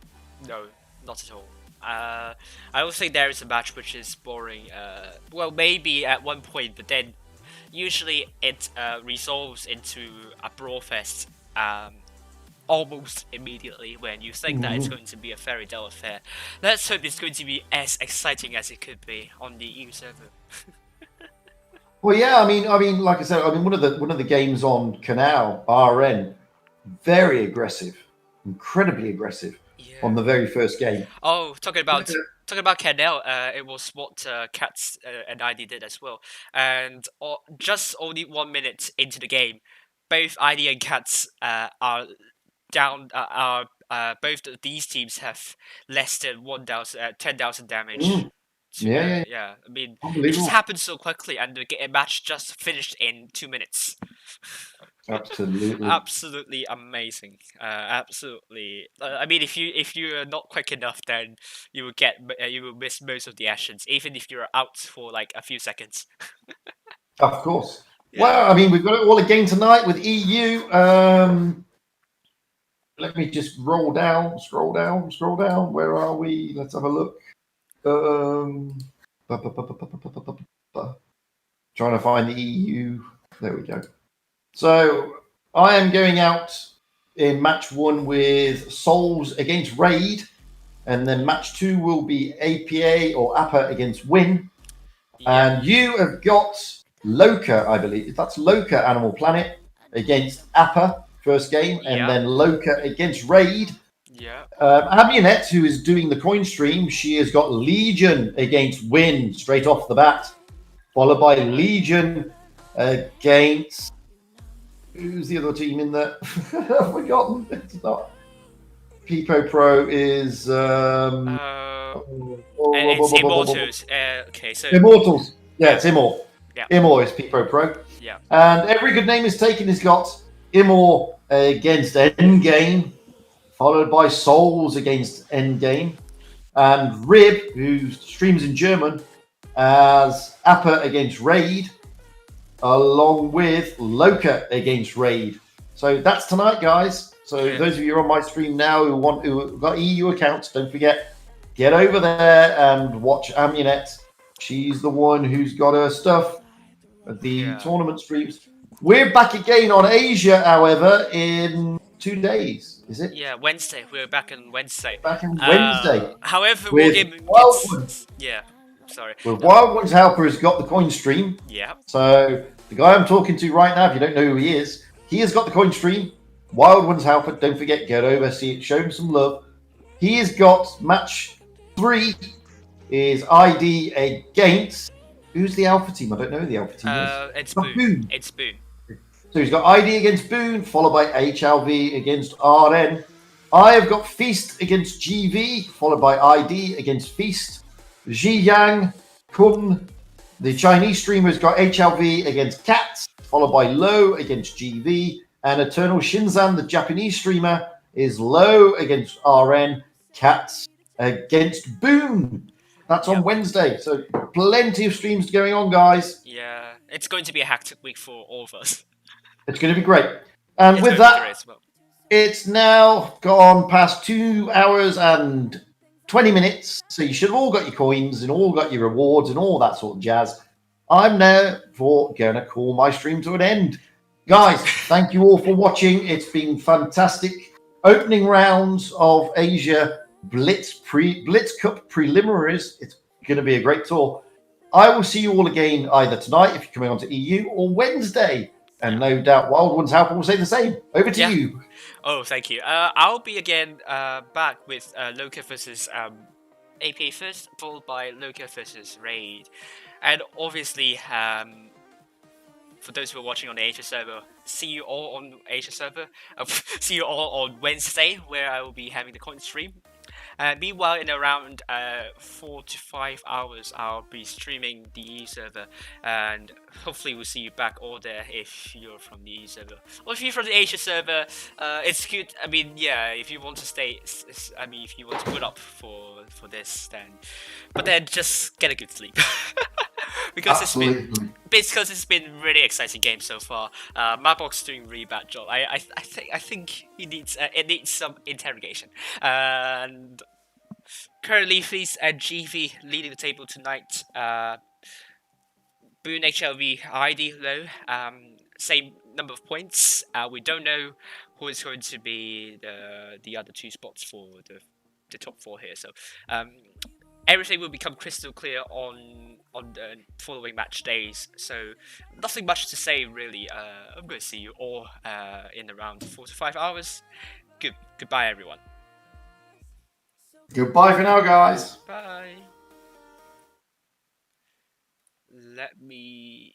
No, not at all. I would say there is a match which is boring. Well, maybe at one point, but then usually it resolves into a brawl fest. Almost immediately when you think that it's going to be a fairy tale affair. Let's hope it's going to be as exciting as it could be on the EU server. Well, yeah, I mean, like I said, one of the games on Canal RN, very aggressive, incredibly aggressive on the very first game. Oh, talking about Canal, it was what Cats and ID did as well, and just only 1 minute into the game, both ID and Cats are down. Both of these teams have less than 10,000 damage. Yeah. I mean, it just Unbelievable. happened so quickly, and the match just finished in 2 minutes. Absolutely. Absolutely amazing. Absolutely. I mean, if you are not quick enough, then you will miss most of the actions, even if you're out for like a few seconds. Of course. Yeah. Well, I mean, we've got it all again tonight with EU. Let me just scroll down. Where are we? Let's have a look. Ba- ba- ba- ba- ba- ba- ba- ba- ba- ba. Trying to find the EU. There we go. So I am going out in match 1 with Souls against Raid, and then match 2 will be APA or APA against Win. Yeah. And you have got Loka, I believe. That's Loka Animal Planet against APA first game, and Yeah. then Loka against Raid. Yeah. Amunet, who is doing the coin stream, she has got Legion against Win straight off the bat, followed by Legion against. Who's the other team in there? I've forgotten. It's not. Pipo Pro is. It's Immortals. Okay, so Immortals. Yeah, it's Immor. Yeah. Immor is Pipo Pro. Yeah. And every good name is taken has got Immor against Endgame, followed by Souls against Endgame, and Rib, who streams in German, as Appa against Raid, along with Loka against Raid. So that's tonight, guys. So Yeah. those of you on my stream now who've got EU accounts, don't forget, get over there and watch Amunet. She's the one who's got her stuff at the tournament streams. We're back again on Asia, however, in 2 days. Is it? Yeah, Wednesday. We're back on Wednesday. Back on Wednesday. However, with Wargaming Wild gets... Ones. Yeah, sorry. With Wild Ones Helper has got the coin stream. Yeah. So the guy I'm talking to right now, if you don't know who he has got the coin stream. Wild Ones Helper, don't forget, get over, see it, show him some love. He has got match 3 is ID against. Who's the Alpha team? I don't know who the Alpha team is. It's Boone. It's Boone. So he's got ID against Boone, followed by HLV against RN. I have got Feast against GV, followed by ID against Feast. Zhiyang, Kun, the Chinese streamer's got HLV against Cats, followed by Low against GV. And Eternal Shinzan, the Japanese streamer, is Low against RN, Cats against Boone. That's on Wednesday. So plenty of streams going on, guys. Yeah, it's going to be a hectic week for all of us. It's going to be great. And with that, it's now gone past 2 hours and 20 minutes. So you should have all got your coins and all got your rewards and all that sort of jazz. I'm now going to call my stream to an end. Guys, thank you all for watching. It's been fantastic. Opening rounds of Asia Blitz Cup Preliminaries. It's going to be a great tour. I will see you all again either tonight if you're coming on to EU or Wednesday. And no doubt Wild Ones Helper will say the same. Over to you. Oh, thank you. I'll be again back with Loka versus AP first, followed by Loka versus Raid. And obviously, for those who are watching on the Asia server, see you all on Asia server. See you all on Wednesday, where I will be having the coin stream. Meanwhile, in around 4 to 5 hours, I'll be streaming the EU server, and hopefully we'll see you back all there if you're from the EU server. Or if you're from the Asia server, it's good. I mean, yeah, if you want to stay, I mean, if you want to put up for this, then just get a good sleep. because it's been really exciting game so far. Mabbox doing really bad job. I think it needs some interrogation. And currently, Feast and GV leading the table tonight. Boone HLV ID low, same number of points. We don't know who is going to be the other 2 spots for the top 4 here. So everything will become crystal clear on the following match days. So nothing much to say really. I'm going to see you all in around 4 to 5 hours. Goodbye, everyone. Goodbye for now, guys. Bye. Let me